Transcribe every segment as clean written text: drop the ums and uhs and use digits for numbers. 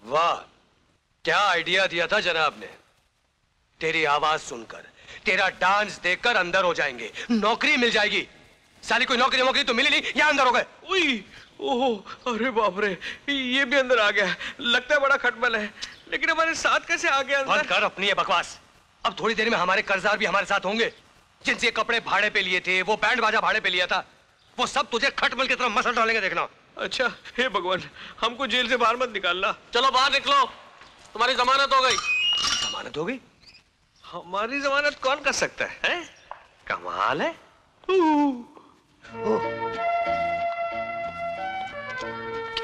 वाह, क्या आइडिया दिया था जनाब ने। तेरी आवाज सुनकर, तेरा डांस देखकर अंदर हो जाएंगे, नौकरी मिल जाएगी। साली कोई नौकरी तो मिली नहीं, यहाँ अंदर हो गए। ओहो, अरे बाप रे, ये भी अंदर आ गया। लगता है बड़ा खटमल है, लेकिन हमारे साथ कैसे आ गया अंदर? बंद कर अपनी ये बकवास। अब थोड़ी देर में हमारे कर्जदार भी हमारे साथ होंगे, जिनसे कपड़े भाड़े पे लिए थे, वो बैंड बाजा भाड़े पे लिया था, वो सब तुझे खटमल की तरफ मसल डालेंगे, देखना। अच्छा, हे भगवान, हमको जेल से बाहर मत निकालना। चलो बाहर निकलो, तुम्हारी जमानत हो गई। जमानत हो गई? हमारी जमानत कौन कर सकता है? कमाल है।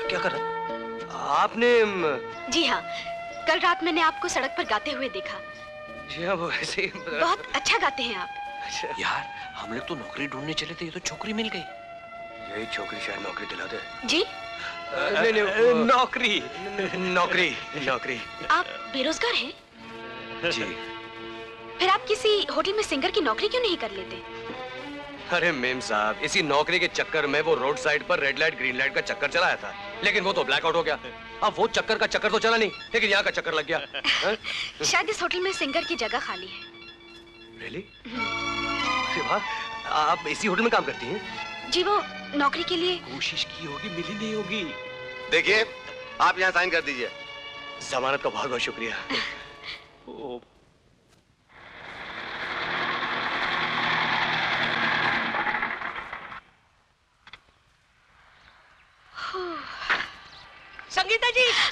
क्या कर रहा आपने? जी हाँ, कल रात मैंने आपको सड़क पर गाते हुए देखा। जी हाँ, वो ऐसे ही। बहुत अच्छा गाते हैं आप। यार, हम लोग तो नौकरी ढूंढने चले थे, ये तो छोकरी मिल गई। यही छोकरी शायद नौकरी दिला दे। जी? नहीं, नौकरी। नौकरी। आप बेरोजगार हैं? जी। फिर आप किसी होटल में सिंगर की नौकरी क्यों नहीं कर लेते? अरे मेम साहब, इसी नौकरी के चक्कर में वो रोड साइड पर रेड लाइट ग्रीन लाइट का चक्कर चलाया था, लेकिन वो तो ब्लैकआउट हो गया। अब वो चक्कर का चक्कर तो चला नहीं, लेकिन यहाँ का चक्कर लग गया। शायद इस होटल में सिंगर की जगह खाली है। Really? अरे वाह, आप इसी होटल में काम करती हैं? जी, वो नौकरी के लिए कोशिश की होगी, मिली नहीं होगी। देखिए, आप यहाँ साइन कर दीजिए। जमानत का बहुत बहुत शुक्रिया।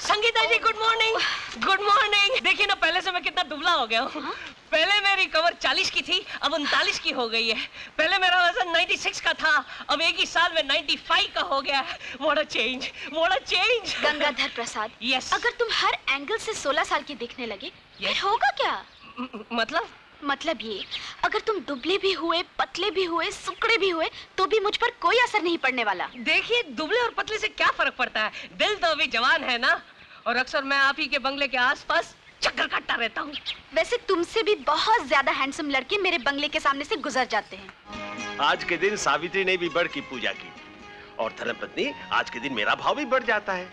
संगीता जी, गुड मॉर्निंग। Good morning. देखिए ना, पहले से मैं कितना दुबला हो गया हूँ। पहले मेरी कमर 40 की थी, अब 39 की हो गई है। पहले मेरा वजन 96 का था, अब एक ही साल में 95 का हो गया है। What a change, what a change. Gangadhar Prasad, yes. अगर तुम हर एंगल से 16 साल की दिखने लगे, फिर होगा क्या? मतलब ये, अगर तुम दुबले भी हुए, पतले भी हुए, सुकड़े भी हुए, तो भी मुझ पर कोई असर नहीं पड़ने वाला। देखिए, दुबले और पतले से क्या फर्क पड़ता है? दिल तो अभी जवान है ना। और अक्सर मैं आप ही के बंगले के आसपास चक्कर काटता रहता हूँ। वैसे तुमसे भी बहुत ज्यादा हैंडसम लड़के मेरे बंगले के सामने से गुजर जाते हैं। आज के दिन सावित्री ने भी बड़ की पूजा की, और धर्मपत्नी, आज के दिन मेरा भाव भी बढ़ जाता है।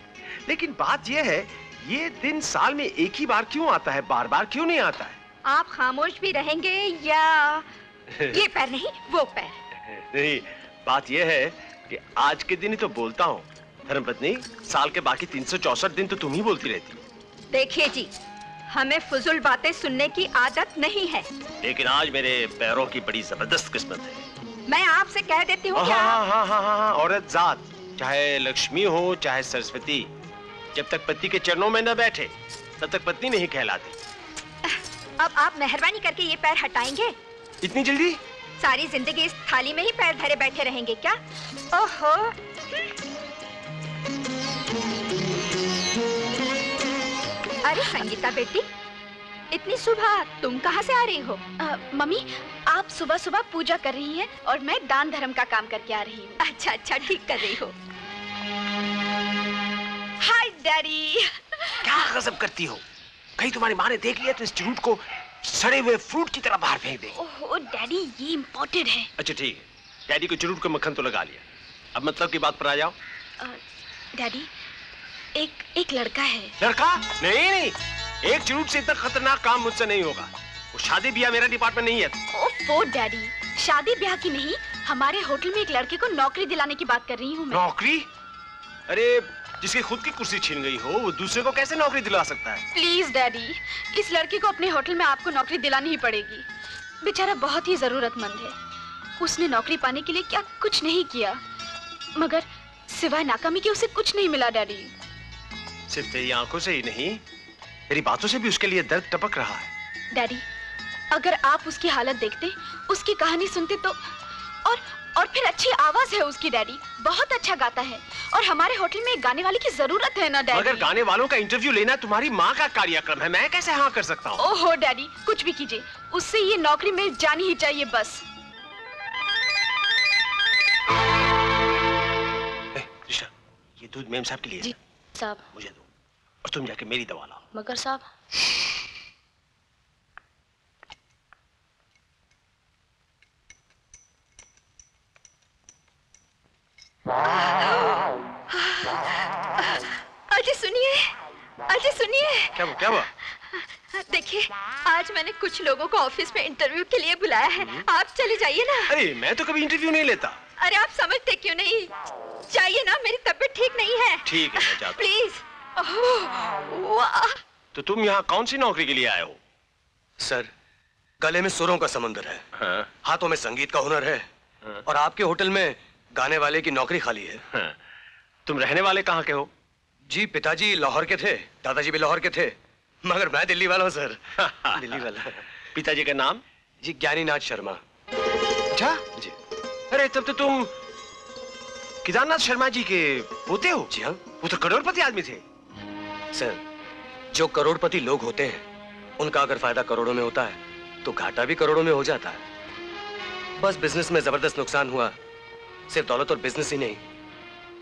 लेकिन बात यह है, ये दिन साल में एक ही बार क्यों आता है, बार बार क्यों नहीं आता है? आप खामोश भी रहेंगे या ये पैर नहीं वो पैर? नहीं, बात यह है कि आज के दिन ही तो बोलता हूँ। धर्मपत्नी, साल के बाकी 364 दिन तो तुम ही बोलती रहती। देखिए जी, हमें फुजुल बातें सुनने की आदत नहीं है। लेकिन आज मेरे पैरों की बड़ी जबरदस्त किस्मत है। मैं आपसे कह देती हूँ क्या? हाँ, औरत जात, चाहे लक्ष्मी हो चाहे सरस्वती, जब तक पति के चरणों में न बैठे तब तक पत्नी नहीं कहलाती। अब आप मेहरबानी करके ये पैर हटाएंगे? इतनी जल्दी? सारी जिंदगी इस थाली में ही पैर धरे बैठे रहेंगे क्या? ओहो। अरे संगीता बेटी, इतनी सुबह तुम कहाँ से आ रही हो? मम्मी, आप सुबह सुबह पूजा कर रही हैं और मैं दान धर्म का काम करके आ रही हूँ। अच्छा, ठीक कर रही हो। हाय डैडी। क्या गजब करती हो? कहीं तुम्हारी माँ ने देख लिया तो इस चूट को सड़े हुए फ्रूट की तरह बाहर फेंक देगी। ओह डैडी, ये इम्पोर्टेड है। अच्छा ठीक है, डैडी को चूट को मक्खन तो लगा लिया, अब मतलब की बात पर आ जाओ। डैडी, एक लड़का है। लड़का? नहीं, एक चूट से इतना खतरनाक काम मुझसे नहीं होगा। वो शादी ब्याह मेरा डिपार्टमेंट नहीं है। ओह डैडी, शादी ब्याह की नहीं, हमारे होटल में एक लड़के को नौकरी दिलाने की बात कर रही हूँ मैं। नौकरी? अरे, जिसकी खुद की कुर्सी छीन गई हो, वो दूसरे को कैसे नौकरी दिला सकता है? प्लीज डैडी, इस लड़के को अपने होटल में आपको नौकरी दिलानी ही पड़ेगी। बेचारा बहुत ही जरूरतमंद है। उसने नौकरी पाने के लिए क्या कुछ नहीं किया, मगर सिवाय नाकामी के उसे कुछ नहीं मिला डैडी। सिर्फ तेरी आंखों से ही नहीं, मेरी बातों से भी उसके लिए दर्द टपक रहा है। डैडी, अगर आप उसकी हालत देखते, उसकी कहानी सुनते तो, और फिर अच्छी आवाज है उसकी डैडी, बहुत अच्छा गाता है, और हमारे होटल में एक गाने वाले की जरूरत है ना डैडी। मगर गाने वालों का इंटरव्यू लेना तुम्हारी माँ का कार्यक्रम है, मैं कैसे हाँ कर सकता हूँ? ओहो डैडी, कुछ भी कीजिए, उससे ये नौकरी मिल जानी ही चाहिए बस। ये दूध मेम साहब के लिए। जी साहब। मुझे दो, और तुम जाके मेरी दवा लाओ। मगर साहब। अजय सुनिए। अजय सुनिए। क्या हुआ? देखिए, आज मैंने कुछ लोगों को ऑफिस में इंटरव्यू के लिए बुलाया है। आप चले जाइए ना। अरे मैं तो कभी इंटरव्यू नहीं लेता। अरे आप समझते क्यों नहीं? जाइए ना, मेरी तबीयत ठीक नहीं है। ठीक है, मैं जाता हूं। प्लीज। वाह। तो तुम यहाँ कौन सी नौकरी के लिए आए हो? सर, गले में सुरों का समंदर है। हाँ? हाथों में संगीत का हुनर है। हाँ? और आपके होटल में गाने वाले की नौकरी खाली है। हाँ? तुम रहने वाले कहाँ के हो? जी, पिताजी लाहौर के थे, दादाजी भी लाहौर के थे, मगर मैं दिल्ली वाला हूँ सर। दिल्ली वाला। पिताजी का नाम? जी, ज्ञानीनाथ शर्मा। अच्छा जी। अरे तब तो तुम केदारनाथ शर्मा जी के पोते हो? जी हाँ। वो तो करोड़पति आदमी थे। सर, जो करोड़पति लोग होते हैं उनका अगर फायदा करोड़ों में होता है तो घाटा भी करोड़ों में हो जाता है। बस बिजनेस में जबरदस्त नुकसान हुआ। सिर्फ दौलत और बिजनेस ही नहीं,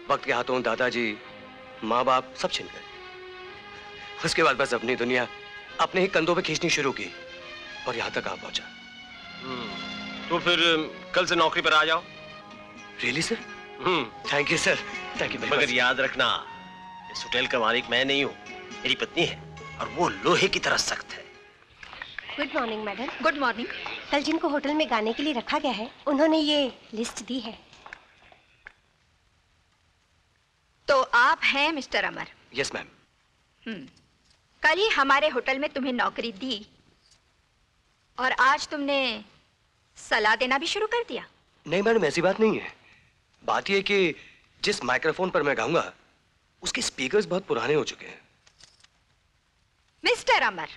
वक्त के हाथों दादाजी, माँ बाप सब छिन गए। उसके बाद बस अपनी दुनिया अपने ही कंधों पे खींचनी शुरू की और यहाँ तक आ पहुंचा। तो फिर कल से नौकरी पर आ जाओ। Really sir? Thank you sir, thank you. मगर याद रखना, इस होटल का मालिक मैं नहीं हूँ, मेरी पत्नी है और वो लोहे की तरह सख्त है। Good morning madam. Good morning. कल जिनको होटल में गाने के लिए रखा गया है उन्होंने ये लिस्ट दी है। तो आप हैं मिस्टर अमर? Yes ma'am. कल ही हमारे होटल में तुम्हें नौकरी दी और आज तुमने सलाह देना भी शुरू कर दिया। नहीं मैडम, ऐसी बात नहीं है। बात यह कि जिस माइक्रोफोन पर मैं गाऊंगा उसके स्पीकर्स बहुत पुराने हो चुके हैं। मिस्टर अमर,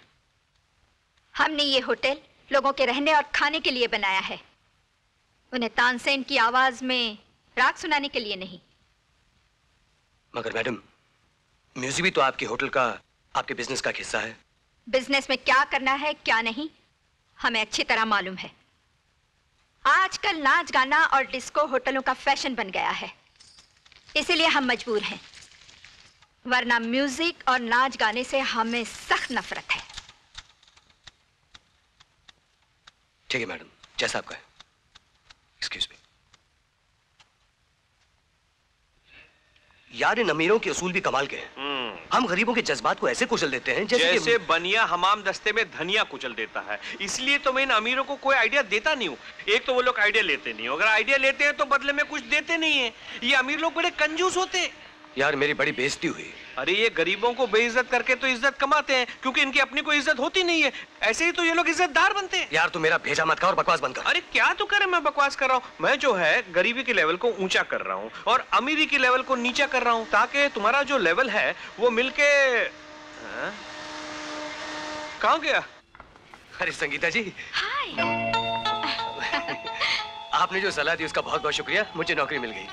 हमने ये होटल लोगों के रहने और खाने के लिए बनाया है, उन्हें तानसेन की आवाज में राग सुनाने के लिए नहीं। मगर मैडम, म्यूजिक भी तो आपके होटल का, आपके बिजनेस का हिस्सा है। बिजनेस में क्या करना है क्या नहीं हमें अच्छी तरह मालूम है। आजकल नाच गाना और डिस्को होटलों का फैशन बन गया है, इसीलिए हम मजबूर हैं, वरना म्यूजिक और नाच गाने से हमें सख्त नफरत है। ठीक है मैडम, जैसा आप कहें। Excuse me. यार, इन अमीरों के उसूल भी कमाल के हैं। हम गरीबों के जज्बात को ऐसे कुचल देते हैं जैसे बनिया हमाम दस्ते में धनिया कुचल देता है। इसलिए तो मैं इन अमीरों को कोई आइडिया देता नहीं हूँ। एक तो वो लोग आइडिया लेते नहीं, अगर आइडिया लेते हैं तो बदले में कुछ देते नहीं है। ये अमीर लोग बड़े कंजूस होते हैं। यार, मेरी बड़ी बेइज्जती हुई। अरे ये गरीबों को बेइज्जत करके तो इज्जत कमाते हैं, क्योंकि इनकी अपनी कोई इज्जत होती नहीं है। ऐसे ही तो ये लोग इज्जतदार बनते हैं। यार, तू मेरा भेजा मत कर और बकवास बंद कर। अरे क्या तो करे, मैं बकवास कर रहा हूँ। मैं जो है गरीबी के लेवल को ऊंचा कर रहा हूँ और अमीरी के लेवल को नीचा कर रहा हूँ, ताकि तुम्हारा जो लेवल है वो मिलके। कहाँ गया? अरे संगीता जी, हाय। आपने जो सलाह दी उसका बहुत बहुत शुक्रिया। मुझे नौकरी मिल गई।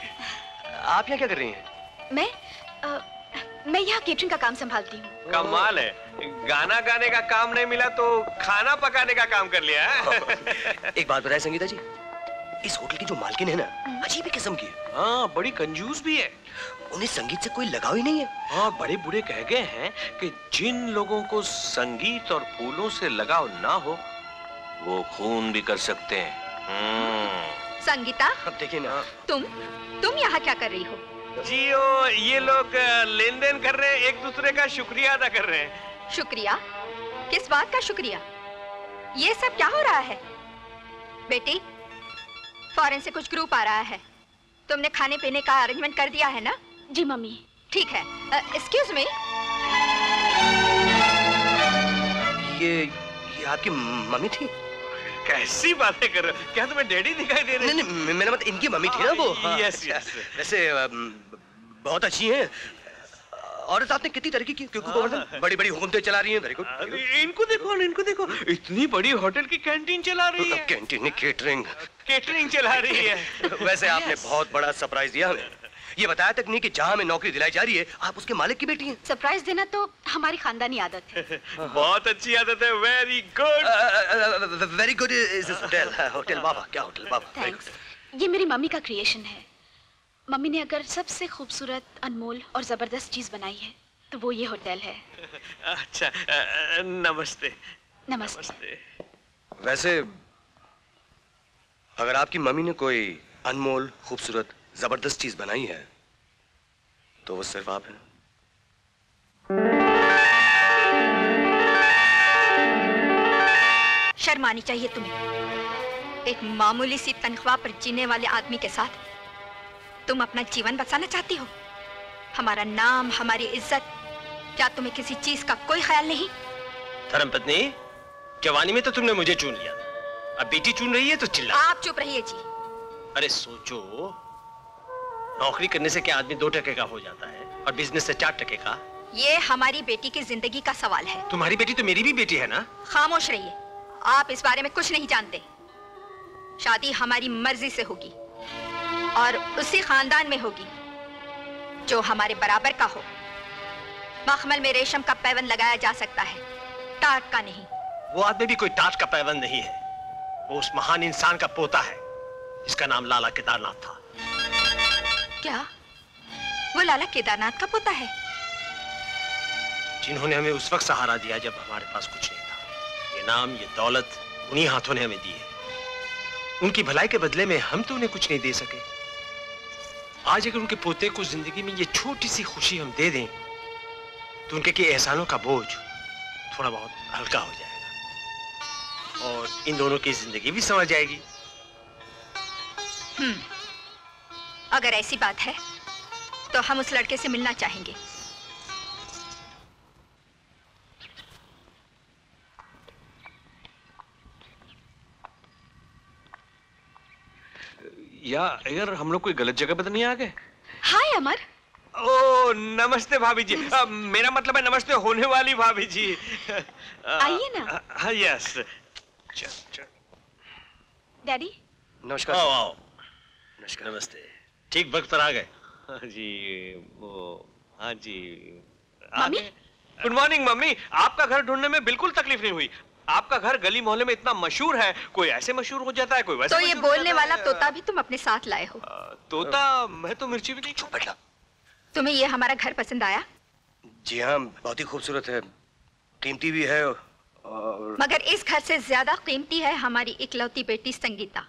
आप यहाँ क्या कर रही हैं? मैं यहाँ केटरिंग का काम संभालती हूँ। कमाल है, गाना गाने का काम नहीं मिला तो खाना पकाने का काम कर लिया है। एक बात बताए संगीता जी, इस होटल की जो मालकिन है ना, अजीब ही किस्म की है। हाँ, बड़ी कंजूस भी है। उन्हें संगीत से कोई लगाव ही नहीं है। हाँ, बड़े बूढ़े कह गए हैं कि जिन लोगों को संगीत और फूलों से लगाव ना हो वो खून भी कर सकते हैं। संगीता, अब देखिए ना, तुम यहाँ क्या कर रही हो? जी ये लोग लेन देन कर रहे हैं, एक दूसरे का शुक्रिया अदा कर रहे हैं। शुक्रिया? किस बात का शुक्रिया? ये सब क्या हो रहा है? बेटी, फॉरेन से कुछ ग्रुप आ रहा है, तुमने खाने पीने का अरेंजमेंट कर दिया है ना? जी मम्मी। ठीक है। Excuse me. ये आपकी मम्मी थी? कैसी बातें कर रहे हो? क्या तुम्हें डैडी दिखाई दे रहे हैं? नहीं, मेरा मतलब इनकी मम्मी थी ना वो। Yes yes. वैसे बहुत अच्छी हैं। औरत आपने कितनी तरक्की की, क्योंकि बड़ी बड़ी हुकूमतें चला रही हैं। Very good. इनको देखो, इतनी बड़ी होटल की कैंटीन चला रही है। कैंटीन, केटरिंग चला रही है। वैसे आपने बहुत बड़ा सरप्राइज दिया हमें। ये बताया तक नहीं कि जहाँ हमें नौकरी दिलाई जा रही है आप उसके मालिक की बेटी हैं। सरप्राइज देना तो हमारी खानदानी आदत है। बहुत अच्छी आदत है। Very good. Very good is hotel बाबा। क्या होटल बाबा? थैंक्स। ये मेरी मम्मी का क्रिएशन है। मम्मी ने अगर सबसे खूबसूरत, अनमोल और जबरदस्त चीज बनाई है तो वो ये होटल है। अच्छा, नमस्ते। नमस्ते। वैसे अगर आपकी मम्मी ने कोई अनमोल, खूबसूरत, जबरदस्त चीज बनाई है तो वो सिर्फ आप हैं। शर्म आनी चाहिए तुम्हें। एक मामूली सी तनख्वाह पर जीने वाले आदमी के साथ तुम अपना जीवन बचाना चाहती हो? हमारा नाम, हमारी इज्जत, क्या तुम्हें किसी चीज का कोई ख्याल नहीं? धर्मपत्नी, जवानी में तो तुमने मुझे चुन लिया, अब बेटी चुन रही है तो चिल्ला। आप चुप रहिए जी। अरे सोचो, नौकरी करने से क्या आदमी 2 टके का हो जाता है और बिजनेस से 4 टके का? ये हमारी बेटी की जिंदगी का सवाल है। तुम्हारी बेटी तो मेरी भी बेटी है ना? खामोश रहिए, आप इस बारे में कुछ नहीं जानते। शादी हमारी मर्जी से होगी और उसी खानदान में होगी जो हमारे बराबर का हो। मखमल में रेशम का पैबंद लगाया जा सकता है, टाट का नहीं। वो आदमी भी कोई टाट का पैबंद नहीं है, वो उस महान इंसान का पोता है जिसका नाम लाला केदारनाथ था। क्या वो लाला केदारनाथ का पोता है? जिन्होंने हमें उस वक्त सहारा दिया जब हमारे पास कुछ नहीं था। ये नाम, ये दौलत उन्हीं हाथों ने हमें दी है। उनकी भलाई के बदले में हम तो उन्हें कुछ नहीं दे सके। आज अगर उनके पोते को जिंदगी में ये छोटी सी खुशी हम दे दें तो उनके एहसानों का बोझ थोड़ा बहुत हल्का हो जाएगा और इन दोनों की जिंदगी भी संवर जाएगी। अगर ऐसी बात है तो हम उस लड़के से मिलना चाहेंगे। या अगर हम लोग कोई गलत जगह पर तो नहीं आ गए? हाय अमर। ओ नमस्ते भाभी जी। मेरा मतलब है नमस्ते होने वाली भाभी जी। आइए ना। हाँ यस। चल चल। डैडी। नमस्कार। आओ आओ। नमस्कार। नमस्ते। ठीक वक्त पर आ गए। हाँ जी, वो हाँ जी। मम्मी। Good morning mummy. आपका घर ढूंढने में बिल्कुल तकलीफ नहीं हुई। आपका घर गली मोहल्ले में इतना मशहूर है, कोई ऐसे मशहूर हो जाता है, कोई वैसे। तो ये बोलने वाला तोता भी तुम अपने साथ लाए हो? तोता? मैं तो मिर्ची भी नहीं। चुप बैठना। तुम्हें ये हमारा घर पसंद आया? जी हाँ, बहुत ही खूबसूरत है, कीमती भी है और... मगर इस घर से ज्यादा कीमती है हमारी इकलौती बेटी संगीता,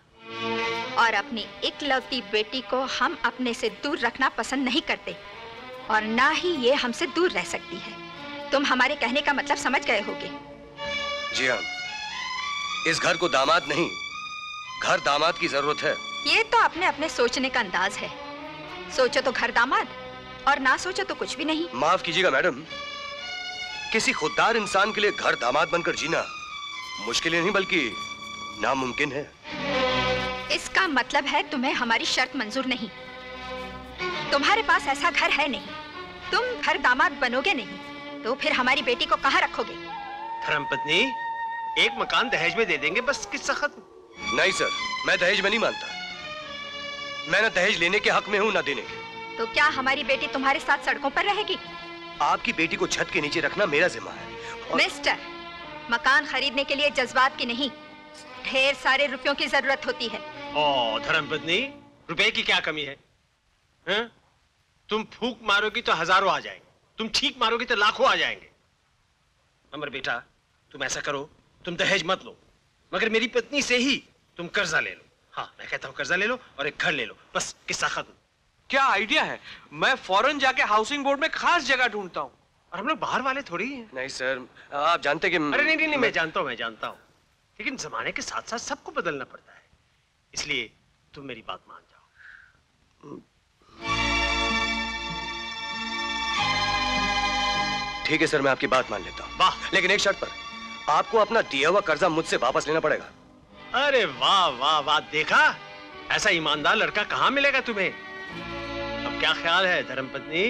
और अपनी इकलौती बेटी को हम अपने से दूर रखना पसंद नहीं करते और ना ही ये हमसे दूर रह सकती है। तुम हमारे कहने का मतलब समझ गए होगे। जी हाँ, इस घर को दामाद नहीं, घर दामाद की जरूरत है। ये तो अपने अपने सोचने का अंदाज है। सोचो तो घर दामाद और ना सोचो तो कुछ भी नहीं। माफ कीजिएगा मैडम, किसी खुददार इंसान के लिए घर दामाद बनकर जीना मुश्किल नहीं बल्कि नामुमकिन है। इसका मतलब है तुम्हें हमारी शर्त मंजूर नहीं। तुम्हारे पास ऐसा घर है नहीं, तुम घर दामाद बनोगे नहीं, तो फिर हमारी बेटी को कहाँ रखोगे? धर्मपत्नी, एक मकान दहेज में दे देंगे, बस किस्सा खत्म। नहीं सर, मैं दहेज में नहीं मानता। मैं ना दहेज लेने के हक में हूँ ना देने के। तो क्या हमारी बेटी तुम्हारे साथ सड़कों पर रहेगी? आपकी बेटी को छत के नीचे रखना मेरा जिम्मा है। और... मिस्टर, मकान खरीदने के लिए जज्बात की नहीं, ढेर सारे रुपयों की जरूरत होती है। ओ धर्मपत्नी, रुपए की क्या कमी है? हैं? तुम फूंक मारोगी तो हजारों आ जाएंगे, तुम ठीक मारोगी तो लाखों आ जाएंगे। अमर बेटा, तुम ऐसा करो, तुम दहेज मत लो, मगर मेरी पत्नी से ही तुम कर्जा ले लो। हाँ, मैं कहता हूँ कर्जा ले लो और एक घर ले लो, बस किस्सा खत्म। क्या आइडिया है, मैं फौरन जाके हाउसिंग बोर्ड में खास जगह ढूंढता हूँ। और हम लोग बाहर वाले थोड़ी हैं। नहीं सर, आप जानते कि... अरे नहीं, मैं जानता हूँ, लेकिन जमाने के साथ साथ सबको बदलना पड़ता है, इसलिए तुम मेरी बात मान जाओ। ठीक है सर, मैं आपकी बात मान लेता हूँ। वाह! लेकिन एक शर्त पर, आपको अपना दिया हुआ कर्जा मुझसे वापस लेना पड़ेगा। अरे वाह वाह वाह, देखा, ऐसा ईमानदार लड़का कहाँ मिलेगा तुम्हें। अब क्या ख्याल है धर्मपत्नी?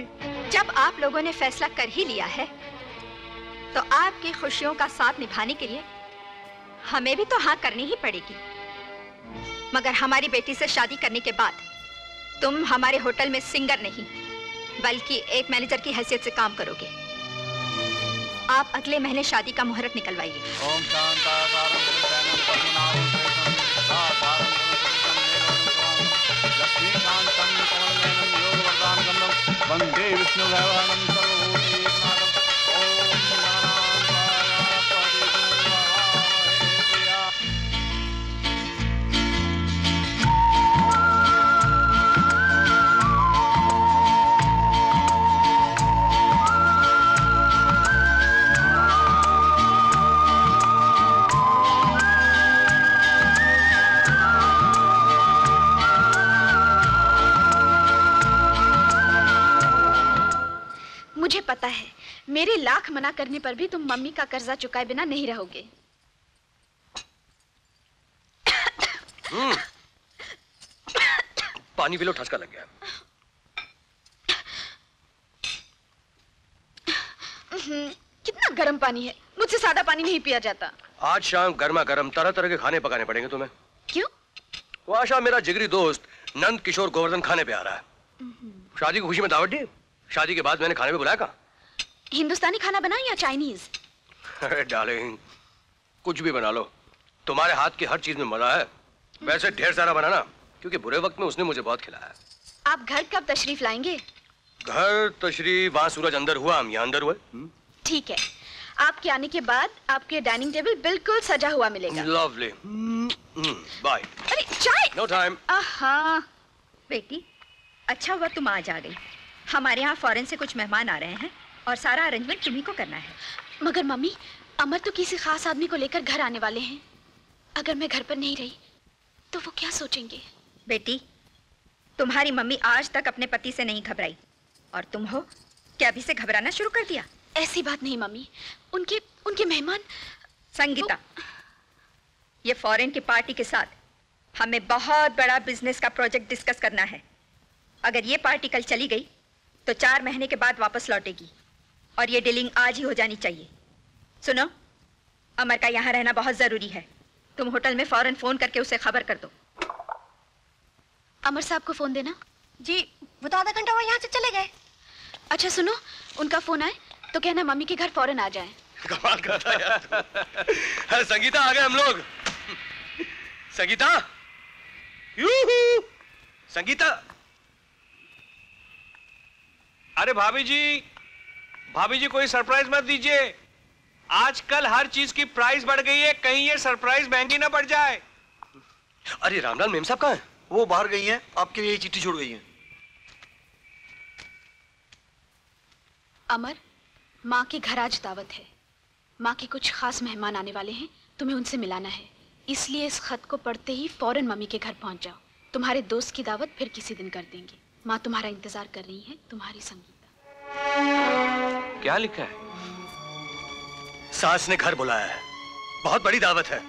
जब आप लोगों ने फैसला कर ही लिया है तो आपकी खुशियों का साथ निभाने के लिए हमें भी तो हाँ करनी ही पड़ेगी। मगर हमारी बेटी से शादी करने के बाद तुम हमारे होटल में सिंगर नहीं बल्कि एक मैनेजर की हैसियत से काम करोगे। आप अगले महीने शादी का मुहूर्त निकलवाइए। ओम शांताकारं पुरुषानं पद्मनाभं लक्ष्मीकान्तं कमलनयनं योगवरदानगम्यं वन्दे विष्णुभगवानं सर्वभूतैकनाथं। ओम मुझे पता है, मेरे लाख मना करने पर भी तुम मम्मी का कर्जा चुकाए बिना नहीं रहोगे। पानी पी लो, ठसका लग गया। कितना गर्म पानी है, मुझसे सादा पानी नहीं पिया जाता। आज शाम गर्मा गर्म तरह तरह के खाने पकाने पड़ेंगे तुम्हें। क्यों? वो आज शाम मेरा जिगरी दोस्त नंद किशोर गोवर्धन खाने पे आ रहा है। शादी की खुशी में दावत दी। शादी के बाद मैंने खाने पे बुलाया कहा? हिंदुस्तानी खाना बनाओ या चाइनीज? अरे डार्लिंग, कुछ भी बना लो, तुम्हारे हाथ की हर चीज में मजा है। वैसे ढेर सारा बनाना, क्योंकि बुरे वक्त में उसने मुझे बहुत खिलाया। आप घर कब तशरीफ लाएंगे? घर तशरीफ, वहां सूरज अंदर हुआ, हम यहाँ अंदर हुए। ठीक है, आपके आने के बाद आपके डाइनिंग टेबल बिल्कुल सजा हुआ मिलेगा। लवली। बाय। अरे चाय। No time. आहा, बेटी अच्छा हुआ तुम आज आ गई। हमारे यहाँ फॉरेन से कुछ मेहमान आ रहे हैं और सारा अरेंजमेंट तुम्ही को करना है। मगर मम्मी, अमर तो किसी खास आदमी को लेकर घर आने वाले हैं। अगर मैं घर पर नहीं रही तो वो क्या सोचेंगे? बेटी, तुम्हारी मम्मी आज तक अपने पति से नहीं घबराई और तुम हो क्या अभी से घबराना शुरू कर दिया? ऐसी बात नहीं मम्मी, उनके मेहमान। संगीता, ये फॉरेन की पार्टी के साथ हमें बहुत बड़ा बिजनेस का प्रोजेक्ट डिस्कस करना है। अगर ये पार्टी कल चली गई तो 4 महीने के बाद वापस लौटेगी और ये डीलिंग आज ही हो जानी चाहिए। सुनो, अमर का यहाँ रहना बहुत जरूरी है। तुम होटल में फौरन फोन करके उसे खबर कर दो। अमर साहब को फोन देना। जी, वो तो आधा घंटा हुआ यहाँ से चले गए। अच्छा सुनो, उनका फोन आए तो कहना मम्मी के घर फौरन आ जाएं। कमाल करता है यार तू। अरे संगीता, आ गए हम लोग। संगीता, यूहू, संगीता। अरे भाभी जी कोई सरप्राइज मत दीजिए। आजकल हर चीज की प्राइस बढ़ गई है, कहीं ये सरप्राइज महंगी ना पड़ जाए। अरे रामलाल मेम साहब कहाँ हैं? वो बाहर गई हैं, आपके लिए चिट्ठी छोड़ गई हैं। अमर, माँ के घर आज दावत है। माँ के कुछ खास मेहमान आने वाले हैं, तुम्हें उनसे मिलाना है। इसलिए इस खत को पढ़ते ही फौरन मम्मी के घर पहुंच जाओ। तुम्हारे दोस्त की दावत फिर किसी दिन कर देंगे। माँ तुम्हारा इंतजार कर रही है, तुम्हारी संगीता। क्या लिखा है? सास ने घर बुलाया है, बहुत बड़ी दावत है।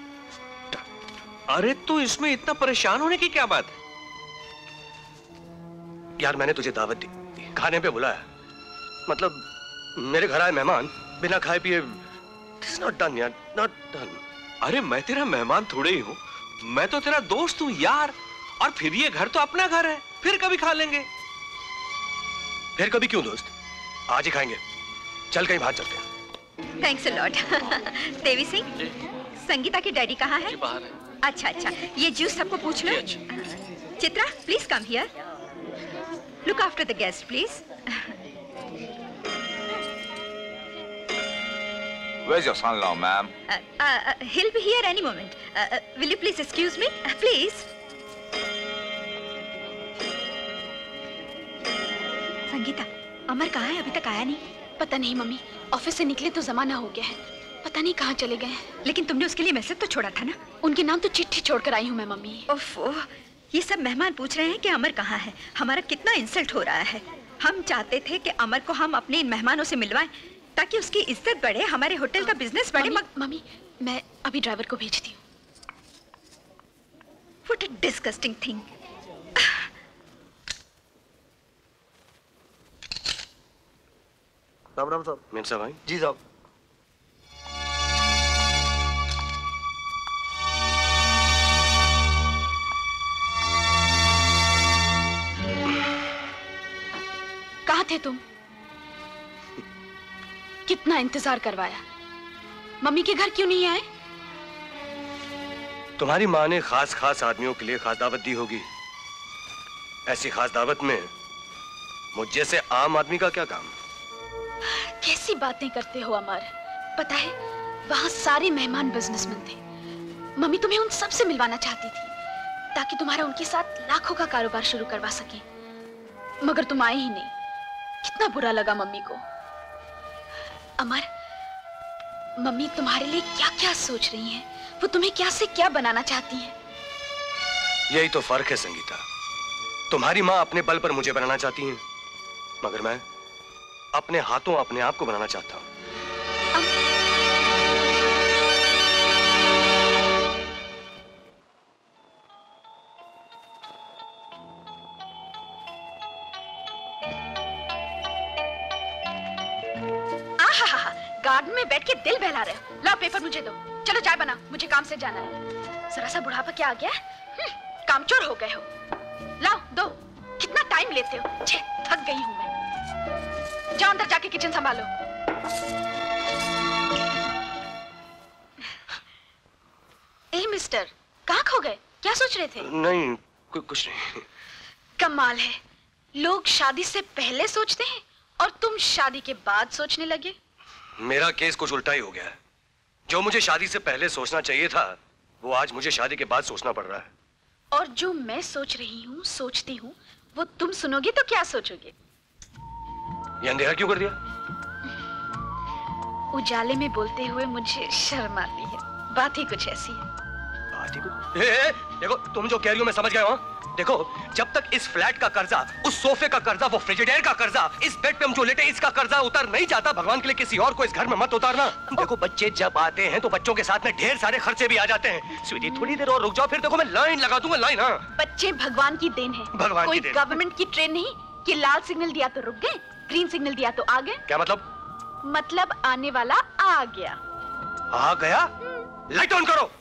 अरे तो इसमें इतना परेशान होने की क्या बात है? यार मैंने तुझे दावत दी, खाने पे बुलाया, मतलब मेरे घर आए मेहमान बिना खाए पिए। It's not done यार, not done। अरे मैं तेरा मेहमान थोड़े ही हूँ, मैं तो तेरा दोस्त हूँ यार। और फिर ये घर तो अपना घर है, फिर कभी खा लेंगे। फिर कभी क्यों दोस्त, आज ही खाएंगे। चल कहीं बाहर चलते हैं। Thanks a lot. Devi Singh, Sangeeta के डैडी कहाँ है? बाहर है। अच्छा, ये जूस सबको पूछ लो। Chitra, please come here. Look after the guest please. Where's your son-in-law, ma'am? He'll be here any moment. Will you please excuse me? Please. Sangeeta, Amar कहाँ है? अभी तक आया नहीं। पता नहीं मम्मी, ऑफिस से निकले तो जमाना हो गया है, पता नहीं कहाँ चले गए हैं। लेकिन तुमने उसके लिए मैसेज तो छोड़ा था ना? उनके नाम तो चिट्ठी छोड़कर आई हूँ मैं मम्मी। ओफो, ये सब मेहमान पूछ रहे हैं कि अमर कहाँ है। हमारा कितना इंसल्ट हो रहा है। हम चाहते थे कि अमर को हम अपने इन मेहमानों से मिलवाएं ताकि उसकी इज्जत बढ़े, हमारे होटल का बिजनेस बढ़े। मम्मी, मैं अभी ड्राइवर को भेजती हूँ। What a disgusting thing. Ram Ram साहब। मेम साहब भाई। जी साहब। कहाँ थे तुम? कितना इंतजार करवाया, मम्मी के घर क्यों नहीं आए? तुम्हारी माँ ने खास आदमियों के लिए खास दावत दी होगी। ऐसी खास दावत में मुझ जैसे आम आदमी का क्या काम? कैसी बातें करते हो अमर? पता है वहां सारे मेहमान बिजनेसमैन थे। मम्मी तुम्हें उन सब से मिलवाना चाहती थी ताकि तुम्हारा उनके साथ लाखों का कारोबार शुरू करवा सके, मगर तुम आए ही नहीं। कितना बुरा लगा मम्मी को। अमर, मम्मी तुम्हारे लिए क्या क्या सोच रही हैं, वो तुम्हें क्या से क्या बनाना चाहती हैं। यही तो फर्क है संगीता। तुम्हारी माँ अपने बल पर मुझे बनाना चाहती हैं, मगर अपने हाथों अपने आप को बनाना चाहता हूं। गार्डन में बैठ के दिल बहला रहे हो। लाओ पेपर मुझे दो। चलो चाय बना, मुझे काम से जाना है। जरा सा बुढ़ापा क्या आ गया है? कामचोर हो गए हो। लाओ दो। कितना टाइम लेते हो? छे, थक गई हूं मैं। जाओ अंदर जाके किचन संभालो। ए मिस्टर, कहाँ खो गए? क्या सोच रहे थे? नहीं, कुछ नहीं। कमाल है, लोग शादी से पहले सोचते हैं और तुम शादी के बाद सोचने लगे। मेरा केस कुछ उल्टा ही हो गया है। जो मुझे शादी से पहले सोचना चाहिए था, वो आज मुझे शादी के बाद सोचना पड़ रहा है। और जो मैं सोच रही हूँ, सोचती हूँ, वो तुम सुनोगे तो क्या सोचोगे? ये अंधेरा क्यों कर दिया? उजाले में बोलते हुए मुझे शर्म आती है। बात ही कुछ ऐसी है। बात ही कुछ? देखो, तुम जो कह रही हो मैं समझ गया हूँ। देखो, जब तक इस फ्लैट का कर्जा, उस सोफे का कर्जा, वो फ्रिजिडेयर का कर्जा, इस बेड पे हम जो लेटे इसका कर्जा उतर नहीं जाता, भगवान के लिए किसी और को इस घर में मत उतारना। देखो, बच्चे जब आते हैं तो बच्चों के साथ में ढेर सारे खर्चे भी आ जाते हैं। स्वीटी, थोड़ी देर और रुक जाओ, फिर देखो मैं लाइन लगा दूंगा। लाइन? हाँ, बच्चे भगवान की देन है। भगवान कोई की देन। गवर्नमेंट की ट्रेन नहीं कि लाल सिग्नल दिया तो रुक गए, ग्रीन सिग्नल दिया तो आ गए। क्या मतलब? मतलब आने वाला आ गया। आ गया? लाइट ऑन करो।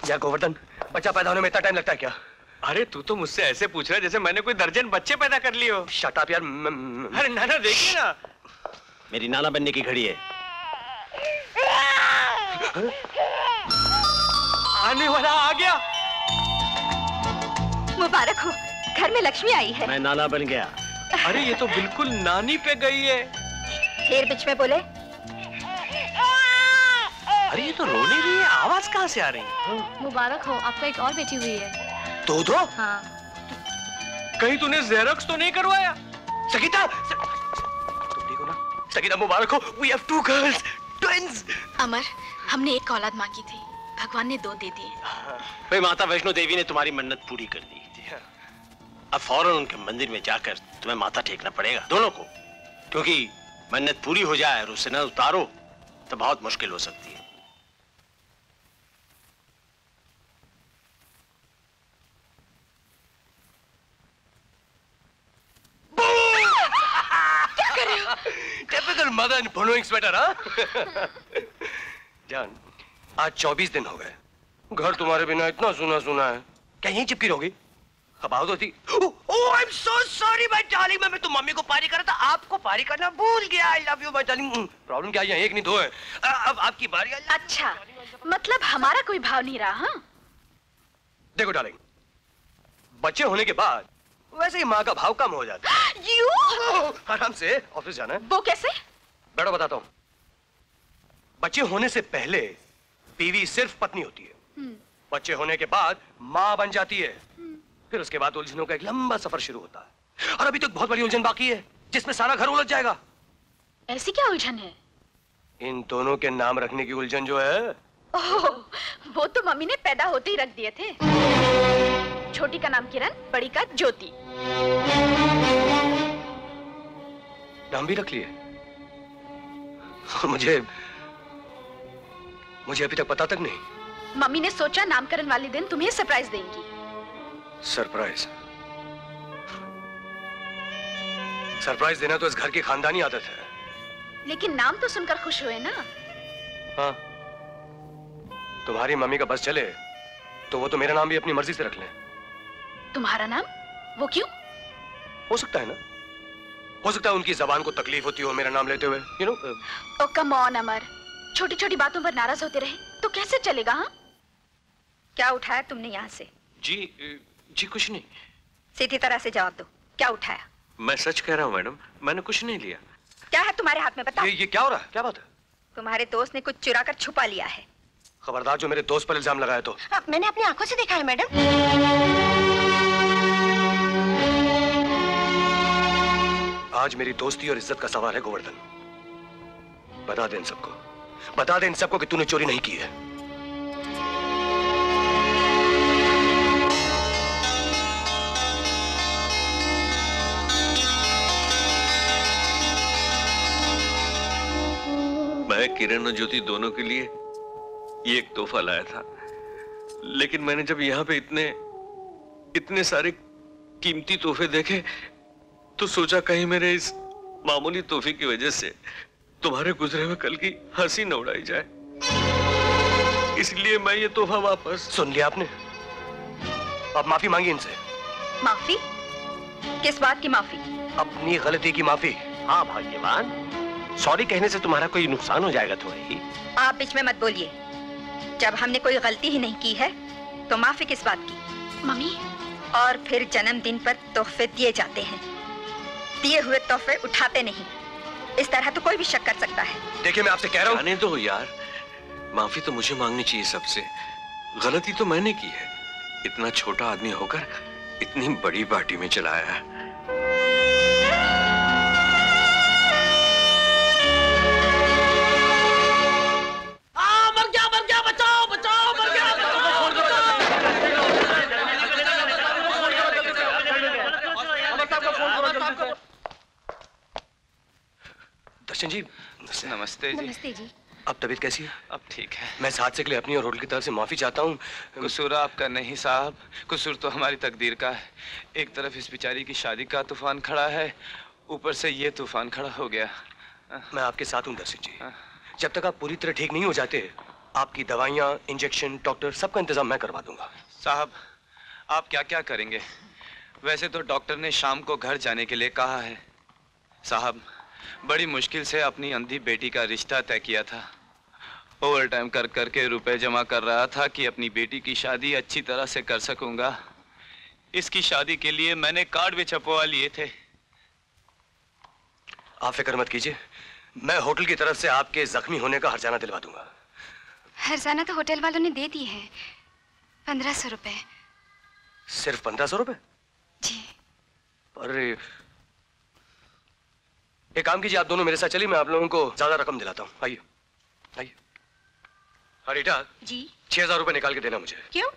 यार गोवर्धन, बच्चा पैदा होने में इतना टाइम लगता है क्या? अरे तू तो मुझसे ऐसे पूछ रहा है जैसे मैंने कोई दर्जन बच्चे पैदा कर लिए हो। शट अप यार। अरे नाना देखिए ना, मेरी नाना बनने की घड़ी है। आने वाला आ गया। मुबारक हो, घर में लक्ष्मी आई है। मैं नाना बन गया। अरे ये तो बिल्कुल नानी पे गई है। फिर बीच में बोले। अरे ये तो रो नहीं रही है, आवाज कहाँ से आ रही है? मुबारक हो, आपका एक और बेटी हुई है। दो? हाँ। कहीं तूने जेरोक्स तो नहीं करवाया? सगीता, तुम ठीक हो ना? सगीता मुबारक हो, we have 2 girls, twins। अमर, हमने एक औलाद मांगी थी, भगवान ने 2 दे दिए। भाई, माता वैष्णो देवी ने तुम्हारी मन्नत पूरी कर दी। अब फौरन उनके मंदिर में जाकर तुम्हें माथा टेकना पड़ेगा, दोनों को, क्योंकि मन्नत पूरी हो जाए और उसे न उतारो तो बहुत मुश्किल हो सकती है। Typical mother in following sweater, हाँ? जान, आज 24 दिन हो गए। घर तुम्हारे बिना इतना सुना सुना है। क्या यहीं चिपकी रहोगी? अब आओ तो थी। Oh, I'm so sorry, my darling। मैं तो मम्मी को पारी कर रहा था, आपको पारी करना भूल गया। I love you, my darling। Problem क्या है? 1 नहीं 2 है। अब आपकी बारी। अच्छा, मतलब हमारा कोई भाव नहीं रहा, हाँ? देखो डार्लिंग, बच्चे होने के बाद वैसे ही माँ का भाव कम हो जाता है। आराम से ऑफिस जाना है। वो कैसे? बैठो बताता हूँ। बच्चे होने से पहले बीवी सिर्फ पत्नी होती है। बच्चे होने के बाद माँ बन जाती है। फिर उसके बाद उलझनों का एक लंबा सफर शुरू होता है। और अभी तो एक बहुत बड़ी उलझन बाकी है, जिसमें सारा घर उलझ जाएगा। ऐसी क्या उलझन है? इन दोनों के नाम रखने की उलझन जो है। ओह, वो तो मम्मी ने पैदा होते ही रख दिए थे। छोटी का नाम किरण, बड़ी का ज्योति। नाम भी रख लिए? मुझे अभी तक पता तक नहीं। मम्मी ने सोचा नामकरण वाले दिन तुम्हें सरप्राइज देंगी। सरप्राइज? सरप्राइज देना तो इस घर की खानदानी आदत है। लेकिन नाम तो सुनकर खुश हुए ना? हाँ, तुम्हारी मम्मी का बस चले तो वो तो मेरा नाम भी अपनी मर्जी से रख लें। तुम्हारा नाम? वो क्यों? हो सकता है ना, हो सकता है उनकी जबान को तकलीफ होती हो मेरा नाम लेते हुए, you know? Oh come on Amar, छोटी छोटी बातों पर नाराज होते रहे तो कैसे चलेगा? हाँ, क्या उठाया तुमने यहाँ से? जी कुछ नहीं। सीधी तरह से जवाब दो, क्या उठाया? मैं सच कह रहा हूँ मैडम, मैंने कुछ नहीं लिया। क्या है तुम्हारे हाथ में, बताओ। ये क्या हो रहा है? क्या बात है? तुम्हारे दोस्त ने कुछ चुरा कर छुपा लिया है। खबरदार जो मेरे दोस्त पर इल्जाम लगाए तो। मैंने अपनी आंखों से देखा है मैडम। आज मेरी दोस्ती और इज्जत का सवाल है गोवर्धन। बता दे इन सबको, बता दे इन सबको कि तूने चोरी नहीं की है। किरण और ज्योति दोनों के लिए ये एक तोहफा लाया था, लेकिन मैंने जब यहाँ पे इतने सारे कीमती तोहफे देखे तो सोचा कहीं मेरे इस मामूली तोहफे की वजह से तुम्हारे गुजरे हुए कल की हंसी न उड़ाई जाए, इसलिए मैं ये तोहफा वापस। सुन लिया आपने? आप माफी मांगी इनसे। माफी? किस बात की माफी? अपनी गलती की माफी। हाँ भाग्यवान, सॉरी कहने से तुम्हारा कोई नुकसान हो जाएगा थोड़ी ही। आप बीच में मत बोलिए। जब हमने कोई गलती ही नहीं की है तो माफी किस बात की? मम्मी। और फिर जन्मदिन पर तोहफे दिए जाते हैं, दिए हुए तोहफे उठाते नहीं। इस तरह तो कोई भी शक कर सकता है। देखिए मैं आपसे कह रहा हूँ। जाने दो यार, माफी तो मुझे मांगनी चाहिए सबसे। गलती तो मैंने की है, इतना छोटा आदमी होकर इतनी बड़ी पार्टी में चला आया। मर गया, बचाओ बचाओ, मर गया, दर्शन जी। नमस्ते जी। नमस्ते जी। अब तबीयत कैसी है? अब ठीक है। मैं इस हादसे के लिए अपनी और होटल की तरफ से माफी चाहता हूँ। कसूर आपका नहीं साहब, कसूर तो हमारी तकदीर का है। एक तरफ इस बेचारी की शादी का तूफान खड़ा है, ऊपर से ये तूफान खड़ा हो गया। मैं आपके साथ हूँ दर्शन जी। जब तक आप पूरी तरह ठीक नहीं हो जाते, आपकी दवाइयाँ, इंजेक्शन, डॉक्टर सबका इंतजाम मैं करवा दूंगा। साहब आप क्या क्या करेंगे? वैसे तो डॉक्टर ने शाम को घर जाने के लिए कहा है। साहब बड़ी मुश्किल से अपनी अंधी बेटी का रिश्ता तय किया था। ओवर टाइम कर करके रुपए जमा कर रहा था कि अपनी बेटी की शादी अच्छी तरह से कर सकूंगा। इसकी शादी के लिए मैंने कार्ड भी छपवा लिए थे। आप फिक्र मत कीजिए, मैं होटल की तरफ से आपके जख्मी होने का हर्जाना दिलवा दूंगा। हर्जाना तो होटल वालों ने दे दी है, 1500 रुपए। सिर्फ 1500 रुपए? जी। अरे एक काम कीजिए, आप दोनों मेरे साथ चलिए, मैं आप लोगों को ज्यादा रकम दिलाता हूँ। आइए आइए। रीटा जी। 6000 रुपए निकाल के देना मुझे। क्यों?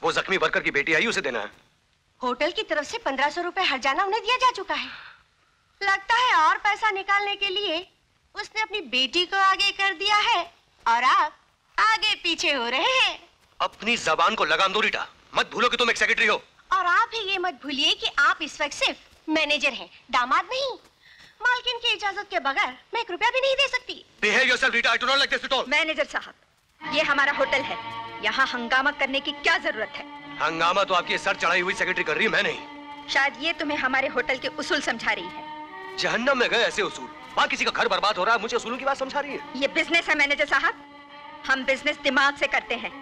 वो जख्मी वर्कर की बेटी आई, उसे देना है। होटल की तरफ से 1500 रुपए हर्जाना उन्हें दिया जा चुका है। लगता है और पैसा निकालने के लिए उसने अपनी बेटी को आगे कर दिया है और आप आगे पीछे हो रहे हैं। अपनी जबान को लगाम दो रीटा, मत भूलो कि तुम एक सेक्रेटरी हो। और आप ही ये मत भूलिए कि आप इस वक्त सिर्फ मैनेजर हैं, दामाद नहीं। मालकिन की इजाजत के बगैर मैं 1 रुपया भी नहीं दे सकती। Behave yourself, Rita. I do not like this at all. Manager साहब, ये हमारा होटल है, यहाँ हंगामा करने की क्या जरूरत है? हंगामा तो आपकी सर चढ़ाई हुई सेक्रेटरी कर रही है, मैं नहीं। शायद ये तुम्हें हमारे होटल के उसूल समझा रही है। जहन्नम में गए ऐसे उसूल। वहाँ किसी का घर बर्बाद हो रहा है, मुझे उसूलों की बात समझा रही है। ये बिजनेस है मैनेजर साहब, हम बिजनेस दिमाग से करते हैं,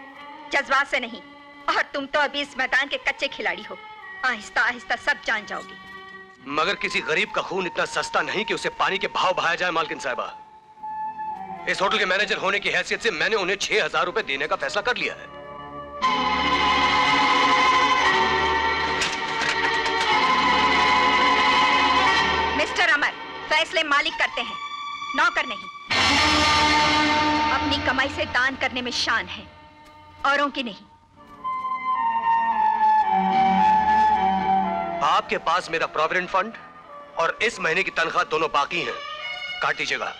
जज्बात से नहीं। और तुम तो अभी इस मैदान के कच्चे खिलाड़ी हो, आहिस्ता आहिस्ता सब जान जाओगी। मगर किसी गरीब का खून इतना सस्ता नहीं कि उसे पानी के भाव बहाया जाए। मालकिन साहिबा, इस होटल के मैनेजर होने की हैसियत से मैंने उन्हें 6000 रुपए देने का फैसला कर लिया है। मिस्टर अमर, फैसले मालिक करते हैं, नौकर नहीं। अपनी कमाई से दान करने में शान है, औरों की नहीं। आपके पास मेरा प्रोविडेंट फंड और इस महीने की तनख्वाह दोनों बाकी हैं, काट लीजिएगा।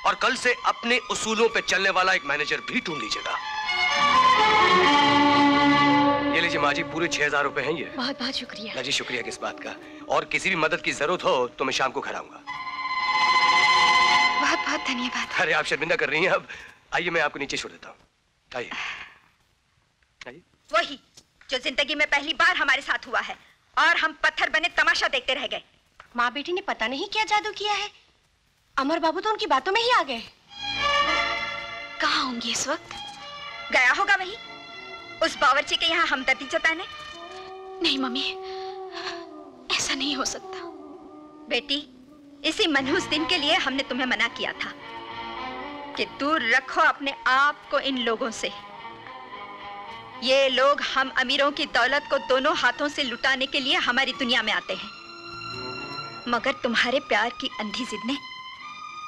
और कल से अपने उसूलों पे चलने वाला एक मैनेजर भी ढूंढ लीजिएगा। ये लीजिए माँ जी, पूरे 6000 रुपए हैं ये। बहुत बहुत शुक्रिया। ना जी, शुक्रिया किस बात का। और किसी भी मदद की जरूरत हो तो मैं शाम को घर आऊंगा। बहुत बहुत धन्यवाद। अरे आप शर्मिंदा कर रही हैं। अब आइए, मैं आपको नीचे छोड़ देता हूँ। आइए आइए। वही जो जिंदगी में पहली बार हमारे साथ हुआ है, और हम पत्थर बने तमाशा देखते रह गए। माँ बेटी ने पता नहीं क्या जादू किया है, अमर बाबू तो उनकी बातों में ही आ गए। कहाँ होंगी इस वक्त? गया होगा वही, उस बावर्ची के यहाँ हमदर्दी जताने। नहीं मम्मी, ऐसा नहीं हो सकता। बेटी, इसी मनहूस दिन के लिए हमने तुम्हें मना किया था कि दूर रखो अपने आप को इन लोगों से। ये लोग हम अमीरों की दौलत को दोनों हाथों से लुटाने के लिए हमारी दुनिया में आते हैं, मगर तुम्हारे प्यार की अंधी जिद ने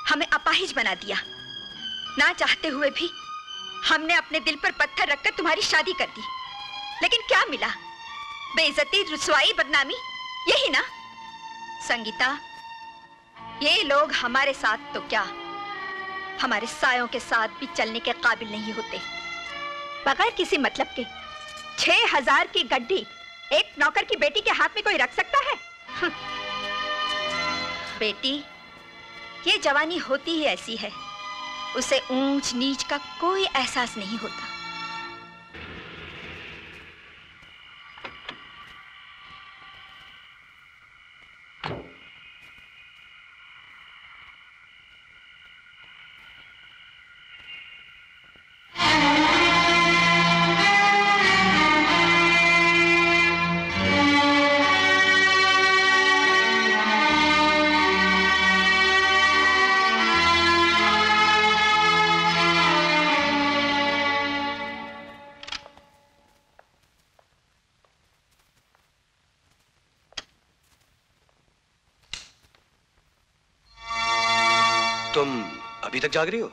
हमें अपाहिज बना दिया। ना चाहते हुए भी हमने अपने दिल पर पत्थर रखकर तुम्हारी शादी कर दी, लेकिन क्या मिला? बेइज्जती, रुसवाई, बदनामी, यही ना? संगीता, ये लोग हमारे साथ तो क्या, हमारे सायों के साथ भी चलने के काबिल नहीं होते। बगैर किसी मतलब के 6000 की गड्डी एक नौकर की बेटी के हाथ में कोई रख सकता है? बेटी, ये जवानी होती ही ऐसी है, उसे ऊंच नीच का कोई एहसास नहीं होता। तुम अभी तक जाग रही हो?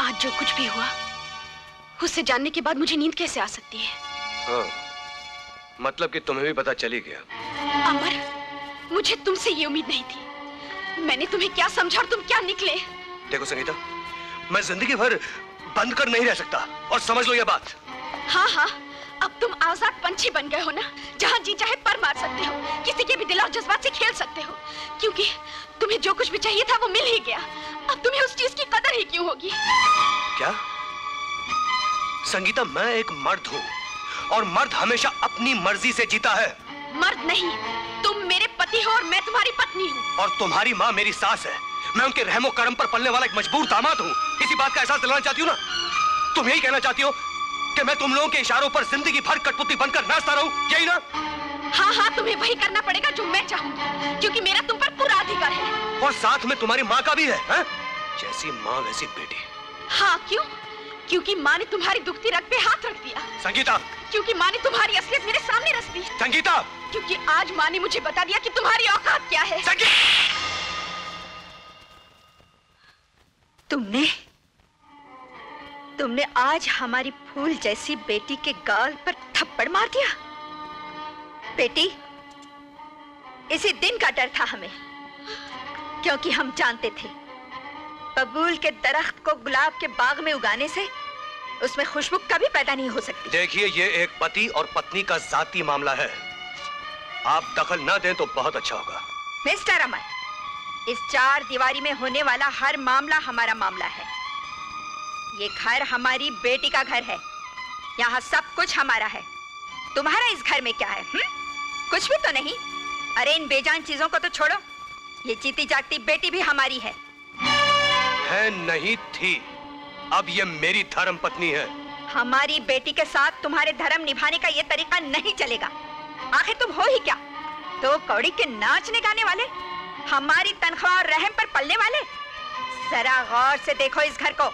आज जो कुछ भी हुआ उससे जानने के बाद मुझे नींद कैसे आ सकती है? हाँ, मतलब कि तुम्हें भी पता चली गया। अमर, मुझे तुमसे ये उम्मीद नहीं थी। मैंने तुम्हें क्या समझा और तुम क्या निकले? देखो संगीता, मैं जिंदगी भर बंद कर नहीं रह सकता, और समझ लो ये बात। हाँ हाँ, अब तुम आजाद पंछी बन गए हो ना, जहाँ जी चाहे पर मार सकते हो, किसी के भी दिल और जज्बात से खेल सकते हो, क्योंकि तुम्हें जो कुछ भी चाहिए था वो मिल ही गया। अब तुम्हें उस चीज की कदर ही क्यों होगी? क्या संगीता, मैं एक मर्द हूँ और मर्द हमेशा अपनी मर्जी से जीता है। मर्द नहीं, तुम मेरे पति हो और मैं तुम्हारी पत्नी हूँ। और तुम्हारी माँ मेरी सास है। मैं उनके रहमो करम पर पलने वाला एक मजबूर दामाद हूँ। इसी बात का एहसास दिलाना चाहती हूँ ना? तुम यही कहना चाहती हो कि मैं तुम लोगों के इशारों पर जिंदगी भर कठपुतली बनकर नाचता रहूं, यही ना? हाँ हाँ, तुम्हें वही करना पड़ेगा जो मैं चाहूंगी, क्योंकि मेरा तुम पर पूरा अधिकार है। और साथ में तुम्हारी माँ का भी है, हैं? जैसी माँ वैसी बेटी। हाँ, क्यों? क्योंकि माँ ने तुम्हारी दुखती रग पे हाथ रख दिया। संगीता। क्योंकि माँ ने तुम्हारी असलियत मेरे सामने रख दी। संगीता। क्योंकि आज माँ ने मुझे बता दिया कि तुम्हारी औकात क्या है। तुमने आज हमारी फूल जैसी बेटी के गाल पर थप्पड़ मार दिया। बेटी, इसी दिन का डर था हमें, क्योंकि हम जानते थे बबूल के दरख्त को गुलाब के बाग में उगाने से उसमें खुशबू कभी पैदा नहीं हो सकती। देखिए, ये एक पति और पत्नी का जाती मामला है। आप दखल न दें तो बहुत अच्छा होगा। मिस्टर अमर, इस 4 दीवारी में होने वाला हर मामला हमारा मामला है। ये घर हमारी बेटी का घर है, यहाँ सब कुछ हमारा है। तुम्हारा इस घर में क्या है? कुछ भी तो नहीं। अरे इन बेजान चीजों को तो छोड़ो, ये जीती जागती बेटी भी हमारी है। नहीं थी, अब ये मेरी धर्म पत्नी है। हमारी बेटी के साथ तुम्हारे धर्म निभाने का ये तरीका नहीं चलेगा। आखिर तुम हो ही क्या? 2 कौड़ी के नाचने गाने वाले, हमारी तनख्वाह और रहम पर पलने वाले। जरा गौर से देखो इस घर को।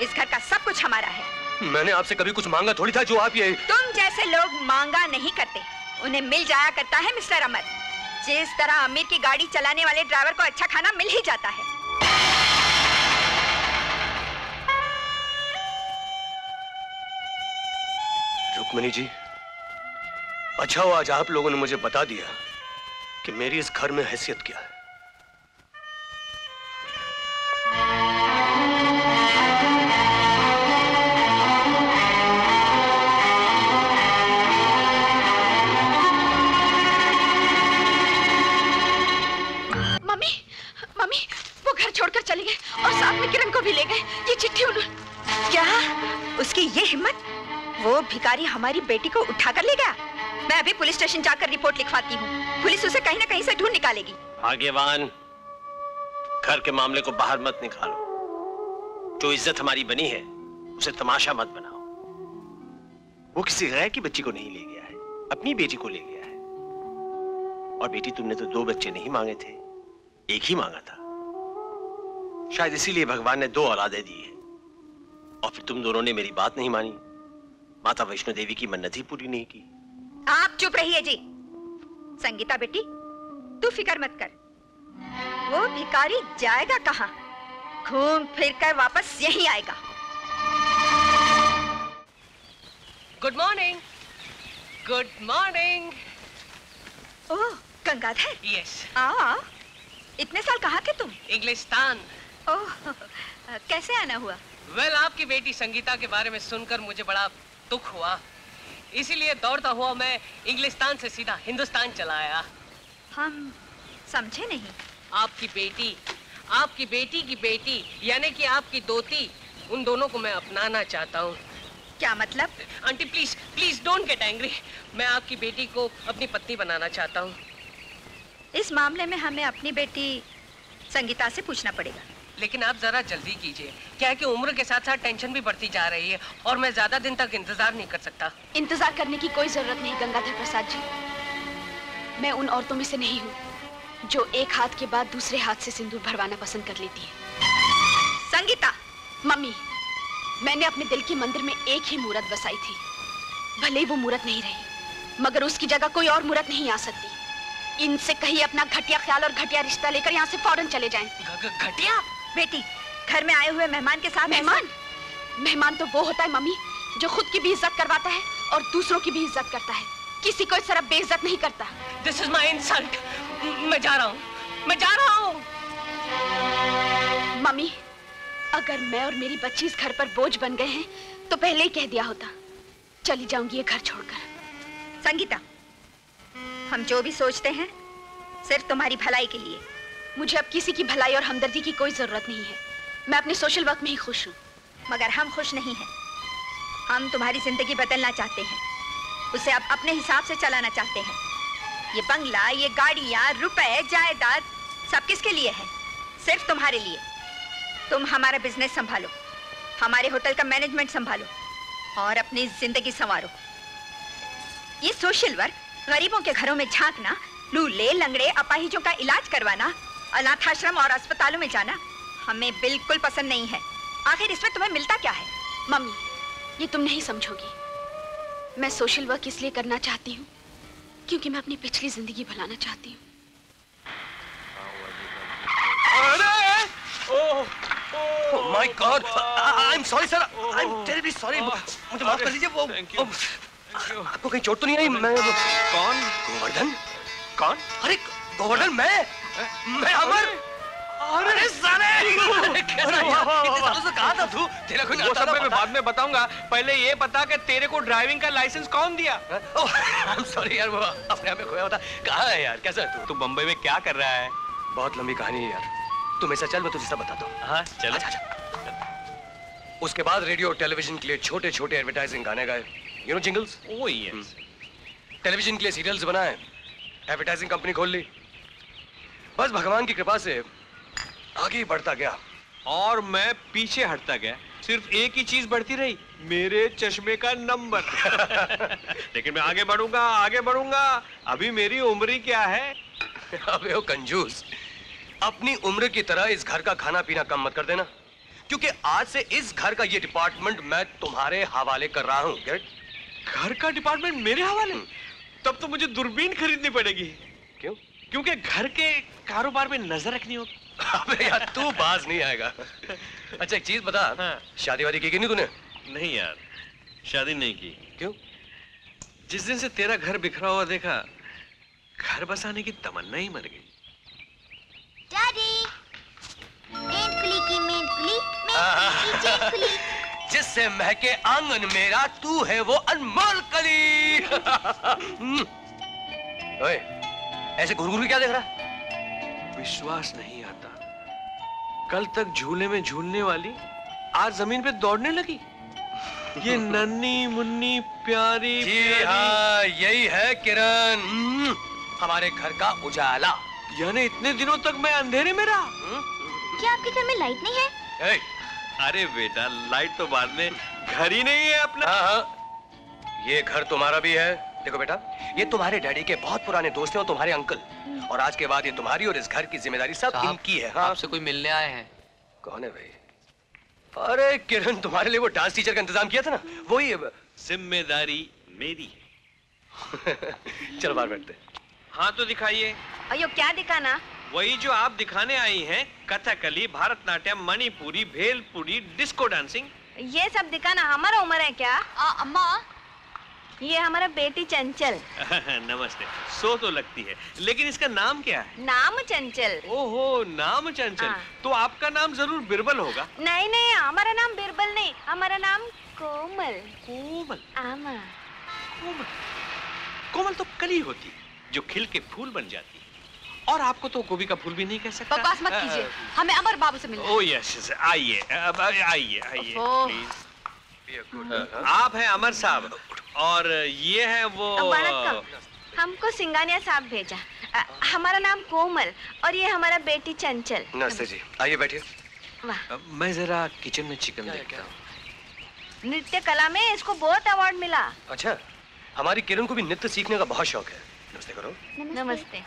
इस घर का सब कुछ हमारा है। मैंने आपसे कभी कुछ मांगा थोड़ी था जो आप ये। तुम जैसे लोग मांगा नहीं करते, उन्हें मिल जाया करता है मिस्टर अमर। जिस तरह अमीर की गाड़ी चलाने वाले ड्राइवर को अच्छा खाना मिल ही जाता है। रुक्मिणी जी, अच्छा हुआ आज आप लोगों ने मुझे बता दिया कि मेरी इस घर में हैसियत क्या है। मम्मी, मम्मी, वो घर छोड़कर चले गए और साथ में किरण को भी ले गए। ये चिट्ठी उन्होंने। क्या? उसकी ये हिम्मत? वो भिखारी हमारी बेटी को उठाकर ले गया। मैं अभी पुलिस स्टेशन जाकर रिपोर्ट लिखवाती हूँ। पुलिस उसे कहीं ना कहीं से ढूंढ निकालेगी। भाग्यवान, घर के मामले को बाहर मत निकालो। जो इज्जत हमारी बनी है उसे तमाशा मत बनाओ। वो किसी गैर की बच्ची को नहीं ले गया है, अपनी बेटी को ले गया है। और बेटी, तुमने तो 2 बच्चे नहीं मांगे थे, एक ही मांगा था। शायद इसीलिए भगवान ने 2 औलादें दी है। और फिर तुम दोनों ने मेरी बात नहीं मानी, माता वैष्णो देवी की मन्नत ही पूरी नहीं की। आप चुप रहिए जी। संगीता बेटी, तू फिक्र मत कर। वो भिखारी जाएगा कहाँ? घूम फिर कर वापस यहीं आएगा। Good morning. Good morning. Oh, Gangadhar. Yes. इतने साल कहाँ थे तुम? इंग्लिस्तान। ओह, कैसे आना हुआ? वेल, आपकी बेटी संगीता के बारे में सुनकर मुझे बड़ा दुख हुआ, इसीलिए दौड़ता हुआ मैं इंग्लिस्तान से सीधा हिंदुस्तान चला आया। हम समझे नहीं। आपकी बेटी की बेटी यानी कि आपकी दोती, उन दोनों को मैं अपनाना चाहता हूँ। क्या मतलब? Aunty please please don't get angry. मैं आपकी बेटी को अपनी पत्नी बनाना चाहता हूँ। इस मामले में हमें अपनी बेटी संगीता से पूछना पड़ेगा। लेकिन आप जरा जल्दी कीजिए, क्या है कि उम्र के साथ साथ टेंशन भी बढ़ती जा रही है और मैं ज्यादा दिन तक इंतजार नहीं कर सकता। इंतजार करने की कोई जरूरत नहीं गंगाधर प्रसाद जी। मैं उन औरतों में से नहीं हूँ जो एक हाथ के बाद दूसरे हाथ से सिंदूर भरवाना पसंद कर लेती है। संगीता! मम्मी, मैंने अपने दिल के मंदिर में एक ही मूरत बसाई थी। भले ही वो मूरत नहीं रही, मगर उसकी जगह कोई और मूरत नहीं आ सकती। इनसे कहीं अपना घटिया ख्याल और घटिया रिश्ता लेकर यहाँ से फौरन चले जाएं। घटिया? बेटी, घर में आए हुए मेहमान के साथ मेहमान तो वो होता है मम्मी जो खुद की भी इज्जत करवाता है और दूसरों की भी इज्जत करता है, किसी को इस तरह बेइज्जत नहीं करता। This is my insult. मैं जा रहा हूँ। मम्मी, अगर मैं और मेरी बच्ची इस घर पर बोझ बन गए हैं तो पहले ही कह दिया होता। चली जाऊंगी ये घर छोड़कर। संगीता, हम जो भी सोचते हैं सिर्फ तुम्हारी भलाई के लिए। मुझे अब किसी की भलाई और हमदर्दी की कोई जरूरत नहीं है। मैं अपने सोशल वर्क में ही खुश हूँ। मगर हम खुश नहीं हैं। हम तुम्हारी जिंदगी बदलना चाहते हैं, उसे अब अपने हिसाब से चलाना चाहते हैं। ये बंगला, ये गाड़ियाँ, रुपए, जायदाद सब किसके लिए है? सिर्फ तुम्हारे लिए। तुम हमारा बिजनेस संभालो, हमारे होटल का मैनेजमेंट संभालो और अपनी जिंदगी संवारो। ये सोशल वर्क, गरीबों के घरों में झांकना, लूले लंगड़े अपाहिजों का इलाज करवाना, अनाथाश्रम और अस्पतालों में जाना हमें बिल्कुल पसंद नहीं है। आखिर इसमें तुम्हें मिलता क्या है? मम्मी, ये तुम नहीं समझोगी। मैं सोशल वर्क इसलिए करना चाहती हूँ क्योंकि मैं अपनी पिछली जिंदगी भुलाना चाहती हूँ। Oh my God! I'm sorry sir. I'm terribly sorry. मुझे माफ कर दीजिए। वो आपको कहीं चोट तो नहीं आई? मैं कौन? गोवर्धन? कौन? अरे गोवर्धन, मैं अमर। अरे साले! कैसा हुआ? इतने सालों से कहाँ था तू? तेरा कोई वो सब मैं बाद में बताऊंगा। पहले ये बता कि तेरे को ड्राइविंग का लाइसेंस कौन दिया? I'm sorry यार, वो अपने आप में खोया होता। कहाँ है यार? कैसा है तू? तू बम्बई में क्या कर रहा है? बहुत लंबी कहानी है यार। तुम ऐसा चल, मैं तुझे सब बताता हूँ। हाँ चल। उसके बाद रेडियो और टेलीविजन के लिए छोटे छोटे एडवर्टाइजिंग गाने गाए, you know jingles. Oh yes. Television के लिए सीरियल्स बनाए, एडवर्टाइजिंग कंपनी खोल ली। बस भगवान की कृपा से आगे ही बढ़ता गया और मैं पीछे हटता गया। सिर्फ एक ही चीज बढ़ती रही, मेरे चश्मे का नंबर। लेकिन मैं आगे बढ़ूंगा। अभी मेरी उम्र ही क्या है? अबे ओ कंजूस, अपनी उम्र की तरह इस घर का खाना पीना कम मत कर देना, क्योंकि आज से इस घर का ये डिपार्टमेंट मैं तुम्हारे हवाले कर रहा हूँ। घर का डिपार्टमेंट मेरे हवाले? तब तो मुझे दूरबीन खरीदनी पड़ेगी। क्यों? क्योंकि घर के कारोबार पे नजर रखनी होगी। अबे यार, तू बाज नहीं आएगा। अच्छा एक चीज बता, हाँ। शादी वादी की कि नहीं तूने? नहीं यार, शादी नहीं की। क्यों? जिस दिन से तेरा घर बिखरा हुआ देखा, घर बसाने की तमन्ना ही मर गई। डैडी, मेंढकुली की मेंढकुली, मेंढकुली की चेंढकुली। जिससे महके आंगन मेरा, तू है वो अनमोल कली। ओए, ऐसे घुर-घुर क्या देख रहा है? विश्वास नहीं आता, कल तक झूले में झूलने वाली आज जमीन पे दौड़ने लगी। ये नन्ही मुन्नी प्यारी हाँ, यही है किरण, हमारे घर का उजाला। यानी इतने दिनों तक मैं अंधेरे में रहा। क्या आपके घर में लाइट नहीं है? अरे बेटा, लाइट तो बाद में, घर ही नहीं है अपना। हाँ, ये घर तुम्हारा भी है। देखो बेटा, ये तुम्हारे डैडी के बहुत पुराने दोस्त हैं और तुम्हारे अंकल, और आज के बाद ये तुम्हारी और इस घर की जिम्मेदारी सब इनकी है। हाँ? आपसे कोई मिलने आए हैं। कौन है भाई? अरे किरण, तुम्हारे लिए वो डांस टीचर का इंतजाम किया था ना, वही है। जिम्मेदारी मेरी। चलो बाहर बैठते। हाँ तो दिखाइए। अयो क्या दिखाना? वही जो आप दिखाने आई हैं, कथकली, भारतनाट्यम, मणिपुरी, भेलपुरी, डिस्को डांसिंग। ये सब दिखाना हमारा उम्र है क्या? अम्मा, ये हमारा बेटी चंचल। नमस्ते। सो तो लगती है, लेकिन इसका नाम क्या है? नाम चंचल। ओहो, नाम चंचल। तो आपका नाम जरूर बिरबल होगा। नहीं नहीं, हमारा नाम बिरबल नहीं, हमारा नाम कोमल। कोमल? आमा। कोमल, कोमल तो कली होती जो खिल के फूल बन जाती, और आपको तो गोभी का फूल भी नहीं कह सकता। बकवास मत कीजिए, हमें अमर बाबू से मिलना है। ओह यस, आइए आइए आइए प्लीज। आप हैं अमर साहब, और ये है वो। हमको सिंगानिया साहब भेजा। हमारा नाम कोमल और ये हमारा बेटी चंचल। नमस्ते जी, आइए बैठिए। वाह, मैं जरा किचन में चिकन देखता हूँ। नृत्य कला में इसको बहुत अवार्ड मिला। अच्छा, हमारी किरण को भी नृत्य सीखने का बहुत शौक है। नमस्ते करो। नमस्ते।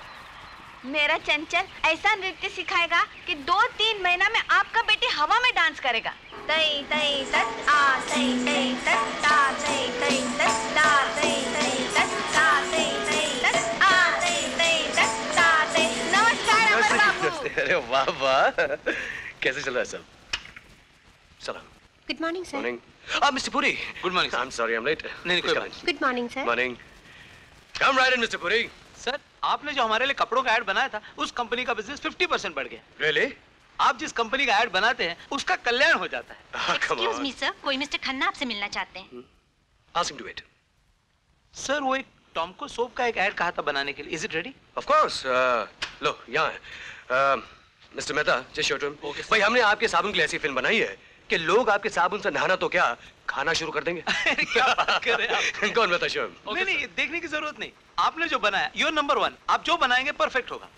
मेरा चंचल ऐसा नृत्य सिखाएगा कि 2-3 महीना में आपका बेटी हवा में डांस करेगा। तई तई तत आ तई तई तत ता तई तई तत ता तई तई तत ता तई तई तत आ तई तई तत ता तई। नमस्कार अमर बाबू। नमस्ते। अरे वाह वाह, कैसे चल रहा है सब? सलाम। Good morning sir. Morning. Mister Puri. Good morning. I am sorry, I am late. नहीं कोई बात। Good morning sir. Morning. Come right in mister Puri. Sir, आपने जो हमारे लिए कपड़ों का ऐड बनाया था, उस कंपनी का बिजनेस 50% बढ़ गया। रियली? आप जिस कंपनी का ऐड बनाते हैं, उसका कल्याण हो जाता है। एक्सक्यूज मी सर, कोई मिस्टर खन्ना आपसे मिलना चाहते हैं। Ask him to wait. Sir, वो एक टॉमको सोप का एक ऐड कहा था बनाने के लिए। Is it ready? Of course. लो यहाँ है। Mister Mehta, just show to him. भाई, हमने आपके साबुन के लिए ऐसी फिल्म बनाई है कि लोग आपके साबुन से नहाना तो क्या, खाना शुरू कर देंगे। क्या बात कर रहे हैं आप? कौन बता शो? नहीं नहीं, देखने की जरूरत नहीं। आपने जो बनाया, you're number 1। आप जो बनाएंगे परफेक्ट होगा।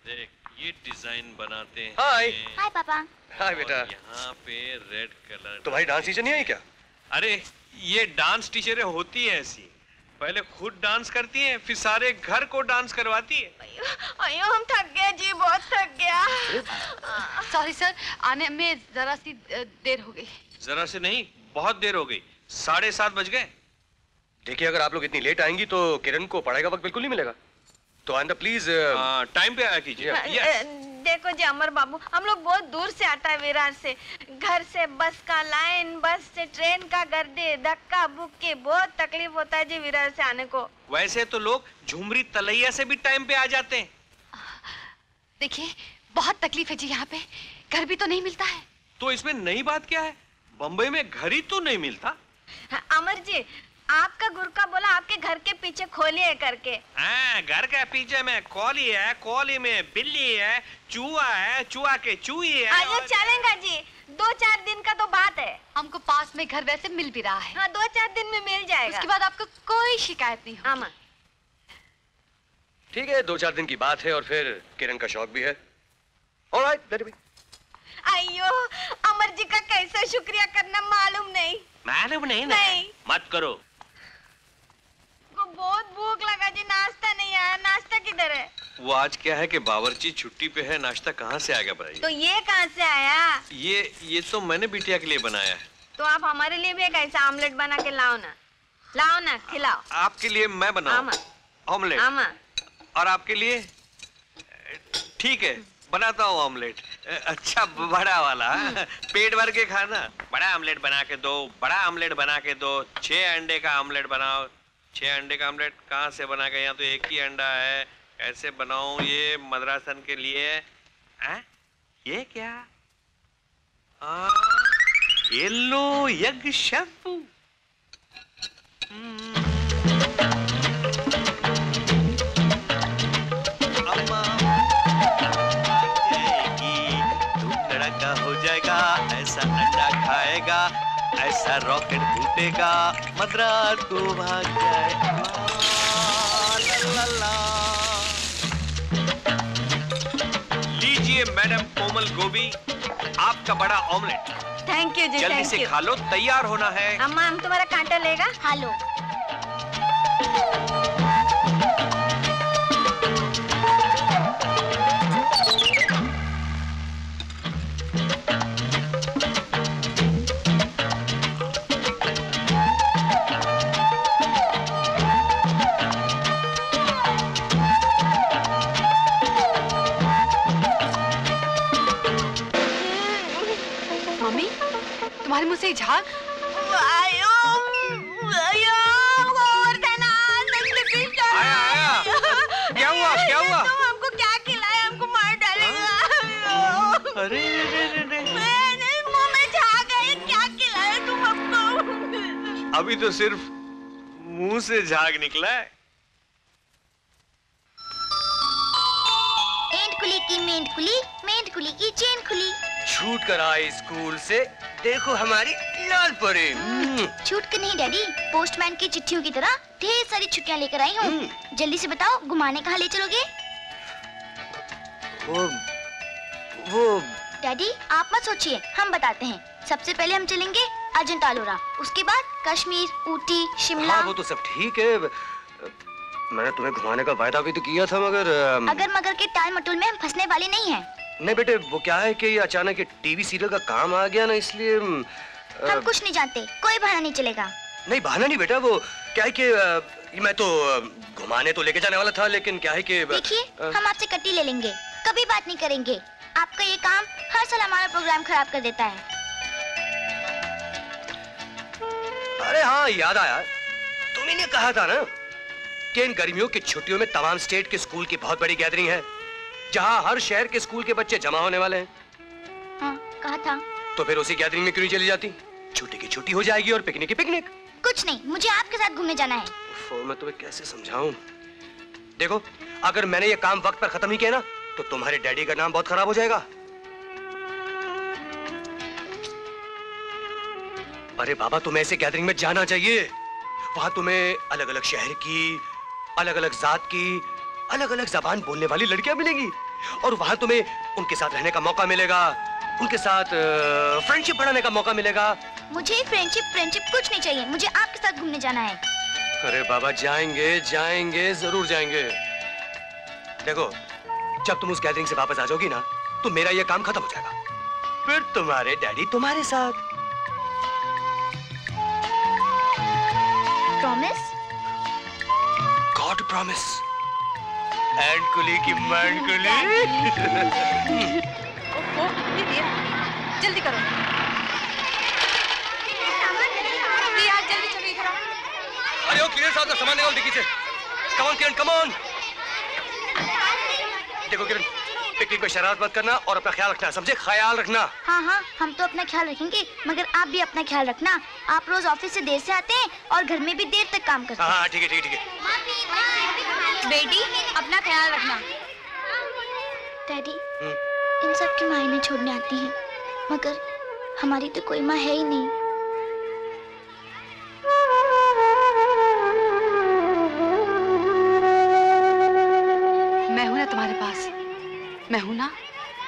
देख, ये डिजाइन बनाते हैं। हाय। हाय पापा। हाय बेटा। यहाँ पे रेड कलर। तुम्हारी डांस टीचर नहीं आई क्या? अरे, ये डांस टीचरें होती है ऐसी, पहले खुद डांस करती हैं, फिर सारे घर को डांस करवाती है। अयो हम थक गए जी, बहुत थक गया। सॉरी सर, आने में जरा सी देर हो गई। जरा से नहीं, बहुत देर हो गई। 7:30 बज गए। देखिए, अगर आप लोग इतनी लेट आएंगी तो किरण को पढ़ाई का वक्त बिल्कुल नहीं मिलेगा। तो आइंदा प्लीज टाइम पे आया कीजिए। देखो जी अमर बाबू, हम लोग बहुत दूर से आता है विरार से। घर से बस का लाइन, बस से ट्रेन का गर्दे, धक्का बुक्की, बहुत तकलीफ होता है जी विरार से आने को। वैसे तो लोग झुमरी तलैया से भी टाइम पे आ जाते हैं। देखिए, बहुत तकलीफ है जी यहाँ पे, घर भी तो नहीं मिलता है। तो इसमें नई बात क्या है? बम्बई में घर ही तो नहीं मिलता। अमर जी, आपका गुरका बोला आपके घर के पीछे खोली है करके। हाँ, घर के पीछे में कॉली है, कॉली में बिल्ली है, चूहा है, चूहा के चूही है। आइए चलेगा जी, 2-4 दिन का तो बात है। हमको पास में घर वैसे मिल भी रहा है। हाँ, 2-4 दिन में मिल जाएगा। उसके बाद आपको कोई शिकायत नहीं होगी। अमर ठीक है, 2-4 दिन की बात है और फिर किरण का शौक भी है। Alright, let me. अयो, अमर जी का कैसे शुक्रिया करना मालूम नहीं। मालूम नहीं ना? नहीं। मत करो। को बहुत भूख लगा जी, नाश्ता नहीं आया। नाश्ता किधर है? वो आज क्या है कि बावर्ची छुट्टी पे है, नाश्ता कहाँ से आएगा भाई? तो ये कहाँ से आया? ये तो मैंने बिटिया के लिए बनाया है। तो आप हमारे लिए भी एक ऐसा ऑमलेट बना के लाओ ना, खिलाओ। आपके लिए मैं बनाऊं ऑमलेट? और आपके लिए? ठीक है, बनाता हूँ ऑमलेट। अच्छा, बड़ा वाला। पेट भर के खाना। बड़ा ऑमलेट बना के दो, बड़ा ऑमलेट बना के दो। 6 अंडे का ऑमलेट बनाओ। 6 अंडे का ऑमलेट कहाँ से बना के? यहाँ तो एक ही अंडा है। कैसे बनाऊं ये मद्रासन के लिए? ये क्या? ये लो यज्ञ शैम्पू। हो जाएगा, ऐसा अंडा खाएगा, ऐसा रॉकेट फूटेगा, मद्रास को भाग जाएगा। ला ला ला। लीजिए मैडम कोमल गोभी, आपका बड़ा ऑमलेट। थैंक यू जी, जल्दी से खा लो, तैयार होना है। अम्मा, हम तुम्हारा कांटा लेगा? खा लो। तुम्हारे मुंह से झाग? क्या हुआ, क्या हुआ? तुम हमको क्या खिलाया, हमको मार डालेगा। अरे मुंह में झाग है, क्या खिलाया तुम हमको? अभी तो सिर्फ मुंह से झाग निकला है। एंड कुली की मेंढ कुली की चेन खुली। छूट कर आई स्कूल से, देखो हमारी लाल परी। छूट कर नहीं डैडी, पोस्टमैन की चिट्ठियों की तरह ढेर सारी छुट्टियां लेकर आई हूँ। जल्दी से बताओ, घुमाने कहाँ ले चलोगे? वो डैडी आप मत सोचिए, हम बताते हैं। सबसे पहले हम चलेंगे अजंता एलोरा, उसके बाद कश्मीर, ऊटी, शिमला। हाँ, वो तो सब ठीक है। मैंने तुम्हें घुमाने का वायदा भी तो किया था, मगर अगर मगर के टाल मटोल में हम फंसने वाले नहीं हैं। नहीं बेटे, वो क्या है कि अचानक ये टीवी सीरियल का काम आ गया ना, इसलिए हम कुछ नहीं जानते, कोई बहाना नहीं चलेगा। नहीं, बहाना नहीं बेटा, वो क्या है कि मैं तो घुमाने तो लेके जाने वाला था, लेकिन क्या है कि देखिए, हम आपसे कट्टी ले लेंगे, कभी बात नहीं करेंगे। आपका ये काम हर साल हमारा प्रोग्राम खराब कर देता है। अरे हाँ, याद आया, तुमने ने कहा था ना कि इन गर्मियों की छुट्टियों में तमाम स्टेट के स्कूल की बहुत बड़ी गैदरिंग है, जहाँ हर शहर के स्कूल के बच्चे जमा होने वाले हैं। हाँ, कहा था। तो फिर उसी गैदरिंग में क्यों नहीं चली जाती? छुट्टी की छुट्टी हो जाएगी और पिकनिक की पिकनिक। कुछ नहीं, मुझे आपके साथ घूमने जाना है। मैं तुम्हें कैसे समझाऊं? देखो, अगर मैंने ये काम वक्त पर खत्म नहीं किया ना, तो तुम्हारे डैडी का नाम बहुत खराब हो जाएगा। अरे बाबा, तुम्हें ऐसे गैदरिंग में जाना चाहिए। वहां तुम्हें अलग अलग शहर की, अलग अलग जात की, अलग अलग जबान बोलने वाली लड़कियां मिलेंगी, और वहां तुम्हें उनके साथ रहने का मौका मिलेगा, उनके साथ फ्रेंडशिप बढ़ाने का मौका मिलेगा। मुझे फ्रेंडशिप कुछ नहीं चाहिए, मुझे आपके साथ घूमने जाना है। अरे बाबा, जाएंगे जाएंगे, जरूर जाएंगे। देखो, जब तुम उस गैदरिंग से वापस आ जाओगी ना, तो मेरा ये काम खत्म हो जाएगा। फिर तुम्हारे डैडी तुम्हारे साथ। प्रॉमिस? God promise. एंड कुली की मैंड कुली। जल्दी करो। यार जल्दी चलो इधर आओ। अरे ओ किरण साहब का सामान निकाल डिक्की से। Come on Kiran, come on. देखो किरण, पिकनिक में शरारत मत करना और अपना ख्याल रखना, समझे? ख्याल रखना। हाँ हाँ, हम तो अपना ख्याल रखेंगे, मगर आप भी अपना ख्याल रखना। आप रोज ऑफिस से देर से आते हैं और घर में भी देर तक काम करते हैं। हाँ ठीक है, ठीक है, ठीक है। बेटी, अपना ख्याल रखना। डैडी, इन सब की मायने छोड़ने आती हैं, मगर हमारी तो कोई माँ है ही नहीं। मैं हूँ ना तुम्हारे पास, मैं हूँ ना।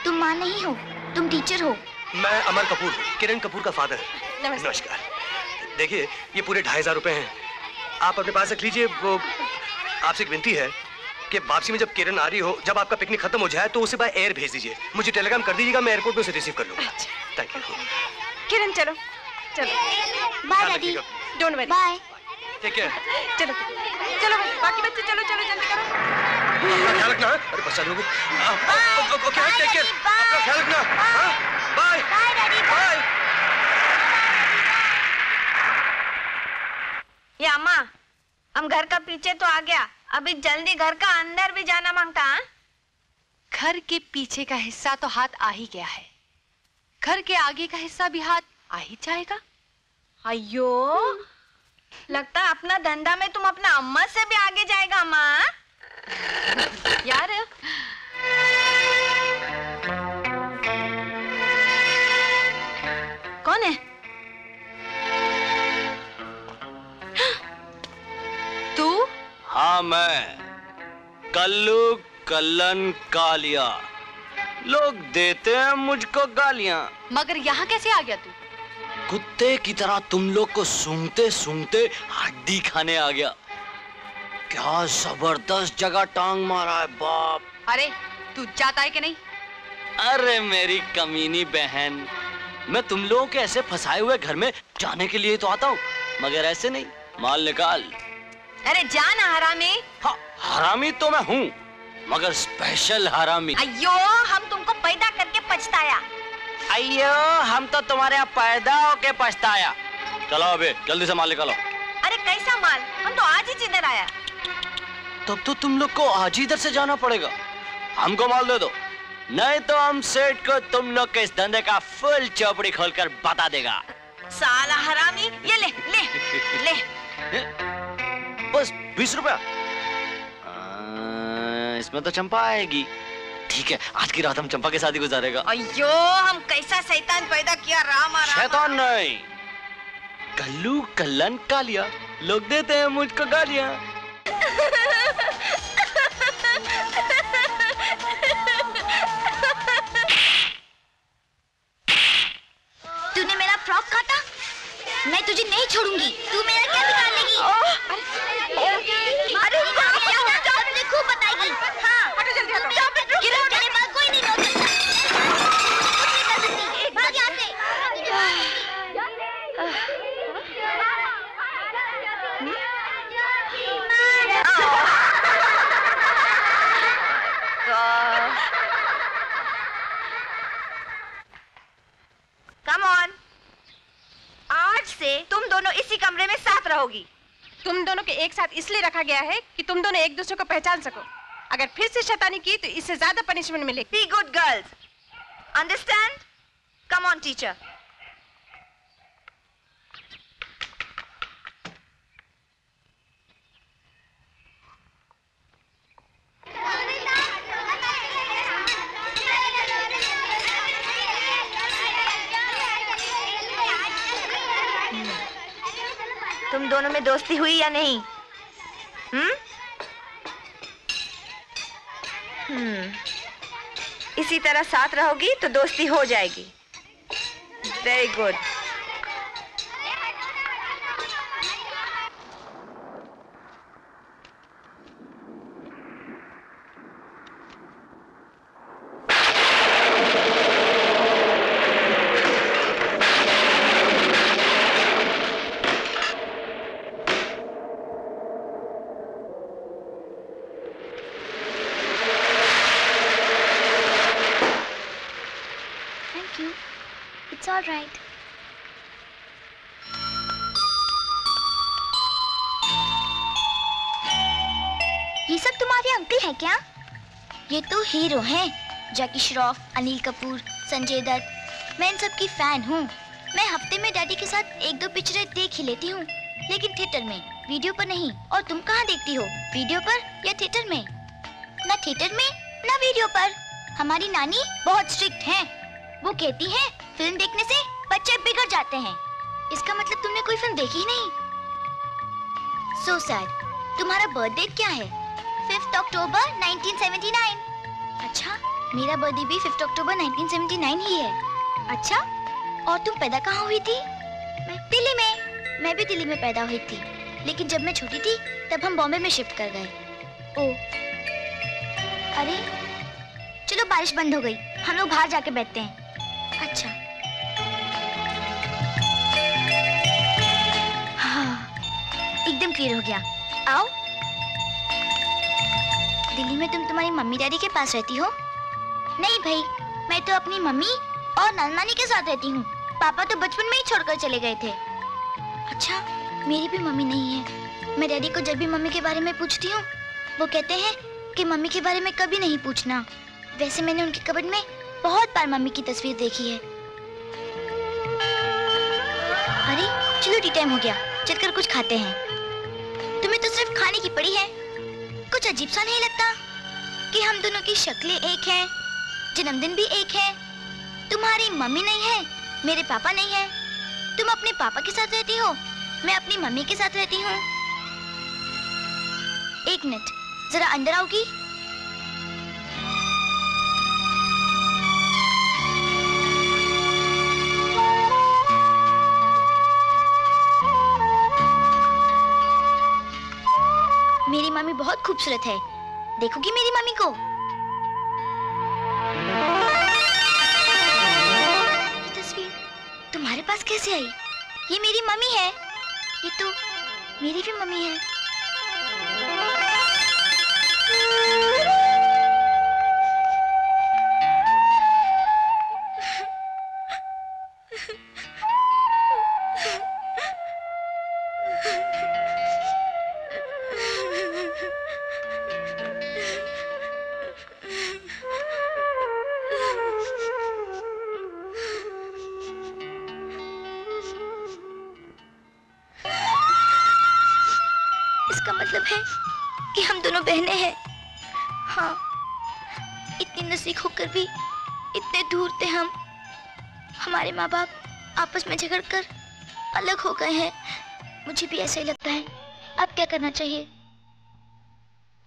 तुम माँ नहीं हो, तुम टीचर हो। मैं अमर कपूर, किरण कपूर का फादर। नमस्कार। देखिए, ये पूरे 2500 रुपए हैं, आप अपने पास रख लीजिए। वो आपसे एक विनती है कि वापसी में जब किरण आ रही हो, जब आपका पिकनिक खत्म हो जाए, तो उसे बाय एयर भेज दीजिए। मुझे टेलीग्राम कर दीजिएगा, मैं एयरपोर्ट पे उसे रिसीव कर लूंगा। Thank you. किरण चलो चलो। Bye daddy. Don't worry. Bye. ठीक है। चलो चलो बाकी बच्चे चलो चलो जल्दी करो। अपना ख्याल रखना। अरे बच्चा लोगों, ओके, टेक केयर, अपना ख्याल रखना। Bye bye daddy. बाय। ये अम्मा, हम घर का पीछे तो आ गया, अभी जल्दी घर का अंदर भी जाना मांगता। हाँ, घर के पीछे का हिस्सा तो हाथ आ ही गया है, घर के आगे का हिस्सा भी हाथ आ ही जाएगा। अयो, लगता है अपना धंधा में तुम अपना अम्मा से भी आगे जाएगा अम्मा। यार कौन है? तू? हाँ, मैं कल्लू कल्लन कालिया। लोग देते हैं मुझको गालियां, मगर यहाँ कैसे आ गया तू? कुत्ते की तरह तुम लोग को सूंघते सूंघते हड्डी खाने आ गया। क्या जबरदस्त जगह टांग मारा है बाप। अरे तू जाता है कि नहीं? अरे मेरी कमीनी बहन, मैं तुम लोगों के ऐसे फंसाए हुए घर में जाने के लिए तो आता हूँ, मगर ऐसे नहीं। माल निकाल। अरे जाना हरामी। हाँ, हरामी तो मैं हूँ, मगर स्पेशल हरामी। अयो, हम तुमको पैदा करके पछताया। अयो, हम तो तुम्हारे यहाँ पैदा होके पछताया। चलाओ अबे, जल्दी से माल निकालो। अरे कैसा माल? हम तो आज ही इधर आया। तब तो तुम लोग को आज ही इधर से जाना पड़ेगा। हमको माल दे दो, नहीं तो हम सेठ को तुम लोग के इस धंधे का फुल चौपड़ी खोलकर बता देगा। साला हरामी, ये ले ले ले। बस 20 रुपया? इसमें तो चंपा आएगी। ठीक है, आज की रात हम चंपा के साथ ही गुजारेगा। अयो, हम कैसा शैतान पैदा किया रामा। शैतान नहीं, कल्लू कल्लन कालिया, लोग देते हैं मुझको गालियां। तूने मेरा फ्रॉक काटा, मैं तुझे नहीं छोड़ूंगी। तू मेरा क्या बिगाड़ लेगी? अरे मुझे खूब बताएगी। हाँ, हटो जल्दी हटो। तेरे पास कोई नहीं रोक सकता। भाग यहाँ से। Come on. आज से तुम दोनों इसी कमरे में साथ रहोगी। तुम दोनों के एक साथ इसलिए रखा गया है कि तुम दोनों एक दूसरे को पहचान सको। अगर फिर से शैतानी की तो इससे ज्यादा पनिशमेंट मिलेगी। Be good girls. Understand? Come on, teacher. तुम दोनों में दोस्ती हुई या नहीं? इसी तरह साथ रहोगी तो दोस्ती हो जाएगी। Very good. It's all right. ये सब तुम्हारे अंकल हैं क्या? ये तो हीरो हैं, जैकी श्रॉफ, अनिल कपूर, संजय दत्त। मैं इन सब की फैन हूँ। मैं हफ्ते में डैडी के साथ 1-2 पिक्चरें देख ही लेती हूँ, लेकिन थिएटर में, वीडियो पर नहीं। और तुम कहाँ देखती हो, वीडियो पर या थिएटर में? ना थिएटर में ना वीडियो पर। हमारी नानी बहुत स्ट्रिक्ट हैं। वो कहती हैं फिल्म देखने से बच्चे बिगड़ जाते हैं। इसका मतलब तुमने कोई फिल्म देखी ही नहीं। So sad. तुम्हारा बर्थडे क्या है? 5 अक्टूबर 1979। अच्छा, मेरा बर्थडे भी 5 अक्टूबर 1979 ही है। अच्छा, और तुम पैदा कहाँ हुई थी? मैं दिल्ली में। मैं भी दिल्ली में पैदा हुई थी, लेकिन जब मैं छोटी थी तब हम बॉम्बे में शिफ्ट कर गए। ओह, अरे चलो बारिश बंद हो गई, हम लोग बाहर जाके बैठते हैं। अच्छा, हाँ, एकदम क्लियर हो गया। आओ। दिल्ली में तुम तुम्हारी मम्मी डैडी के पास रहती हो? नहीं भाई, मैं तो अपनी मम्मी और नानी के साथ रहती हूँ। पापा तो बचपन में ही छोड़कर चले गए थे। अच्छा, मेरी भी मम्मी नहीं है। मैं डैडी को जब भी मम्मी के बारे में पूछती हूँ, वो कहते हैं कि मम्मी के बारे में कभी नहीं पूछना। वैसे मैंने उनकी कबर्ड में बहुत बार मम्मी की तस्वीर देखी है। अरे चलो, टी टाइम हो गया, चलकर कुछ खाते हैं। तुम्हें तो सिर्फ खाने की पड़ी है। कुछ अजीब सा नहीं लगता कि हम दोनों की शक्लें एक हैं, जन्मदिन भी एक है। तुम्हारी मम्मी नहीं है, मेरे पापा नहीं है। तुम अपने पापा के साथ रहती हो, मैं अपनी मम्मी के साथ रहती हूँ। एक मिनट, जरा अंदर आओगी? मेरी मम्मी बहुत खूबसूरत है। देखोगी मेरी मम्मी को? ये तस्वीर तुम्हारे पास कैसे आई? ये मेरी मम्मी है। ये तो मेरी भी मम्मी है। इसका मतलब है कि हम दोनों बहनें हैं। हाँ, इतनी नज़दीक होकर भी इतने दूर थे हम। हमारे माँ बाप आपस में झगड़कर अलग हो गए हैं। मुझे भी ऐसा ही लगता है। अब क्या करना चाहिए?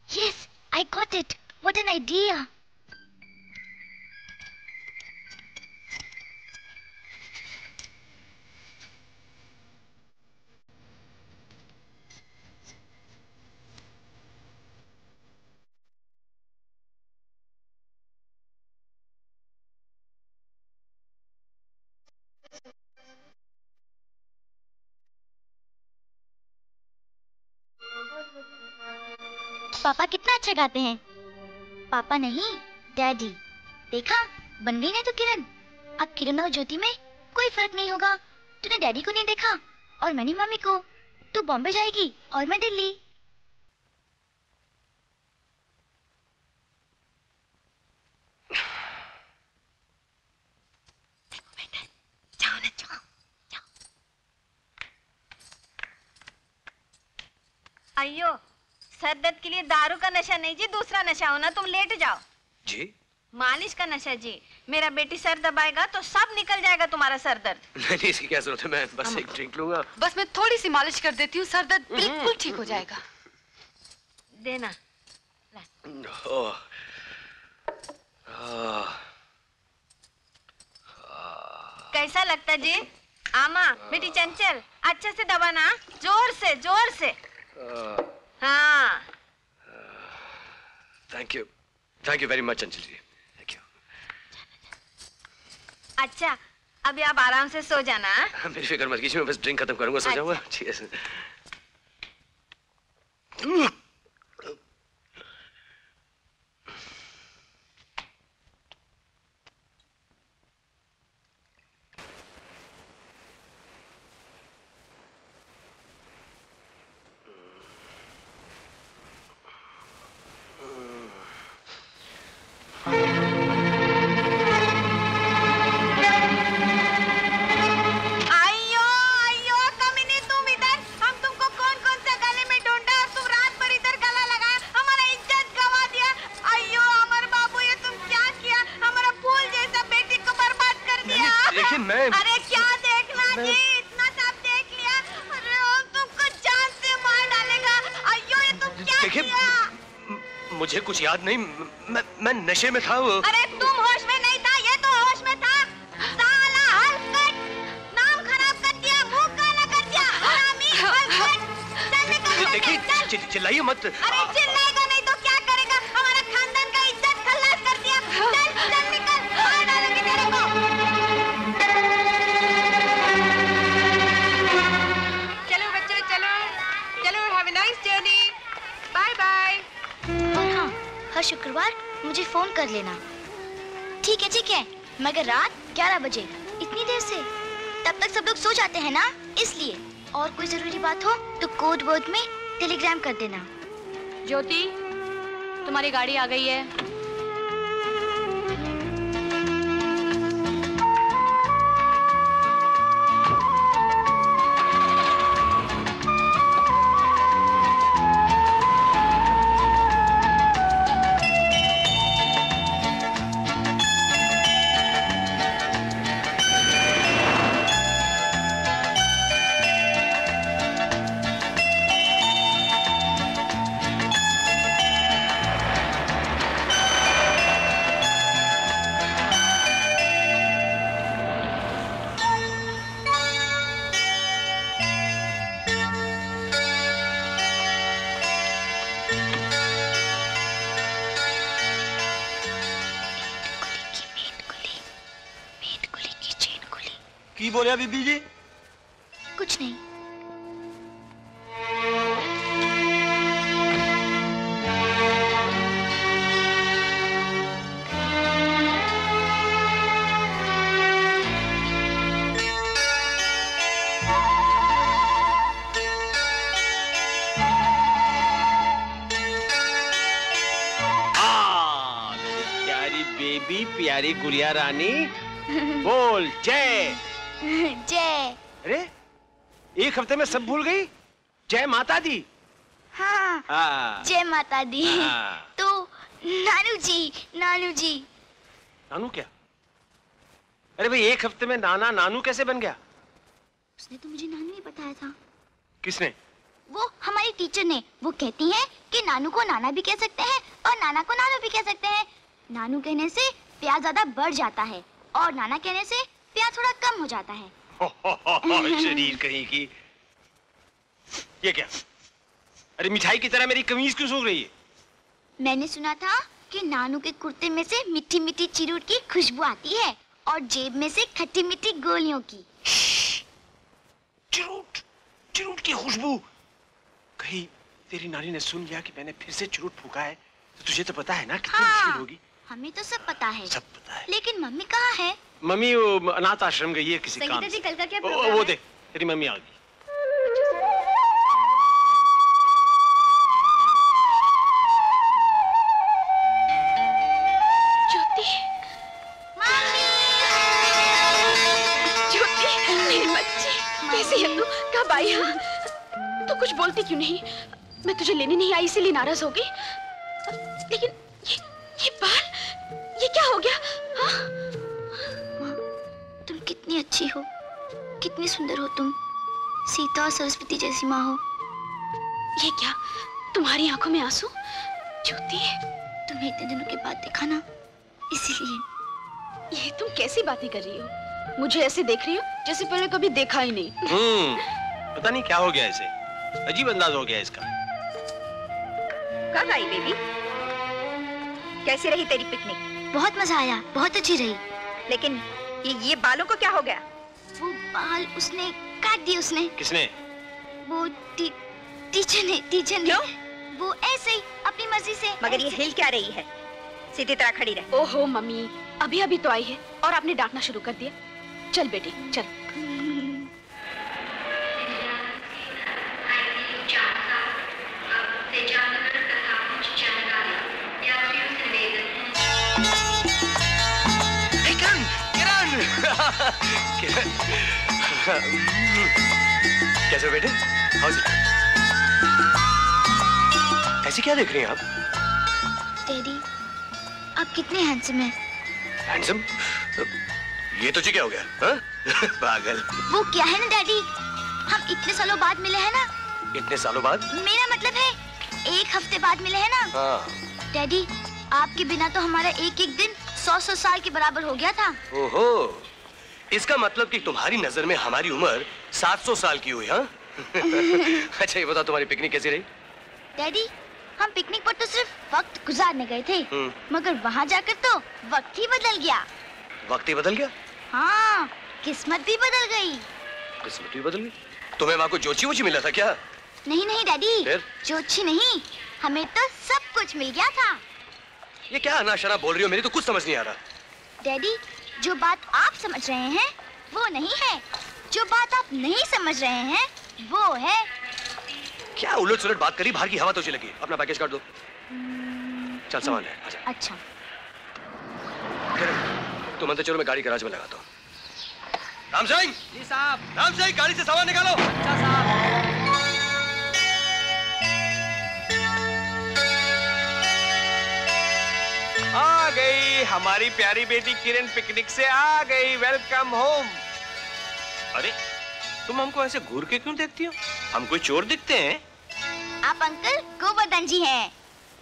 Yes, I got it. What an idea. पापा कितना अच्छा गाते हैं। पापा नहीं, डैडी। देखा, बन गई ना तो किरण। अब किरण और ज्योति में कोई फर्क नहीं होगा। तूने डैडी को नहीं देखा और मैंने मम्मी को। तू बॉम्बे जाएगी और मैं दिल्ली। जाओ ना, जाओ। अयो, सर दर्द के लिए दारू का नशा नहीं जी, दूसरा नशा हो ना। तुम लेट जाओ जी। मालिश का नशा जी। मेरा बेटी सर दबाएगा तो सब निकल जाएगा तुम्हारा सर दर्द। नहीं, इसकी क्या जरूरत है, मैं बस एक ड्रिंक लूंगा। बस मैं थोड़ी सी मालिश कर देती हूँ, सर दर्द बिल्कुल ठीक हो जाएगा। देना। ओह, कैसा लगता जी? आमा, बेटी चंचल, अच्छे से दबाना, जोर से, जोर से। हाँ। Thank you very much Anjali ji. Thank you. अच्छा, अभी आप आराम से सो जाना। मेरी फिक्र मत कीजिए, मैं बस ड्रिंक खत्म करूंगा, सो जाऊंगा। ठीक है। अरे क्या देखना जी, इतना सब देख लिया। अरे तुमको जान से मार डालेगा। अयो, ये तुम क्या किया? मुझे कुछ याद नहीं, मैं नशे में था। अरे तुम होश में नहीं था, ये तो होश में था। साला हलकट, नाम खराब कर दिया, मुंह काला कर दिया, हरामी हलकट। चल निकल। देखिए, चिल्लाइए मत। अरे चिल्लाएगा नहीं तो क्या करेगा? हमारा खानदान का इज्जत खल्लास कर दिया। चल निकल, मार डालूंगी तेरे को। हर शुक्रवार मुझे फोन कर लेना। ठीक है, मगर रात 11 बजे। इतनी देर से? तब तक सब लोग सो जाते हैं ना, इसलिए। और कोई जरूरी बात हो तो कोड वर्ड में टेलीग्राम कर देना। ज्योति, तुम्हारी गाड़ी आ गई है। की बोले बीबी जी? कुछ नहीं। प्यारी बेबी, प्यारी गुड़िया रानी, बोल जय। जय। अरे, एक हफ्ते में सब भूल गई। जय माता दी। हाँ। हाँ। जय माता दी। हाँ। तो नानू जी, नानू जी। नानू क्या? अरे भाई, एक हफ्ते में नाना नानू कैसे बन गया? उसने तो मुझे नानू ही बताया था। किसने? वो हमारी टीचर ने। वो कहती हैं कि नानू को नाना भी कह सकते हैं और नाना को नानू भी कह सकते हैं। नानू कहने से प्यार ज्यादा बढ़ जाता है और नाना कहने से प्यार थोड़ा कम हो जाता है। शरीर कहीं की। ये क्या? अरे मिठाई की तरह मेरी कमीज क्यों सूख रही है? मैंने सुना था कि नानू के कुर्ते में से मीठी मीठी चिरूट की खुशबू आती है और जेब में से खट्टी मीठी गोलियों की। चिरूट, चिरूट की खुशबू। कहीं तेरी नानी ने सुन लिया कि मैंने फिर से चिरूट फूका है? तो तुझे तो पता है ना कितनी मुश्किल होगी। हमें तो सब पता है। सब पता है। लेकिन मम्मी कहाँ है? मम्मी वो अनाथ आश्रम गई है किसी काम संगीता जी, से। कल का क्या वो प्रोग्राम है? देख, तेरी मम्मी आ गई। ज्योति, ज्योति, मेरी बच्ची, कैसी है तू? कब आई? हाँ, तू कुछ बोलती क्यों नहीं? मैं तुझे लेने नहीं आई इसीलिए नाराज हो गई। लेकिन ये बाल, ये क्या हो गया? हाँ? तुम कितनी अच्छी हो, कितनी सुंदर हो तुम। सीता और सरस्वती जैसी माँ हो। ये क्या? तुम्हारी आंखों में आंसू? ज्योति, तुम्हें इतने दिनों के बाद देखा ना, इसीलिए। ये तुम कैसी बातें कर रही हो? मुझे ऐसे देख रही हो जैसे पहले कभी देखा ही नहीं। पता नहीं क्या हो गया इसे। अजीब अंदाज हो गया इसका। कब आई बेबी? कैसी रही तेरी पिकनिक? बहुत मजा आया, बहुत अच्छी रही। लेकिन ये बालों को क्या हो गया? वो बाल उसने काट दिए। उसने? किसने? वो टीचर ने। क्यों? वो ऐसे ही अपनी मर्जी से। मगर ये हिल क्या रही है? सीधी तरह खड़ी रह। ओहो मम्मी, अभी अभी तो आई है और आपने डांटना शुरू कर दिया। चल बेटी चल। कैसे बेटे? हाउस ऐसी क्या देख रही हैं आप? डैडी, आप कितने हैंडसम हैं। हैंडसम? ये तुझे क्या हो गया? हाँ? पागल। वो क्या है ना डैडी, हम इतने सालों बाद मिले हैं ना। इतने सालों बाद? मेरा मतलब है 1 हफ्ते बाद मिले हैं ना। हाँ। डैडी, आपके बिना तो हमारा एक एक दिन 100 साल के बराबर हो गया था। ओहो, इसका मतलब कि तुम्हारी नजर में हमारी उम्र 700 साल की हुई। हाँ? अच्छा ये बताओ, तुम्हारी पिकनिक कैसी रही? डैडी, हम पिकनिक पर तो सिर्फ वक्त गुजारने गए थे, मगर वहाँ जाकर तो वक्त ही बदल गया। वक्त ही बदल गया? हाँ, किस्मत भी बदल गई। किस्मत भी बदल गई? तुम्हें वहाँ को जोची वोची मिला था क्या? नहीं नहीं डैडी, फिर? जोची नहीं, हमें तो सब कुछ मिल गया था। ये क्या अनाशना बोल रही हो? मेरी तो कुछ समझ नहीं आ रहा। डैडी, जो बात आप समझ रहे हैं वो नहीं है, जो बात आप नहीं समझ रहे हैं वो है। क्या उलट सुलट बात करी? बाहर की हवा तो अच्छी लगी। अपना पैकेज काट दो। चल सामान है। आजा। अच्छा। तुम अंदर चलो, मैं गाड़ी गैराज में लगाता हूँ। राम सिंह! जी साहब। राम सिंह, गाड़ी से सामान निकालो। अच्छा साहब। आ गई हमारी प्यारी बेटी किरण, पिकनिक से आ गई। Welcome home. अरे तुम हमको ऐसे घूर के क्यों देखती हो? हम कोई चोर दिखते हैं? आप अंकल गोवर्धन जी हैं।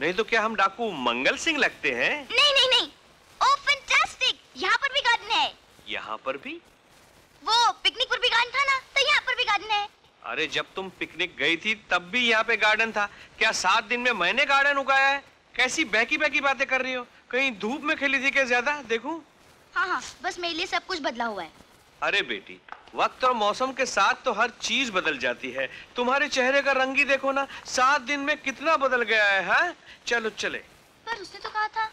नहीं तो क्या हम डाकू मंगल सिंह लगते हैं? नहीं नहीं नहीं, ओह फैंटास्टिक, यहाँ पर भी गार्डन है। यहाँ पर भी? वो पिकनिक पर भी गार्डन था ना, तो यहाँ पर भी गार्डन है। अरे जब तुम पिकनिक गई थी तब भी यहाँ पे गार्डन था। क्या 7 दिन में मैंने गार्डन उगाया है? कैसी बहकी बहकी बातें कर रही हो? कहीं धूप में खेली थी क्या ज्यादा? देखूं? हाँ हाँ, बस मेरे लिए सब कुछ बदला हुआ है। अरे बेटी, वक्त और मौसम के साथ तो हर चीज बदल जाती है। तुम्हारे चेहरे का रंग ही देखो ना, 7 दिन में कितना बदल गया है। हाँ? चलो चले। पर उसने तो कहा था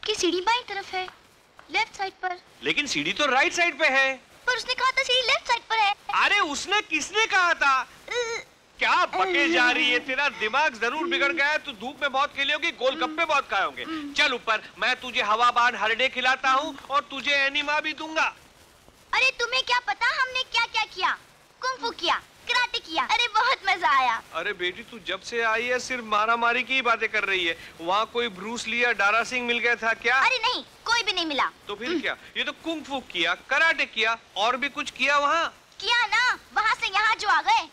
कि सीढ़ी बाईं तरफ है, लेफ्ट साइड पर। लेकिन सीढ़ी तो राइट साइड पे है। पर उसने कहा था सीढ़ी लेफ्ट साइड पर है। अरे उसने किसने कहा था? क्या बके जा रही है? तेरा दिमाग जरूर बिगड़ गया है। तू धूप में बहुत खेली होगी, गोलगप्पे बहुत खाए होंगे। चल ऊपर, मैं तुझे हवाबान हरडे खिलाता हूँ और तुझे एनिमा भी दूंगा। अरे तुम्हें क्या पता हमने क्या क्या किया? कुंग फू किया, कराटे किया। अरे बहुत मजा आया। अरे बेटी तू जब से आई है सिर्फ मारा मारी की ही बातें कर रही है। वहाँ कोई ब्रूस ली या डारा सिंह मिल गया था क्या? अरे नहीं, कोई भी नहीं मिला। तो फिर क्या? ये तो कुंग फू किया, कराटे किया, और भी कुछ किया वहाँ? किया ना, वहाँ से यहाँ जो आ गए।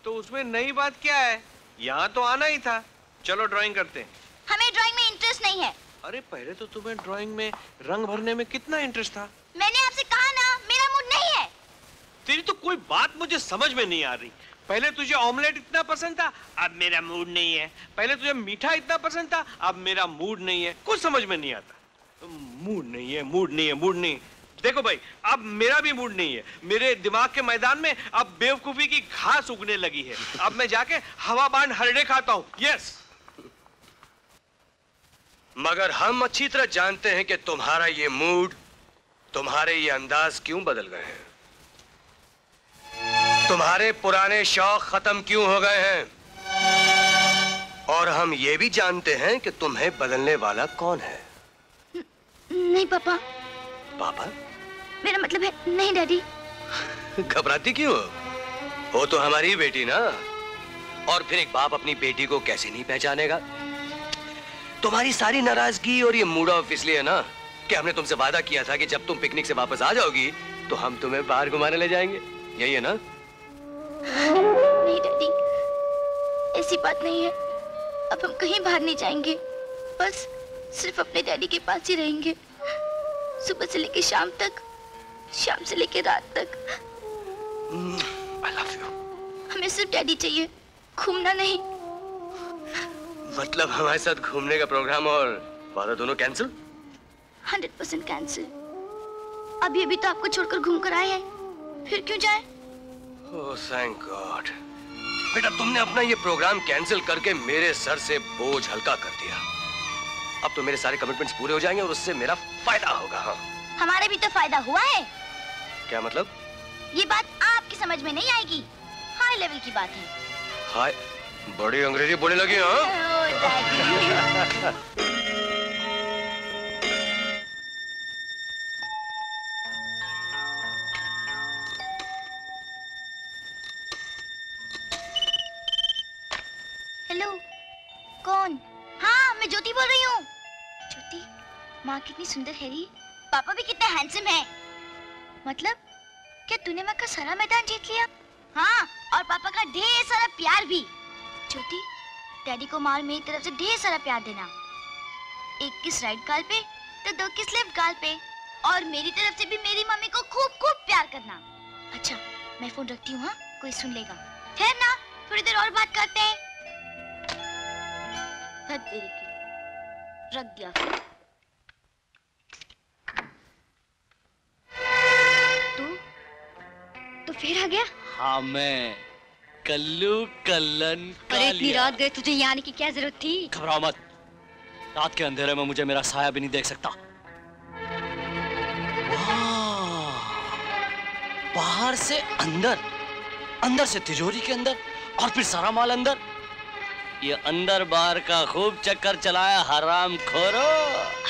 तो उसमें नई बात क्या है? यहाँ तो आना ही था। चलो ड्राइंग करते हैं। हमें ड्राइंग में इंटरेस्ट नहीं है। अरे पहले तो तुम्हें ड्राइंग में रंग भरने में कितना इंटरेस्ट था। मैंने आपसे कहा ना, मेरा मूड नहीं है। तेरी तो कोई बात मुझे समझ में नहीं आ रही। पहले तुझे ऑमलेट इतना पसंद था, अब मेरा मूड नहीं है। पहले तुझे मीठा इतना पसंद था, अब मेरा मूड नहीं है। कुछ समझ में नहीं आता। मूड नहीं है, मूड नहीं है, मूड नहीं। देखो भाई, अब मेरा भी मूड नहीं है। मेरे दिमाग के मैदान में अब बेवकूफी की घास उगने लगी है। अब मैं जाके हवा बांध हरड़े खाता हूँ। यस। मगर हम अच्छी तरह जानते हैं कि तुम्हारा ये मूड, तुम्हारे ये अंदाज क्यों बदल गए हैं। तुम्हारे पुराने शौक खत्म क्यों हो गए हैं। और हम ये भी जानते हैं कि तुम्हें बदलने वाला कौन है। नहीं पापा। पापा? मेरा मतलब है नहीं डैडी। घबराती क्यों हो तो हमारी बेटी ना। और फिर एक बाप अपनी बेटी को कैसे नहीं पहचानेगा। तुम्हारी सारी नाराजगी और ये मूड ऑफ इसलिए है ना कि हमने तुमसे वादा किया था कि जब तुम पिकनिक से वापस आ जाओगी तो हम तुम्हें बाहर घुमाने ले जाएंगे। यही है ना? नहीं डैडी, ऐसी बात नहीं है। अब हम कहीं बाहर नहीं जाएंगे, बस सिर्फ अपने डैडी के पास ही रहेंगे। सुबह से लेके शाम तक, शाम से लेके रात तक। I love you. हमें सिर्फ डैडी चाहिए, घूमना नहीं। मतलब हमारे साथ घूमने का प्रोग्राम और वादा दोनों कैंसिल? 100% कैंसिल। अभी अभी तो आपको छोड़कर घूम कर आए हैं, फिर क्यों जाएं? Oh thank God. बेटा तुमने अपना ये प्रोग्राम कैंसिल करके मेरे सर से बोझ हल्का कर दिया। अब तो मेरे सारे कमिटमेंट्स पूरे हो जाएंगे और उससे मेरा फायदा होगा। हाँ, हमारा भी तो फायदा हुआ है। क्या मतलब? ये बात आपकी समझ में नहीं आएगी, हाई लेवल की बात है। हाय, बड़ी अंग्रेजी बोलने लगी। हाँ हेलो, कौन? हाँ, मैं ज्योति बोल रही हूँ। ज्योति, माँ कितनी सुंदर है री, पापा भी कितने हैंडसम है। मतलब क्या तूने माँ का सारा मैदान जीत लिया? हाँ, और पापा का ढेर सारा प्यार भी। ज्योति, डैडी को मार मेरी तरफ से ढेर सारा प्यार देना। एक किस राइट गाल पे तो 2 किस लेफ्ट गाल पे, और मेरी तरफ से भी मेरी मम्मी को खूब खूब प्यार करना। अच्छा, मैं फोन रखती हूँ। हाँ, कोई सुन लेगा। ठहर ना, थोड़ी देर और बात करते हैं। रख दिया। तो फिर आ गया? हाँ, मैं कल्लू कल्लन अरे इतनी रात गए, तुझे यहाँ आने की क्या जरूरत थी? घबराओ मत, रात के अंधेरे में मुझे मेरा साया भी नहीं देख सकता। बाहर से अंदर, अंदर से तिजोरी के अंदर, और फिर सारा माल अंदर। ये अंदर बाहर का खूब चक्कर चलाया हराम खोरो।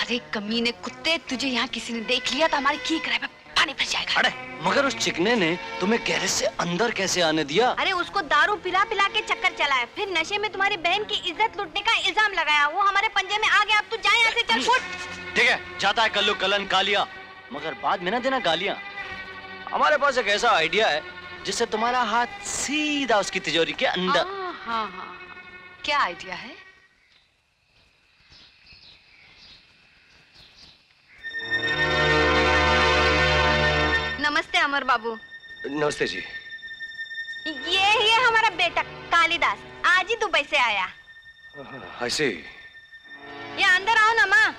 अरे कमीने कुत्ते, तुझे यहाँ किसी ने देख लिया तो हमारे की किराए पे पानी फंस जाएगा। अरे मगर उस चिकने ने तुम्हें गैरेज से अंदर कैसे आने दिया? अरे उसको दारू पिला पिला के चक्कर चलाया, फिर नशे में तुम्हारी बहन की इज्जत लूटने का इल्जाम लगाया। वो हमारे पंजे में आ गया। अब तू जा यहाँ से, चल फुट। ठीक है, जाता है कल्लू कल्लन कालिया, मगर बाद में ना देना गालियां। हमारे पास एक ऐसा आइडिया है जिससे तुम्हारा हाथ सीधा उसकी तिजोरी के अंदर। हाँ हाँ, क्या आइडिया है? नमस्ते अमर बाबू। नमस्ते जी। ये है हमारा बेटा कालिदास, आज ही दुबई से आया। ऐसे ये अंदर आओ ना माँ।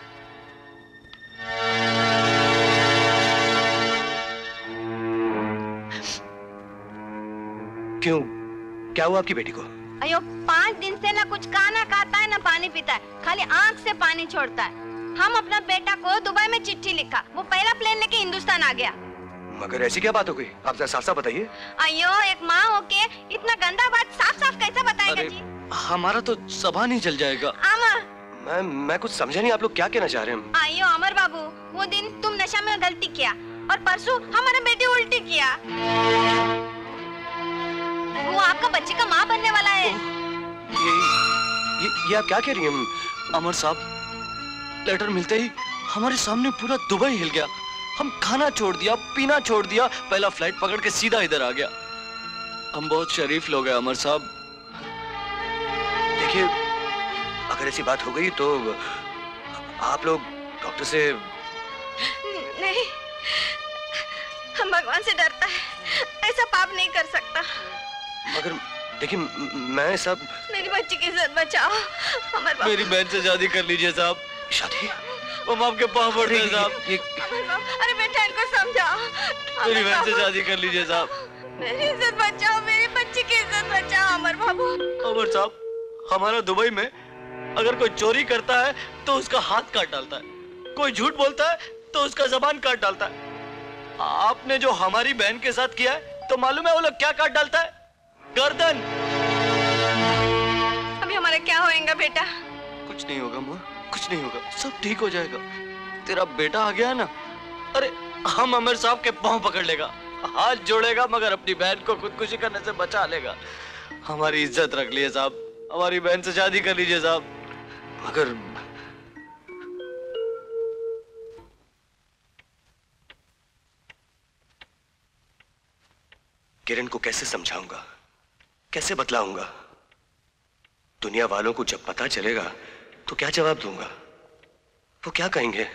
क्यों, क्या हुआ आपकी बेटी को? अयो 5 दिन से ना कुछ खाना खाता है ना पानी पीता है, खाली आंख से पानी छोड़ता है। हम अपना बेटा को दुबई में चिट्ठी लिखा, वो पहला प्लेन लेके हिंदुस्तान आ गया। मगर ऐसी क्या बात हो गई, आप जरा साफ साफ बताइए। अयो एक माँ होके इतना गंदा बात साफ साफ कैसे बताएगा जी? हमारा तो ज़बान ही जल जाएगा। अमर, मैं कुछ समझा नहीं, आप लोग क्या कहना चाह रहे हैं? अयो अमर बाबू, वो दिन तुम नशा में गलती किया और परसों हमारे बेटे उल्टी किया। वो आप आपका बच्चे का माँ बनने वाला है। ये आप क्या कह रही हैं? अमर साहब, लेटर मिलते ही हमारे सामने पूरा दुबई हिल गया। हम खाना छोड़ दिया, पीना छोड़ दिया, पहला फ्लाइट पकड़ के सीधा इधर आ गया। हम बहुत शरीफ लोग हैं अमर साहब। देखिए, अगर ऐसी बात हो गई तो आप लोग डॉक्टर से... नहीं, हम भगवान से डरता है, ऐसा पाप नहीं कर सकता। मगर देखिए, मैं सब... मेरी बच्ची की इज्जत बचाओ अमर बाबू। मेरी बहन से शादी कर लीजिए साहब। शादी? हम आपके पाँव पड़ते हैं साहब। अरे बेटा, इनको समझाओ। मेरी बहन से शादी कर लीजिए साहब। मेरी इज्जत बचाओ, मेरी बच्ची की इज्जत बचाओ अमर बाबू। अमर साहब, हमारा दुबई में अगर कोई चोरी करता है तो उसका हाथ काट डालता है, कोई झूठ बोलता है तो उसका जबान काट डालता है। आपने जो हमारी बहन के साथ किया है तो मालूम है वो लोग क्या काट डालता है? गर्दन। अभी हमारा क्या होएगा बेटा? कुछ नहीं होगा माँ, कुछ नहीं होगा, सब ठीक हो जाएगा। तेरा बेटा आ गया ना, अरे हम अमर साहब के पांव पकड़ लेगा, हाथ जोड़ेगा, मगर अपनी बहन को खुदकुशी करने से बचा लेगा। हमारी इज्जत रख लिए साहब, हमारी बहन से शादी कर लीजिए साहब। मगर किरण को कैसे समझाऊंगा, कैसे बतलाऊंगा? दुनिया वालों को जब पता चलेगा तो क्या जवाब दूंगा? वो क्या कहेंगे?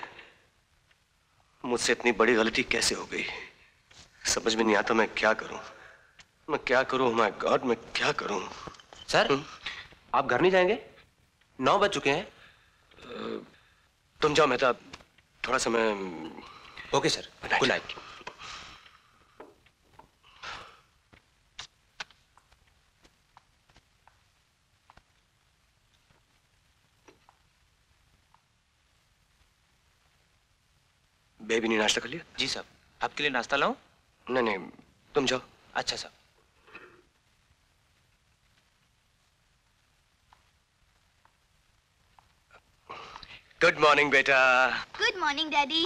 मुझसे इतनी बड़ी गलती कैसे हो गई? समझ में नहीं आता मैं क्या करूं, मैं क्या करूं? माय गॉड, मैं क्या करूं? सर, आप घर नहीं जाएंगे? 9 बज चुके हैं। तुम जाओ मेहता, थोड़ा समय। Okay sir, good night. Baby ने नाश्ता कर लिया? जी साहब, आपके लिए नाश्ता लाऊं? नहीं नहीं, तुम जाओ। अच्छा साहब। गुड मॉर्निंग बेटा। Good morning daddy.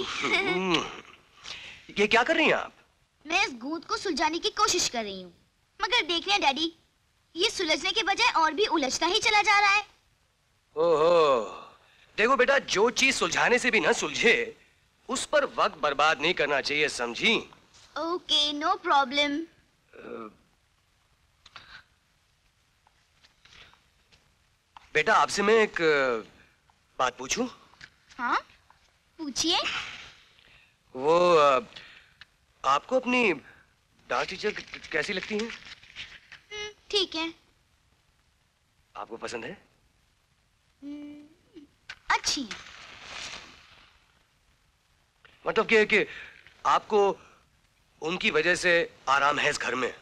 ये क्या कर रही हैं आप? मैं इस गूंद को सुलझाने की कोशिश कर रही हूँ, मगर देख लिया डैडी, ये सुलझने के बजाय और भी उलझता ही चला जा रहा है। ओहो, देखो बेटा, जो चीज सुलझाने से भी ना सुलझे उस पर वक्त बर्बाद नहीं करना चाहिए, समझी? Okay, no problem. बेटा, आपसे मैं एक बात पूछूं? हाँ, पूछिए। वो आपको अपनी डांस टीचर कैसी लगती हैं? ठीक है। आपको पसंद है? अच्छी है। मतलब कि आपको उनकी वजह से आराम है इस घर में?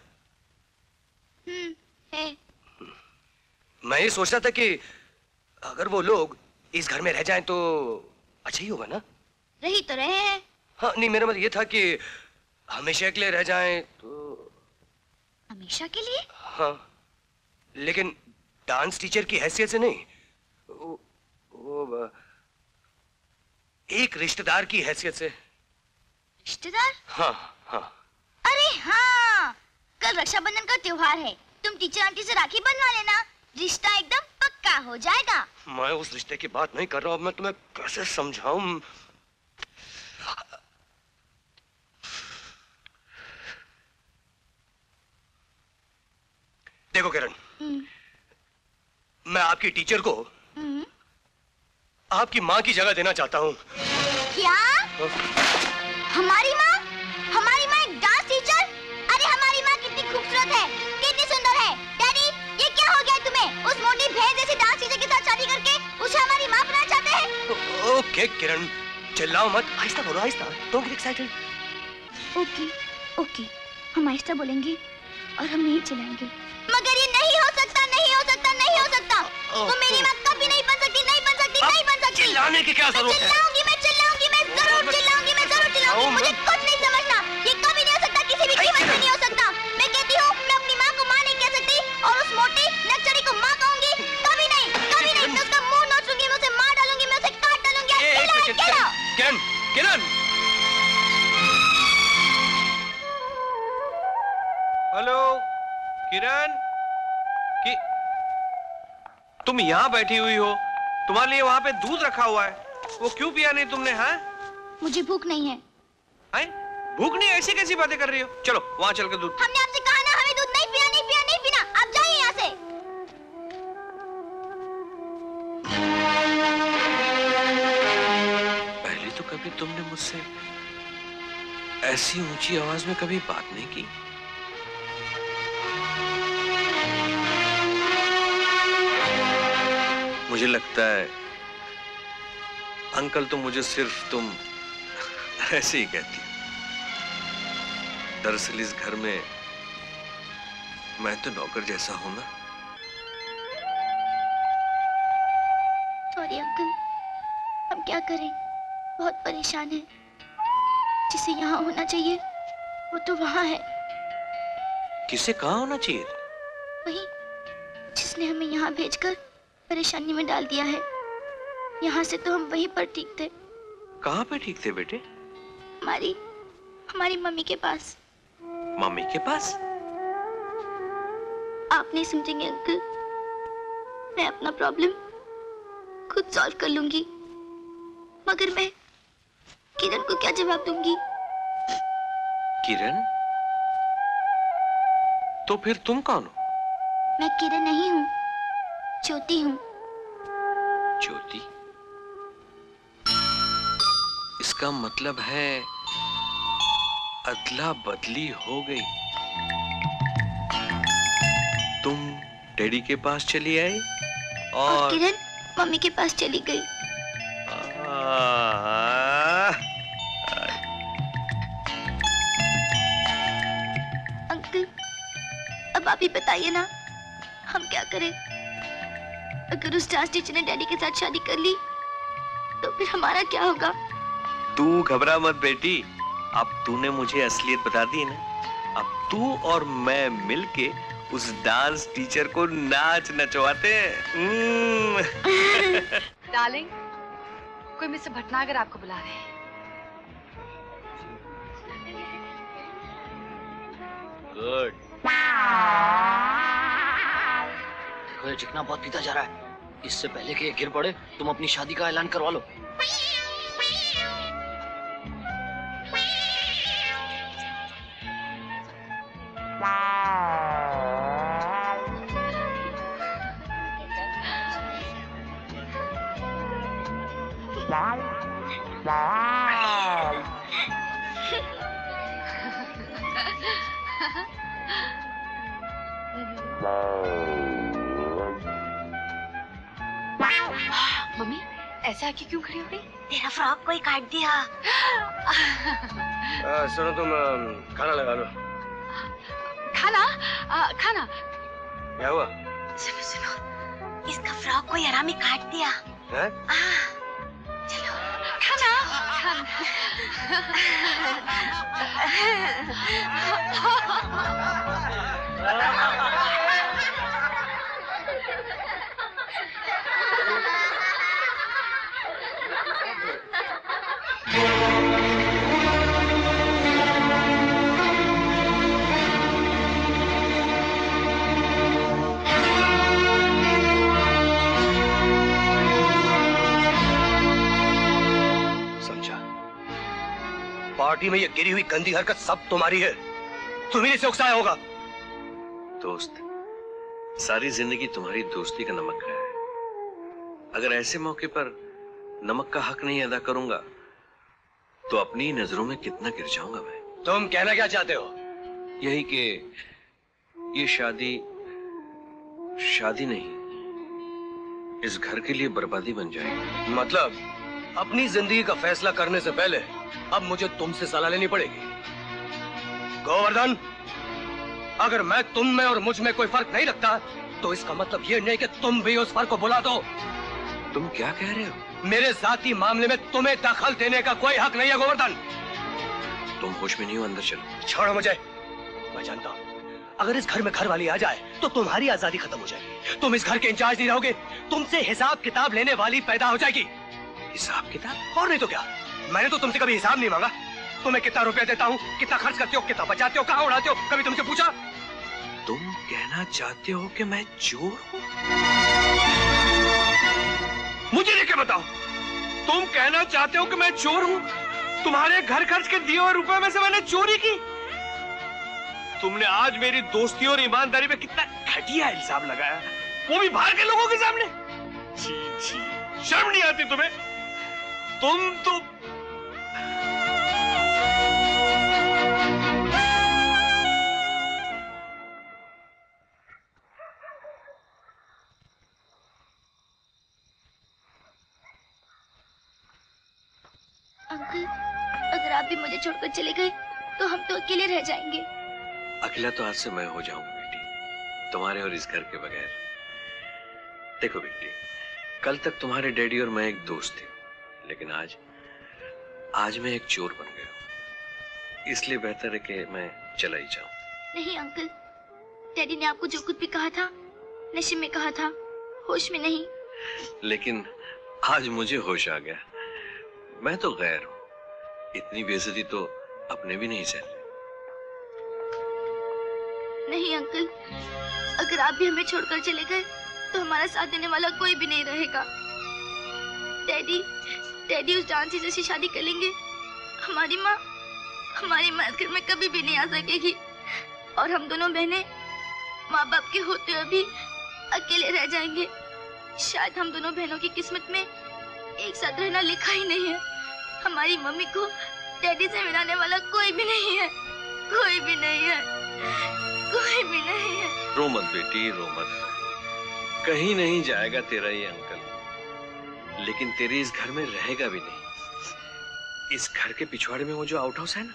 है। मैं ये सोच रहा था कि अगर वो लोग इस घर में रह जाएं तो अच्छा ही होगा ना? रही तो रहे हैं। हाँ, नहीं, मेरा मतलब ये था कि हमेशा के लिए रह जाएं तो... हमेशा के लिए? हाँ, लेकिन डांस टीचर की हैसियत से नहीं, वो एक रिश्तेदार की हैसियत से। रिश्तेदार? हाँ हाँ। अरे हाँ, कल रक्षाबंधन का त्योहार है, तुम टीचर आंटी से राखी बनवा लेना, रिश्ता एकदम पक्का हो जाएगा। मैं उस रिश्ते की बात नहीं कर रहा हूं, मैं तुम्हें कैसे समझाऊं? देखो किरण, मैं आपकी टीचर को आपकी माँ की जगह देना चाहता हूँ। क्या? हमारी माँ? हमारी माँ एक डांस टीचर? अरे हमारी माँ कितनी खूबसूरत है, कितनी सुंदर है। डैडी, ये क्या हो गया तुम्हें? उस मोटी भैंस जैसी डांस टीचर के साथ शादी करके उसे हमारी माँ बनाना चाहते हैं? ओके किरण, चिल्लाओ मत, आहिस्ता बोलो, आहिस्ता। Don't get excited. Okay okay, हम आहिस्ता बोलेंगे और हम नहीं चिल्लाएंगे। मगर ये नहीं हो सकता, नहीं हो सकता, नहीं हो सकता। वो मेरी माँ कभी नहीं बन सकती, नहीं बन सकती, नहीं बन सकती। चिल्लाने की क्या जरूरत है? मैं चिल्लाऊंगी, मैं जरूर चिल्लाऊंगी, मैं जरूर चिल्लाऊंगी। मुझे कुछ नहीं समझना, ये कभी नहीं हो सकता, किसी भी कीमत पे नहीं हो सकता। मैं कहती हूँ, मैं अपनी माँ को माँ नहीं कह सकती और उस मोटी नक्चरी को माँ कहूंगी। कभी नहीं, कभी नहीं। मैं उसका मुंह नोच लूंगी, मैं उसे मार डालूंगी, मैं उसे काट डालूंगी। किरण, किरण। हेलो किरण, कि तुम यहाँ बैठी हुई हो, तुम्हारे लिए वहां पे दूध रखा हुआ है, वो क्यों पिया नहीं तुमने? हाँ, मुझे भूख नहीं है। भूख नहीं? ऐसी कैसी बातें कर रही हो? चलो वहां चल के दूध। हमने आपसे कहा ना, हमें दूध नहीं पीना, नहीं पीना, नहीं पीना। आप जाइए यहाँ से। पहले तो कभी तुमने मुझसे ऐसी ऊंची आवाज में कभी बात नहीं की। मुझे लगता है अंकल तो मुझे सिर्फ तुम ऐसे ही कहती हो। दरअसल इस घर में मैं तो नौकर जैसा हूं ना। सॉरी अंकल, हम क्या करें, बहुत परेशान हैं। जिसे यहाँ होना चाहिए वो तो वहाँ है। किसे कहाँ होना चाहिए? वही जिसने हमें यहाँ भेजकर परेशानी में डाल दिया है। यहाँ से तो हम वहीं पर ठीक थे। कहाँ पे ठीक थे बेटे? हमारी मम्मी के पास। मम्मी के पास? आप नहीं समझेंगे अंकल, मैं अपना प्रॉब्लम खुद सॉल्व कर लूंगी, मगर मैं किरण को क्या जवाब दूंगी? किरण? तो फिर तुम कौन हो? मैं किरण नहीं हूँ, ज्योति हूँ। ज्योति? इसका मतलब है अदला बदली हो गई। तुम डैडी के पास चली आई और किरण मम्मी के पास चली गई। अंकल, अब आप ही बताइए ना, हम क्या करें? अगर उस डांस टीचर ने डैडी के साथ शादी कर ली तो फिर हमारा क्या होगा? तू घबरा मत बेटी, अब तूने मुझे असलियत बता दी ना। अब तू और मैं मिलके उस डांस टीचर को नाच नचवाते हैं। डार्लिंग, कोई मिस्टर भटनागर आपको बुला रहे हैं। गुड। देखो ये चिकना बहुत पीता जा रहा है। इससे पहले कि ये गिर पड़े, तुम अपनी शादी का ऐलान करवा लो। मम्मी, ऐसा आके क्यों खड़ी हो गई? तेरा फ्रॉक कोई काट दिया। सुनो, तुम खाना लगा लो। खाना? खाना? क्या हुआ? सुनो सुनो, इसका फ्रॉक कोई हरामी काट दिया। है? चलो खाना। पार्टी में ये गिरी हुई गंदी हरकत सब तुम्हारी है। तुम्ही ने इसे उकसाया होगा। दोस्त, सारी जिंदगी तुम्हारी दोस्ती का नमक है। अगर ऐसे मौके पर नमक का हक नहीं अदा करूंगा तो अपनी नजरों में कितना गिर जाऊंगा मैं। तुम कहना क्या चाहते हो? यही कि ये शादी नहीं, इस घर के लिए बर्बादी बन जाएगी। मतलब अपनी जिंदगी का फैसला करने से पहले अब मुझे तुमसे सलाह लेनी पड़ेगी। गोवर्धन, अगर मैं तुम में और मुझ में कोई फर्क नहीं रखता तो इसका मतलब ये नहीं कि तुम भी उस फर्क को भुला दो। तुम क्या कह रहे हो? मेरे जाती मामले में तुम्हें दखल देने का कोई हक नहीं है गोवर्धन। तुम होश में नहीं हो, अंदर चलो। छोड़ो मुझे। मैं जानता हूं अगर इस घर में घर वाली आ जाए तो तुम्हारी आजादी खत्म हो जाएगी। तुम इस घर के इंचार्ज नहीं रहोगे, तुमसे हिसाब किताब लेने वाली पैदा हो जाएगी। हिसाब किताब? और नहीं तो क्या, मैंने तो तुमसे कभी हिसाब नहीं मांगा। तुम्हें कितना रुपया देता हूँ, कितना खर्च करते हो, कितना बचाते हो, कहाँ उड़ाते हो, कभी तुमसे पूछा? तुम कहना चाहते हो कि मैं चोर हूं? मुझे लेके बताओ, तुम कहना चाहते हो कि मैं चोर हूं? तुम्हारे घर खर्च के दिए हुए रुपए में से मैंने चोरी की? तुमने आज मेरी दोस्ती और ईमानदारी पे कितना घटिया इल्जाम लगाया, वो भी बाहर के लोगों के सामने। छी छी, शर्म नहीं आती तुम्हें? तुम तो अंकल, अगर आप भी मुझे छोड़कर चले गए तो हम तो अकेले रह जाएंगे। अकेला तो आज से मैं हो जाऊंगा बेटी, तुम्हारे और इस घर के बगैर। देखो बेटी, कल तक तुम्हारे डैडी और मैं एक दोस्त थे, लेकिन आज मैं एक चोर बन गया हूं। इसलिए बेहतर है कि मैं चला ही जाऊं। नहीं अंकल, डैडी ने आपको जो कुछ भी कहा था नशे में कहा था, होश में नहीं। लेकिन आज मुझे होश आ गया। मैं तो गैर हूं, इतनी बेइज्जती तो अपने भी नहीं सहते। नहीं अंकल, अगर आप भी हमें छोड़कर चले गए तो हमारा साथ देने वाला कोई भी नहीं रहेगा। डैडी उस डांस टीचर से शादी कर लेंगे। हमारी माँ इस घर में कभी भी नहीं आ सकेगी और हम दोनों बहनें माँ बाप के होते हुए भी अकेले रह जाएंगे। शायद हम दोनों बहनों की किस्मत में एक साथ रहना लिखा ही नहीं है। हमारी मम्मी को डैडी से मिलाने वाला कोई भी नहीं है, कोई भी नहीं है, कोई भी नहीं है। रो मत बेटी, रो मत। कहीं नहीं जाएगा तेरा ये अंकल, लेकिन तेरे इस घर में रहेगा भी नहीं। इस घर के पिछवाड़े में वो जो आउट हाउस है ना,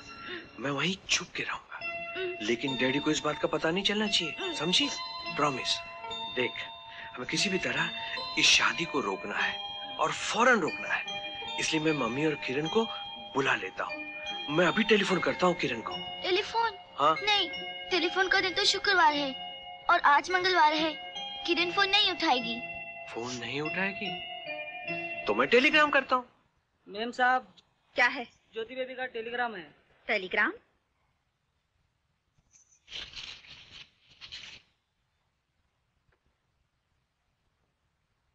मैं वहीं छुप के रहूंगा, लेकिन डैडी को इस बात का पता नहीं चलना चाहिए, समझी? प्रॉमिस। देख, हमें किसी भी तरह इस शादी को रोकना है और फौरन रोकना है। इसलिए मैं मम्मी और किरण को बुला लेता हूँ। मैं अभी टेलीफोन करता हूँ किरण को। टेलीफोन? हाँ? नहीं, टेलीफोन का दिन तो शुक्रवार है और आज मंगलवार है। किरण फोन नहीं उठाएगी। फोन नहीं उठाएगी तो मैं टेलीग्राम करता हूँ। मैम साहब, क्या है? ज्योति बेबी का टेलीग्राम है। टेलीग्राम?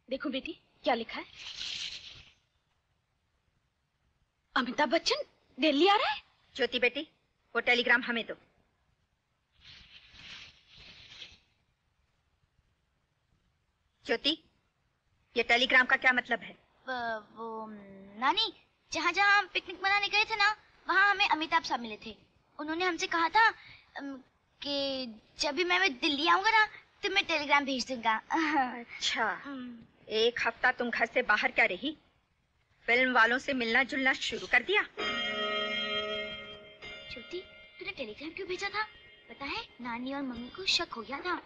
देखो बेटी, क्या लिखा है? अमिताभ बच्चन दिल्ली आ रहा है। ज्योति बेटी, वो टेलीग्राम हमें दो। ज्योति, ये टेलीग्राम का क्या मतलब है? वो नानी, जहाँ जहाँ हम पिकनिक मनाने गए थे ना, वहाँ हमें अमिताभ साहब मिले थे। उन्होंने हमसे कहा था कि जब भी मैं दिल्ली आऊंगा ना तो मैं टेलीग्राम भेज दूंगा। अच्छा, एक हफ्ता तुम घर से बाहर क्या रही? फिल्म वालों से मिलना जुलना शुरू कर दिया? ज्योति, तूने टेलीग्राम क्यों भेजा था? पता है, नानी और मम्मी को शक हो गया था,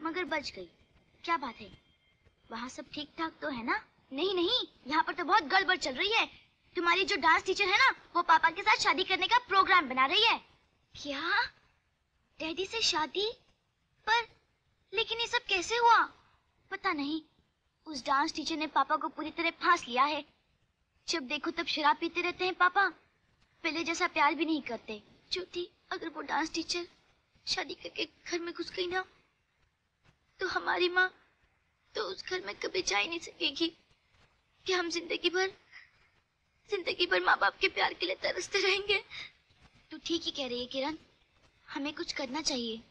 मगर बच गई। क्या बात है, वहाँ सब ठीक ठाक तो है ना? नहीं नहीं, यहाँ पर तो बहुत गड़बड़ चल रही है। तुम्हारी जो डांस टीचर है ना, वो पापा के साथ शादी करने का प्रोग्राम बना रही है। क्या? डैडी से शादी? पर लेकिन ये सब कैसे हुआ? पता नहीं, उस डांस टीचर ने पापा को पूरी तरह फांस लिया है। जब देखो तब शराब पीते रहते हैं पापा, पहले जैसा प्यार भी नहीं करते। ज्योति, अगर वो डांस टीचर शादी करके घर में घुस गई ना, तो हमारी माँ तो उस घर में कभी जा ही नहीं सकेगी कि हम जिंदगी भर माँ बाप के प्यार के लिए तरसते रहेंगे। तू ठीक ही कह रही है किरण, हमें कुछ करना चाहिए।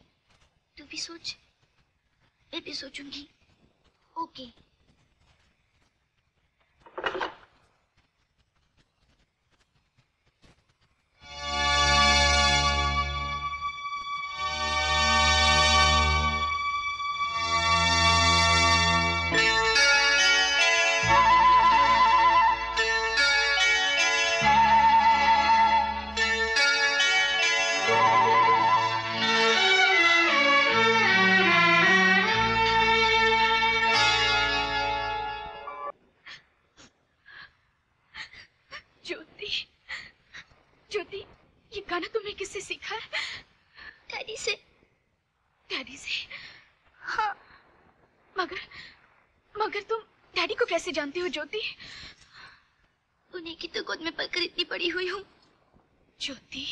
तू भी सोच। मैं भी सोचूंगी। ओके। जानती हो ज्योति? उन्हीं की तो गोद में पलकर इतनी बड़ी हुई हूँ। ज्योति,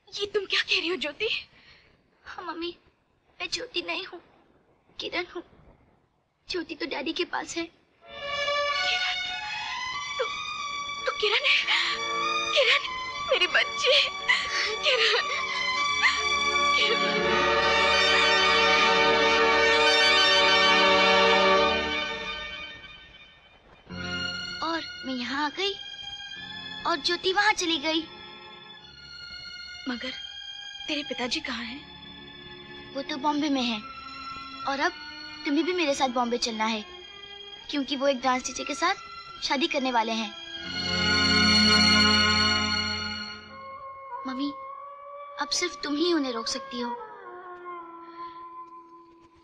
ये तुम क्या कह रही हो ज्योति? हाँ मम्मी, मैं ज्योति नहीं हूँ, किरण हूँ। ज्योति तो डैडी के पास है। किरण, तो किरण है। किरण, मेरी बच्ची। किरण, किरण। और मैं यहाँ आ गई और ज्योति वहाँ चली गई। मगर तेरे पिताजी कहाँ हैं? वो तो बॉम्बे में है और अब तुम्हें भी मेरे साथ बॉम्बे चलना है क्योंकि वो एक डांस टीचर के साथ शादी करने वाले हैं। मम्मी, अब सिर्फ तुम ही उन्हें रोक सकती हो।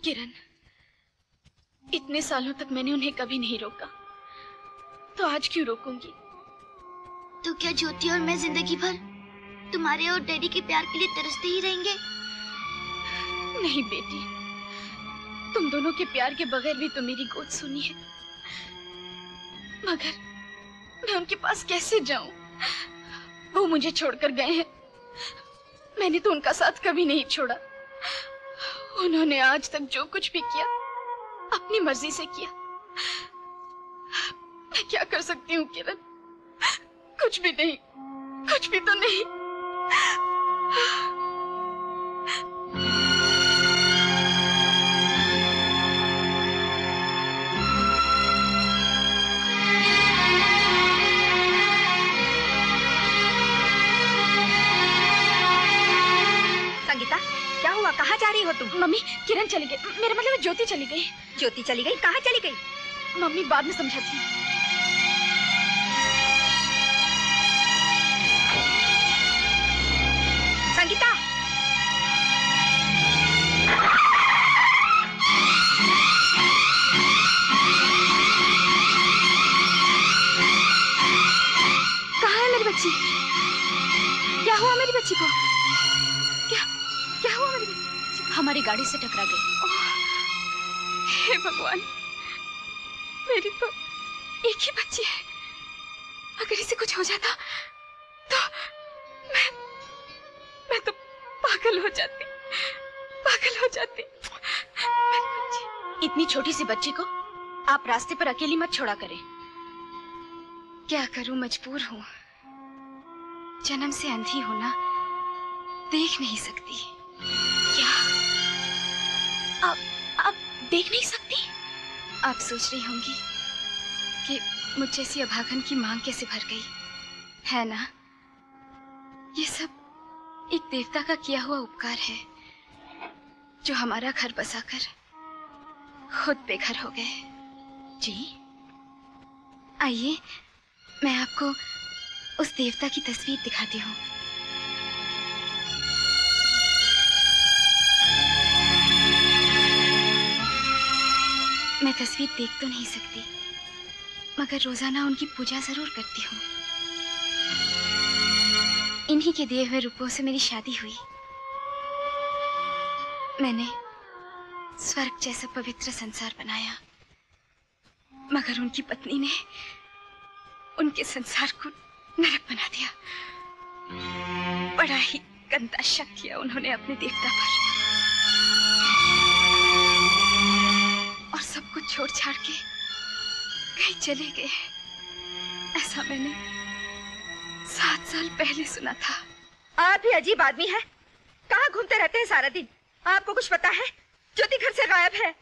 किरण, इतने सालों तक मैंने उन्हें कभी नहीं रोका, तो आज क्यों रोकूंगी? तो क्या ज्योति और मैं जिंदगी भर तुम्हारे और डैडी के प्यार के लिए तरसते ही रहेंगे? नहीं बेटी, तुम दोनों के प्यार के बगैर भी तो मेरी गोद सुनी है। मगर मैं उनके पास कैसे जाऊं? वो मुझे छोड़कर गए हैं, मैंने तो उनका साथ कभी नहीं छोड़ा। उन्होंने आज तक जो कुछ भी किया अपनी मर्जी से किया। मैं क्या कर सकती हूँ किरण? कुछ भी नहीं, कुछ भी तो नहीं। संगीता, क्या हुआ? कहाँ जा रही हो तुम? मम्मी, किरण चली गई। मेरा मतलब है ज्योति चली गई। ज्योति चली गई? कहाँ चली गई? मम्मी, बाद में समझाती हूँ। संगीता, कहाँ है मेरी बच्ची? क्या हुआ मेरी बच्ची को? क्या हुआ मेरी बच्ची? हमारी गाड़ी से टकरा गई। हे भगवान, मेरी तो एक ही बच्ची है। अगर इसे कुछ हो जाता तो मैं तो पागल हो जाती, पागल हो जाती। इतनी छोटी सी बच्ची को आप रास्ते पर अकेली मत छोड़ा करें। क्या करूं, मजबूर हूं। जन्म से अंधी हूं ना, देख नहीं सकती। क्या आप देख नहीं सकती? आप सोच रही होंगी कि मुझ जैसी अभागन की मांग कैसे भर गई है ना? ये सब एक देवता का किया हुआ उपकार है जो हमारा घर बसाकर खुद बेघर हो गए। जी, आइए मैं आपको उस देवता की तस्वीर दिखाती हूँ। मैं तस्वीर देख तो नहीं सकती, मगर रोजाना उनकी पूजा जरूर करती हूँ। इन्हीं के दिए हुए रूपों से मेरी शादी हुई। मैंने स्वर्ग जैसा पवित्र संसार बनाया, मगर उनकी पत्नी ने उनके संसार को नरक बना दिया। बड़ा ही गंदा शक किया उन्होंने अपने देवता पर, और सब कुछ छोड़ छाड़ के कहीं चले गए। ऐसा मैंने 7 साल पहले सुना था। आप भी अजीब आदमी हैं। कहाँ घूमते रहते हैं सारा दिन? आपको कुछ पता है? ज्योति घर से गायब है।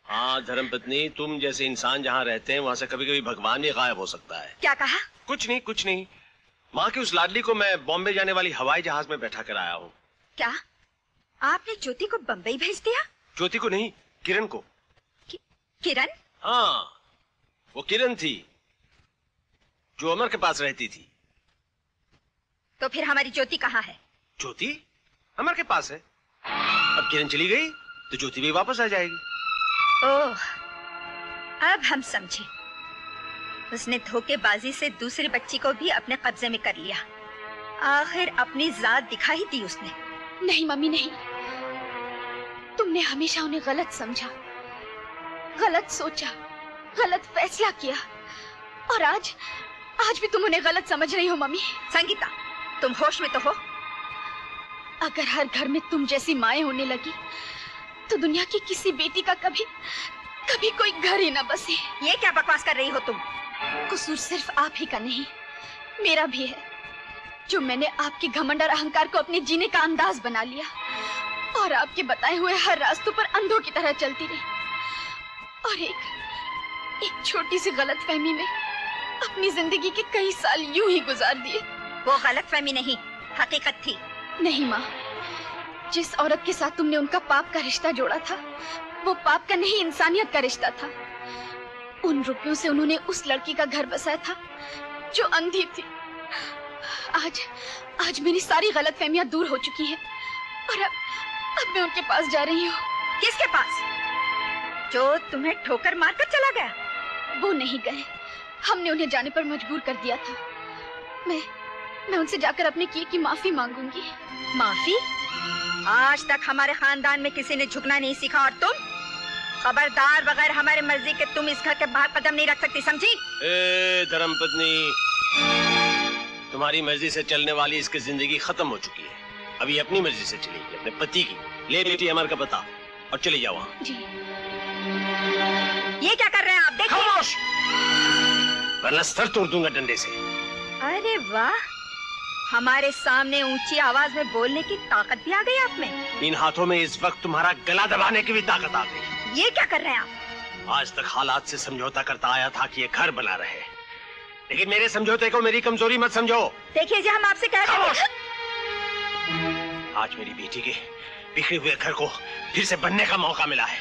हाँ धर्मपत्नी, तुम जैसे इंसान जहाँ रहते हैं वहाँ से कभी कभी भगवान भी गायब हो सकता है। क्या कहा? कुछ नहीं, कुछ नहीं। माँ की उस लाडली को मैं बॉम्बे जाने वाली हवाई जहाज में बैठा कर आया हूँ। क्या आपने ज्योति को बम्बई भेज दिया? ज्योति को नहीं, किरण को। किरण? हाँ, वो किरण थी जो अमर के पास रहती थी। तो फिर हमारी ज्योति कहाँ है? ज्योति अमर के पास है। अब किरण चली गई तो ज्योति भी वापस आ जाएगी। ओह, अब हम समझे। उसने धोखेबाजी से दूसरी बच्ची को भी अपने कब्जे में कर लिया। आखिर अपनी जात दिखा ही दी उसने। नहीं मम्मी, नहीं। तुमने हमेशा उन्हें गलत समझा, गलत सोचा, गलत फैसला किया, और आज भी तुम उन्हें गलत समझ रही हो मम्मी। संगीता, तुम होश में तो हो? अगर हर घर में तुम जैसी माएं होने लगी तो दुनिया की किसी बेटी का कभी कभी कोई घर ही ना बसे। ये क्या बकवास कर रही हो तुम? कसूर सिर्फ आप ही का नहीं, मेरा भी है, जो मैंने आपके घमंड और अहंकार को अपने जीने का अंदाज बना लिया और आपके बताए हुए हर रास्तों पर अंधों की तरह चलती रही और एक छोटी सी गलतफहमी में अपनी जिंदगी के कई साल यूं ही गुजार दिए। वो गलतफहमी नहीं, हकीकत थी। नहीं माँ, जिस औरत के साथ तुमने उनका पाप का रिश्ता जोड़ा था वो पाप का नहीं, इंसानियत का रिश्ता था। उन रुपयों से उन्होंने उस लड़की का घर बसाया था जो अंधी थी। आज मेरी सारी गलतफहमियां दूर हो चुकी हैं और अब मैं उनके पास जा रही हूँ। किसके पास? जो तुम्हें ठोकर मारकर चला गया? वो नहीं गए, हमने उन्हें जाने पर मजबूर कर दिया था। मैं उनसे जाकर अपने किए की माफी मांगूंगी। माफी? आज तक हमारे खानदान में किसी ने झुकना नहीं सीखा और तुम? खबरदार, बगैर हमारे मर्जी के तुम इस घर के बाहर कदम नहीं रख सकती, समझी? धर्मपत्नी, तुम्हारी मर्जी से चलने वाली इसकी जिंदगी खत्म हो चुकी है। अभी अपनी मर्जी से चलेगी, अपने पति की। ले बेटी अमर का पता और चले जाओ वहाँ। जी। ये क्या कर रहे हैं आप? देखिए। खामोश, वरना सर तोड़ दूंगा डंडे से। अरे वाह, हमारे सामने ऊंची आवाज में बोलने की ताकत भी आ गई आप में। इन हाथों में इस वक्त तुम्हारा गला दबाने की भी ताकत आ गई। ये क्या कर रहे हैं आप? आज तक हालात से समझौता करता आया था कि ये घर बना रहे, लेकिन मेरे समझौते को मेरी कमजोरी मत समझो। देखिए जी, हम आपसे कह रहे हैं। आज मेरी बेटी के बिखरे हुए घर को फिर से बनने का मौका मिला है।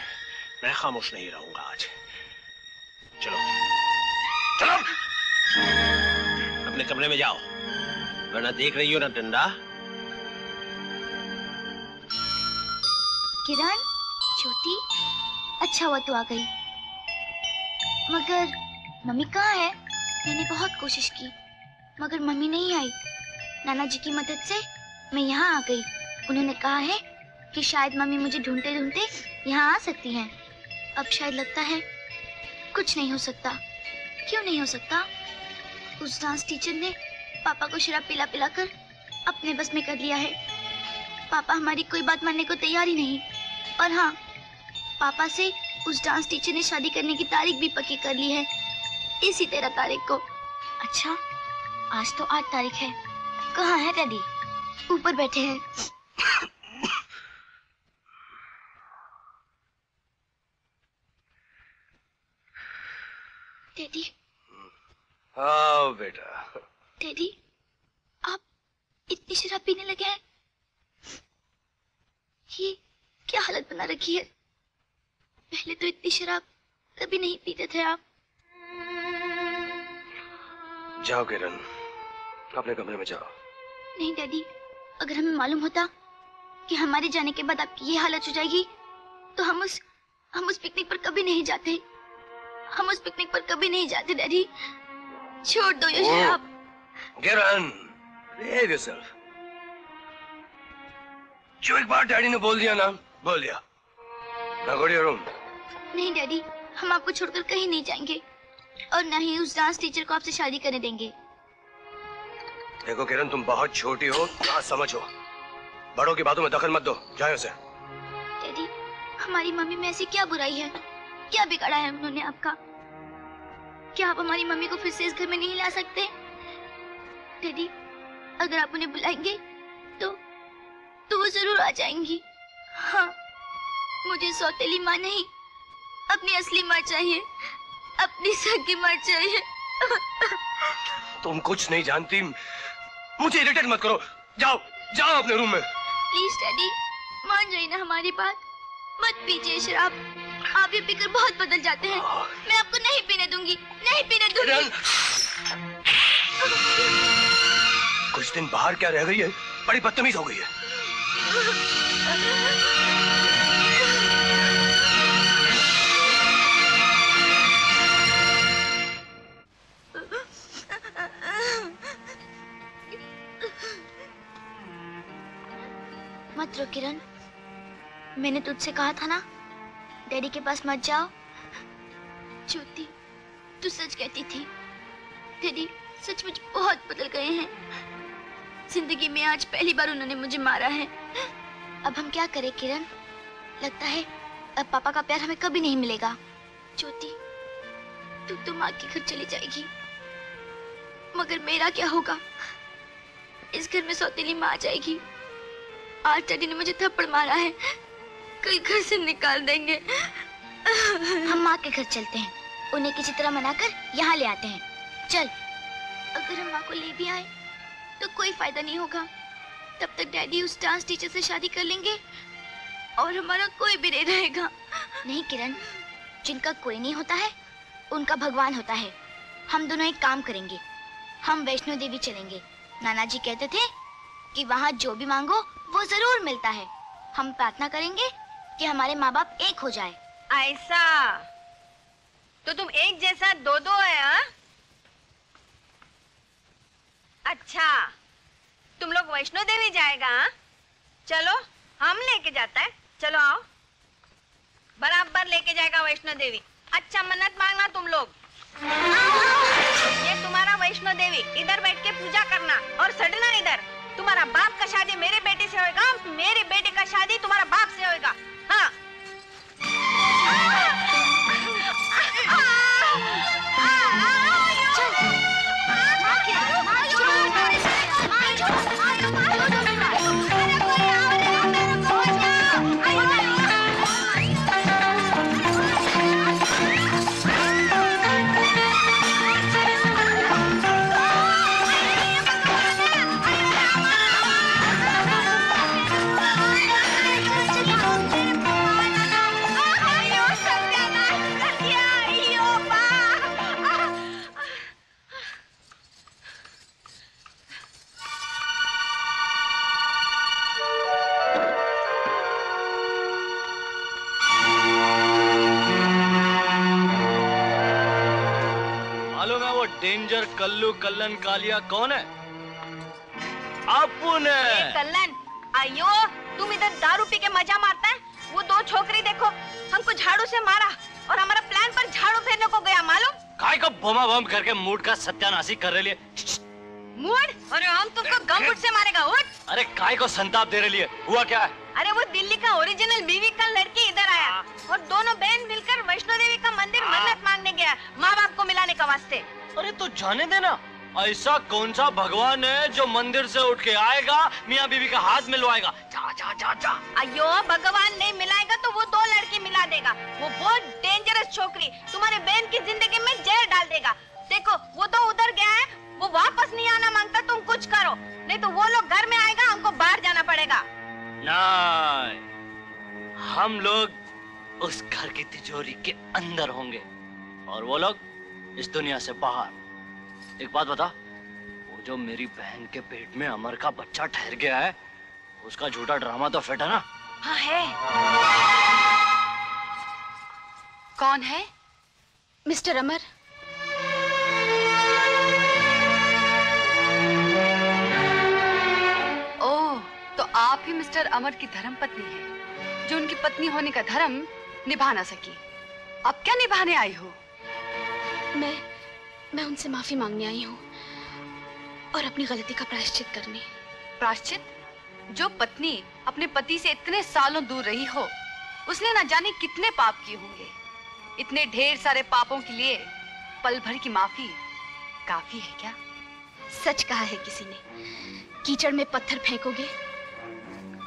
मैं खामोश नहीं रहूंगा आज। चलो चलो अपने कमरे में जाओ, वरना देख रही हो ना डंडा। किरण, ज्योति, अच्छा हुआ तू आ गई। मगर मम्मी कहाँ है? मैंने बहुत कोशिश की मगर मम्मी नहीं आई। नाना जी की मदद से मैं यहाँ आ गई। उन्होंने कहा है कि शायद मम्मी मुझे ढूंढते ढूंढते यहाँ आ सकती हैं। अब शायद लगता है कुछ नहीं हो सकता। क्यों नहीं हो सकता? उस डांस टीचर ने पापा को शराब पिला पिला कर अपने बस में कर लिया है। पापा हमारी कोई बात मानने को तैयार ही नहीं। और हाँ, पापा से उस डांस टीचर ने शादी करने की तारीख भी पक्की कर ली है, इसी 13 तारीख को। अच्छा, आज तो 8 तारीख है। कहाँ है डैडी? ऊपर बैठे हैं। डैडी। हाँ बेटा। डैडी, आप इतनी शराब पीने लगे हैं? ये क्या हालत बना रखी है? पहले तो इतनी शराब कभी नहीं पीते थे आप। जाओ किरण, अपने कमरे में जाओ। नहीं डैडी, अगर हमें मालूम होता कि हमारे जाने के बाद आपकी ये हालत हो जाएगी तो हम उस पिकनिक पर कभी नहीं जाते। हम उस पिकनिक पर कभी नहीं जाते डैडी। छोड़ दो ये शराब। किरण, behave yourself। जो एक बार डैडी ने बोल दिया ना, बोल दिया। Now go to your room। नहीं डैडी, हम आपको छोड़कर कहीं नहीं जाएंगे और न ही उस डांस टीचर को आपसे शादी करने देंगे। देखो किरण, तुम बहुत छोटी हो, ना समझो। बड़ों की बातों में दखल मत दो, जाओ से। डैडी, हमारी मम्मी में ऐसी क्या बुराई है? क्या बिगाड़ा है उन्होंने आपका? क्या आप हमारी मम्मी को फिर से इस घर में नहीं ला सकते? डैडी, अगर आप उन्हें बुलाएंगे तो वो जरूर आ जाएंगी। हाँ, मुझे सौतेली माँ नहीं, अपनी असली माँ चाहिए, अपनी सगी माँ चाहिए। तुम कुछ नहीं जानती, मुझे इरिटेट मत करो। जाओ जाओ अपने रूम में। प्लीज डैडी, मान जाइए ना हमारी बात। मत पीजिए शराब, आप ये पीकर बहुत बदल जाते हैं। मैं आपको नहीं पीने दूंगी, नहीं पीने दूंगी। कुछ दिन बाहर क्या रह गई है? बड़ी बदतमीज हो गई है। मत रो किरण, मैंने तुझसे कहा था ना डैडी के पास मत जाओ। ज्योति, तू सच कहती थी। डैडी सचमुच बहुत बदल गए हैं। जिंदगी में आज पहली बार उन्होंने मुझे मारा है। अब हम क्या करें किरण? लगता है अब पापा का प्यार हमें कभी नहीं मिलेगा। ज्योति, तू तो माँ के घर चली जाएगी, मगर मेरा क्या होगा? इस घर में सौतेली माँ आ जाएगी। आज डैडी ने मुझे थप्पड़ मारा है, कल घर से निकाल देंगे। हम माँ के घर चलते हैं, उन्हें किसी तरह मनाकर यहाँ ले आते हैं। चल। अगर हम माँ को ले भी आए तो कोई फायदा नहीं होगा। तब तक डैडी उस डांस टीचर से शादी कर लेंगे और हमारा कोई भी नहीं रहेगा। नहीं किरण, जिनका कोई नहीं होता है उनका भगवान होता है। हम दोनों एक काम करेंगे, हम वैष्णो देवी चलेंगे। नाना जी कहते थे कि वहाँ जो भी मांगो वो जरूर मिलता है। हम प्रार्थना करेंगे कि हमारे माँ बाप एक हो जाए। ऐसा तो तुम एक जैसा दो दो है हा? अच्छा, तुम लोग वैष्णो देवी जाएगा हा? चलो हम लेके जाता है। चलो आओ, बराबर लेके जाएगा वैष्णो देवी। अच्छा मन्नत मांगना तुम लोग। ये तुम्हारा वैष्णो देवी, इधर बैठ के पूजा करना और सड़ना इधर। तुम्हारा बाप का शादी मेरे बेटे से होगा, मेरे बेटे का शादी तुम्हारा बाप से होगा। हाँ। डेंजर कल्लू कल्लन कालिया कौन है? अपुन है। कल्लन, आयो तुम इधर दारू पी के मजा मारता है। वो दो छोकरी देखो, हमको झाड़ू से मारा और हमारा प्लान पर झाड़ू फेरने को गया, मालूम? काय को बोमा बम करके मूड का सत्यानाशी कर रही है। मूड? अरे हम तुमको गमबुट से मारेगा। उठ। अरे काय को संताप दे रही है, हुआ क्या है? अरे वो दिल्ली का ओरिजिनल बीवी का लड़की इधर आया और दोनों बहन मिलकर वैष्णो देवी का मंदिर मन्नत मांगने गया, माँ बाप को मिलाने का वास्ते। अरे तो जाने देना, ऐसा कौन सा भगवान है जो मंदिर से उठ के आएगा मियाँ बीवी का हाथ मिलवाएगा? जा जा जा जा। अयो भगवान नहीं मिलाएगा तो वो दो लड़की मिला देगा। वो बहुत डेंजरस छोकरी तुम्हारे बहन की जिंदगी में जहर डाल देगा। देखो वो तो उधर गया है, वो वापस नहीं आना मांगता। तुम कुछ करो, नहीं तो वो लोग घर में आएगा, हमको बाहर जाना पड़ेगा। नहीं, हम लोग उस घर की तिजोरी के अंदर होंगे और वो लोग इस दुनिया से बाहर। एक बात बता, वो जो मेरी बहन के पेट में अमर का बच्चा ठहर गया है, उसका झूठा ड्रामा तो फिट है ना? हाँ है। कौन है? मिस्टर अमर। ओह, तो आप ही मिस्टर अमर की धर्मपत्नी हैं, जो उनकी पत्नी होने का धर्म निभा ना सकी। अब क्या निभाने आई हो? मैं उनसे माफी मांगने आई हूँ और अपनी गलती का प्रायश्चित करने। प्रायश्चित? जो पत्नी अपने पति से इतने सालों दूर रही हो, उसने ना जाने कितने पाप किए होंगे। इतने ढेर सारे पापों के लिए पल भर की माफी काफी है क्या? सच कहा है किसी ने, कीचड़ में पत्थर फेंकोगे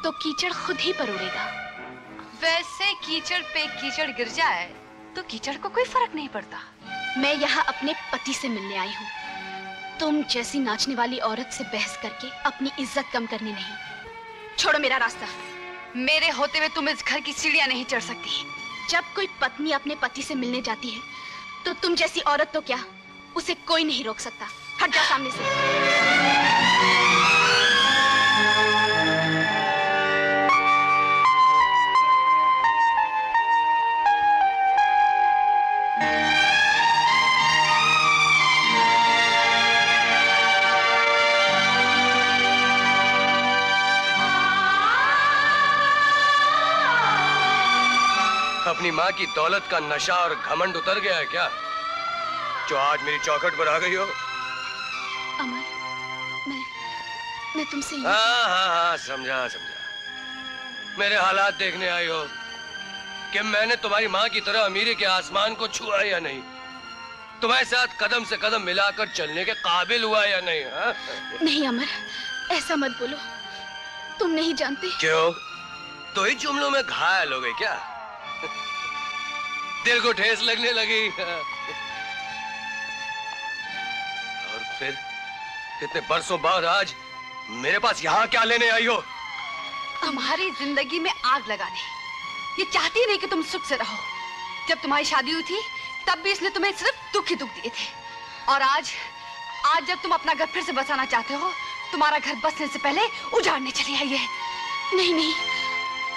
तो कीचड़ खुद ही पर उड़ेगा। वैसे कीचड़ पे कीचड़ गिर जाए तो कीचड़ को कोई फर्क नहीं पड़ता। मैं यहाँ अपने पति से मिलने आई हूँ, तुम जैसी नाचने वाली औरत से बहस करके अपनी इज्जत कम करने नहीं। छोड़ो मेरा रास्ता। मेरे होते हुए तुम इस घर की सीढ़ियां नहीं चढ़ सकती। जब कोई पत्नी अपने पति से मिलने जाती है तो तुम जैसी औरत तो क्या, उसे कोई नहीं रोक सकता। हट जाओ सामने से। अपनी माँ की दौलत का नशा और घमंड उतर गया है क्या, जो आज मेरी चौखट पर आ गई हो? अमर, मैं तुमसे हाँ, समझा समझा। मेरे हालात देखने आई हो कि मैंने तुम्हारी माँ की तरह अमीरी के आसमान को छुआ या नहीं, तुम्हारे साथ कदम से कदम मिलाकर चलने के काबिल हुआ या नहीं? हाँ? नहीं अमर, ऐसा मत बोलो, तुम नहीं जानते। क्यों? दो ही जुमलों में घायल हो गई क्या? दिल को ठेस लगने लगी? और फिर इतने बरसों बाद आज मेरे पास यहाँ क्या लेने आई हो? तुम्हारी जिंदगी में आग लगाने। ये चाहती नहीं कि तुम सुख से रहो। जब तुम्हारी शादी हुई थी तब भी इसने तुम्हें सिर्फ दुख ही दुख दिए थे, और आज जब तुम अपना घर फिर से बसाना चाहते हो, तुम्हारा घर बसने से पहले उजाड़ने चली आई है। नहीं नहीं,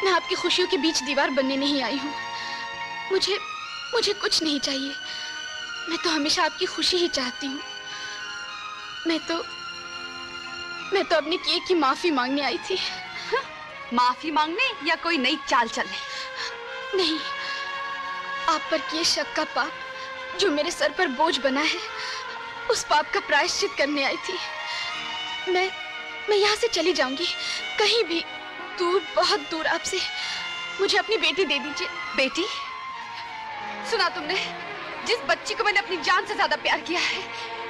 मैं आपकी खुशियों के बीच दीवार बनने नहीं आई हूँ। मुझे कुछ नहीं चाहिए। मैं तो हमेशा आपकी खुशी ही चाहती हूँ। मैं तो अपने किए की माफी मांगने आई थी। माफी मांगने या कोई नई चाल चलने? नहीं, आप पर किए शक का पाप जो मेरे सर पर बोझ बना है, उस पाप का प्रायश्चित करने आई थी। मैं यहाँ से चली जाऊंगी, कहीं भी दूर, बहुत दूर आपसे। मुझे अपनी बेटी दे दीजिए। बेटी? सुना तुमने? जिस बच्ची को मैंने अपनी जान से ज्यादा प्यार किया है,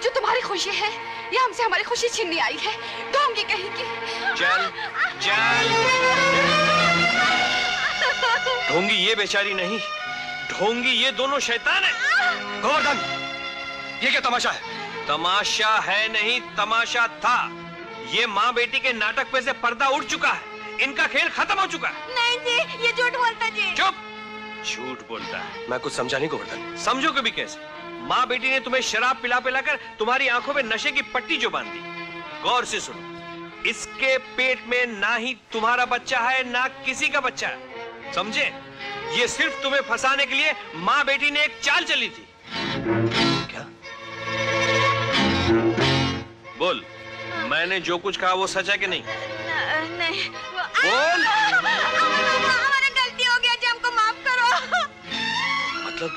जो तुम्हारी खुशी है, ये हमसे हमारी खुशी छीनने आई है। ढोंगी कहीं की। चल चल। ढोंगी ये बेचारी नहीं, ढोंगी ये दोनों शैतान है। गोवर्धन, ये क्या तमाशा है? तमाशा है नहीं, तमाशा था। ये माँ बेटी के नाटक पे से पर्दा उठ चुका है। इनका खेल खत्म हो चुका है। नहीं जी, ये झूठ बोलता जी। चुप! झूठ बोलता है। मैं कुछ समझा नहीं गोवर्धन। समझो कभी कैसे? माँ बेटी ने तुम्हें शराब पिला पिलाकर तुम्हारी आंखों में नशे की पट्टी जो बांध दी। गौर से सुनो, इसके पेट में ना ही तुम्हारा बच्चा है, ना किसी का बच्चा है, समझे? ये सिर्फ तुम्हें फंसाने के लिए माँ बेटी ने एक चाल चली थी। क्या? बोल, मैंने जो कुछ कहा वो सच है कि नहीं? नहीं। बोल। हमारी गलती हो गया जी, हमको माफ करो। मतलब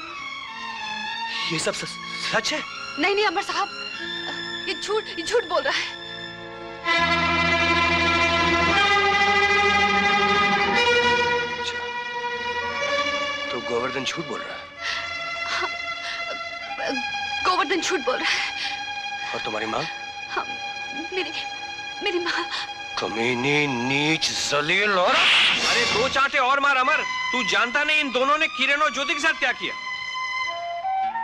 ये सब सच है? नहीं अमर साहब, ये झूठ बोल रहा है। अच्छा, तो गोवर्धन झूठ बोल रहा है? हाँ, गोवर्धन झूठ बोल रहा है। और तुम्हारी माँ? हाँ, मेरी माँ। कमीनी, नीच, जलील और... अरे दो चांटे और मार अमर। तू जानता नहीं इन दोनों ने किरण और ज्योति के साथ क्या किया?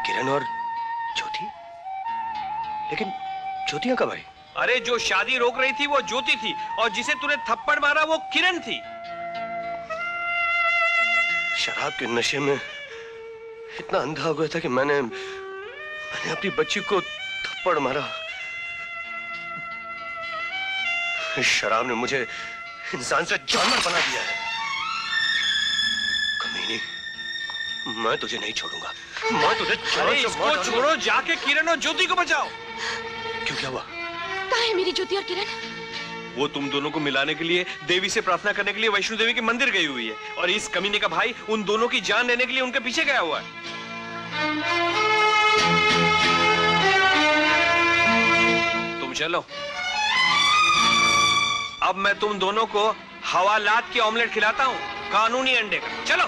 किरण और ज्योति? लेकिन ज्योति कब आई? अरे जो शादी रोक रही थी वो ज्योति थी, और जिसे तूने थप्पड़ मारा वो किरण थी। शराब के नशे में इतना अंधा हो गया था कि मैंने अपनी बच्ची को थप्पड़ मारा। इस शराब ने मुझे इंसान से जानवर बना दिया है। कमीनी, मैं तुझे नहीं छोड़ूंगा। मैं तुझे इसको छोड़ो, जाके किरण और ज्योति को बचाओ। क्यों, क्या हुआ? कहाँ है मेरी ज्योति और किरण? वो तुम दोनों को मिलाने के लिए देवी से प्रार्थना करने के लिए वैष्णो देवी के मंदिर गई हुई है, और इस कमीने का भाई उन दोनों की जान लेने के लिए उनके पीछे गया हुआ है। तुम चलो, अब मैं तुम दोनों को हवालात की ऑमलेट खिलाता हूँ, कानूनी अंडे का। चलो।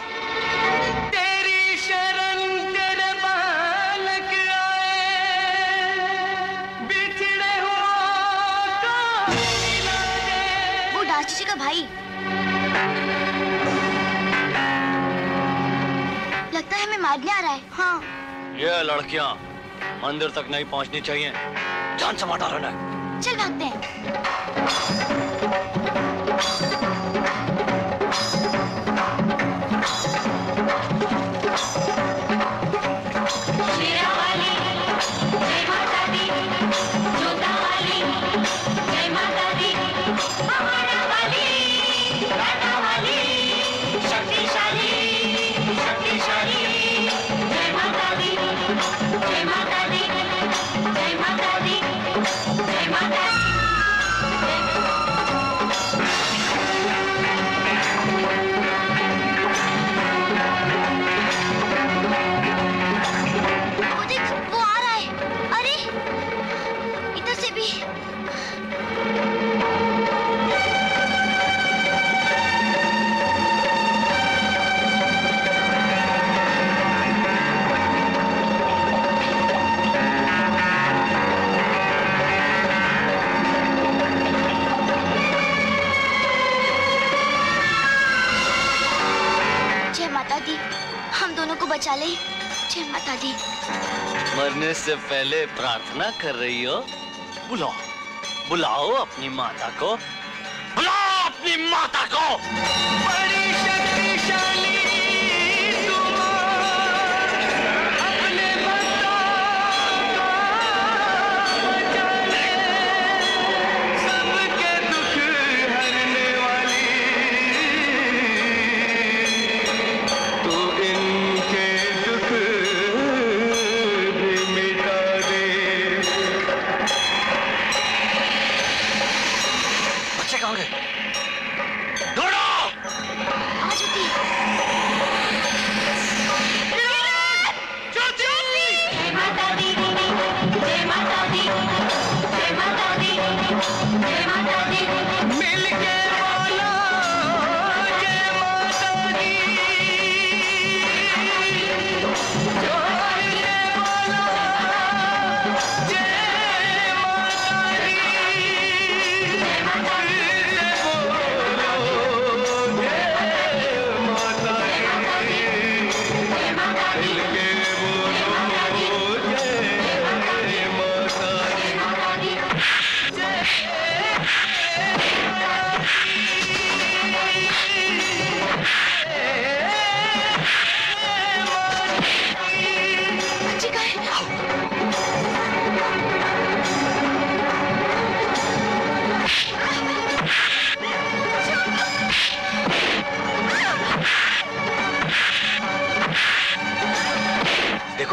तेरी शरण तेरे बालक आए, बिछड़े हो तो वो दासी का भाई लगता है हमें मारने आ रहा है। हाँ, ये लड़कियां मंदिर तक नहीं पहुंचनी चाहिए। जान से मार डालना है। चल भागते हैं। दादी, हम दोनों को बचा ले। जय माता दी। मरने से पहले प्रार्थना कर रही हो? बुलाओ, बुलाओ अपनी माता को, बुलाओ अपनी माता को। बड़ी शक्तिशाली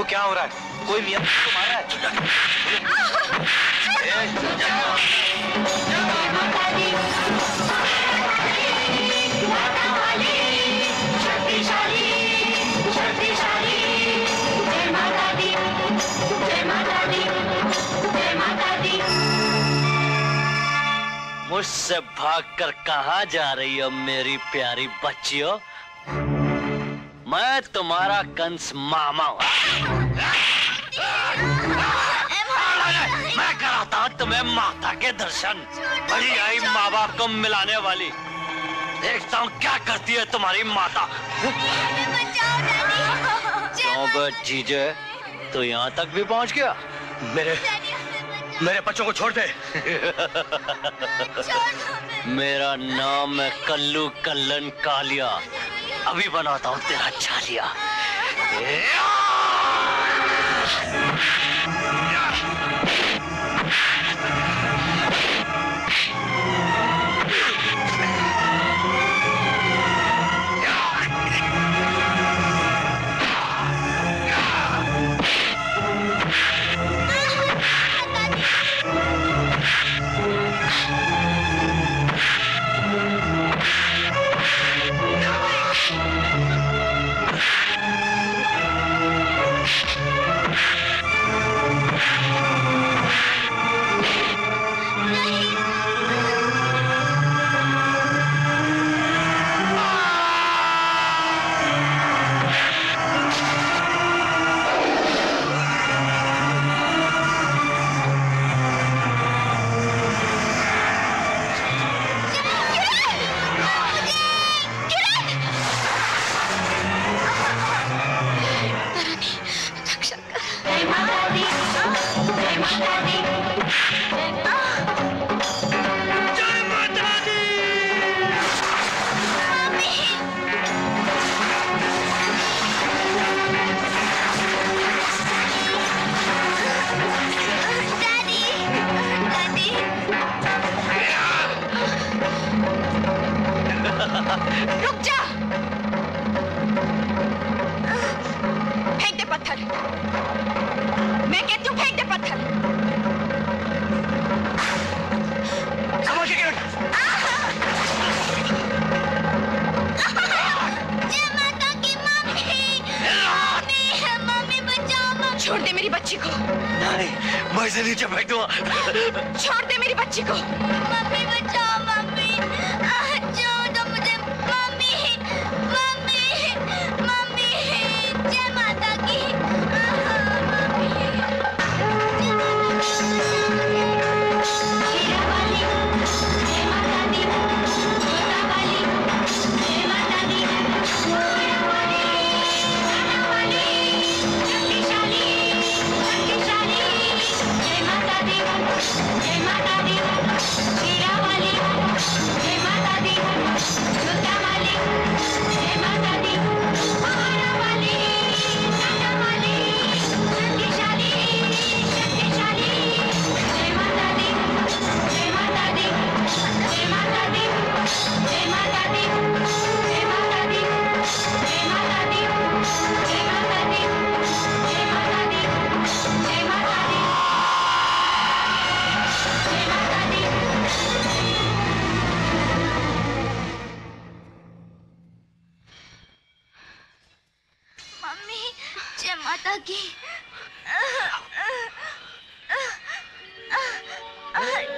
क्या हो रहा है? कोई मियां को मारा है? मुझसे भागकर कहाँ जा रही हो मेरी प्यारी बच्चियों? मैं तुम्हारा कंस मामा हूँ। मैं कराता हूँ तुम्हें माता के दर्शन। बड़ी आई माँ बाप को मिलाने वाली। देखता हूँ क्या करती है तुम्हारी माता। क्यों बे जीजे, तो यहाँ तक भी पहुँच गया? मेरे बच्चों को छोड़ दे। मेरा नाम है कल्लू कल्लन कालिया। अभी बनाता हूँ तेरा छालिया। रुक जा! फेंक दे पत्थर। मैं कहती हूँ फेंक दे पत्थर। जय माता की मम्मी बचाओ। छोड़ दे मेरी बच्ची को। नहीं, मैं इसे नीचे फेंक दूंगा। छोड़ दे मेरी बच्ची को। मम्मी बचाओ, मम्मी। छोड़ दो मुझे, मम्मी। जय माता की। मम्मी, जय माता की।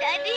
डैडी।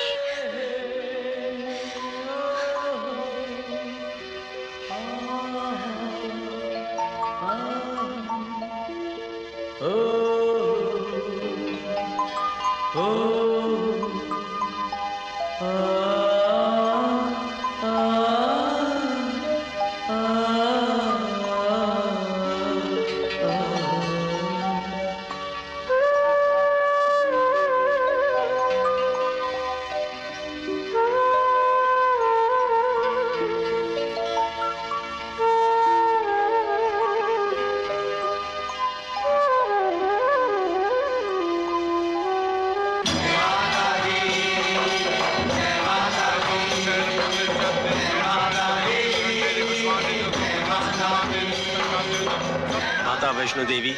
वैष्णो देवी,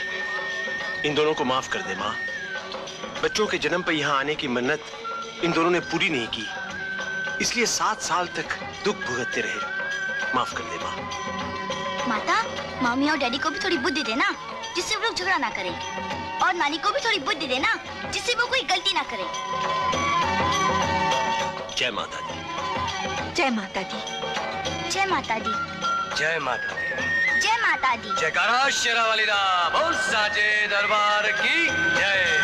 इन दोनों को माफ कर दे माँ। बच्चों के जन्म पर यहाँ आने की मन्नत इन दोनों ने पूरी नहीं की, इसलिए 7 साल तक दुख भुगतते रहे। माफ कर दे माँ। माता, मम्मी और डैडी को भी थोड़ी बुद्धि देना, जिससे वो लोग झगड़ा ना करें, और नानी को भी थोड़ी बुद्धि देना, जिससे वो कोई गलती ना करे। जय माता दी। जय माता दी। जय माता दी। जय माता दी। जय माता दी। जयकारा शेरा वाली दा, बोल साचे दरबार की जय।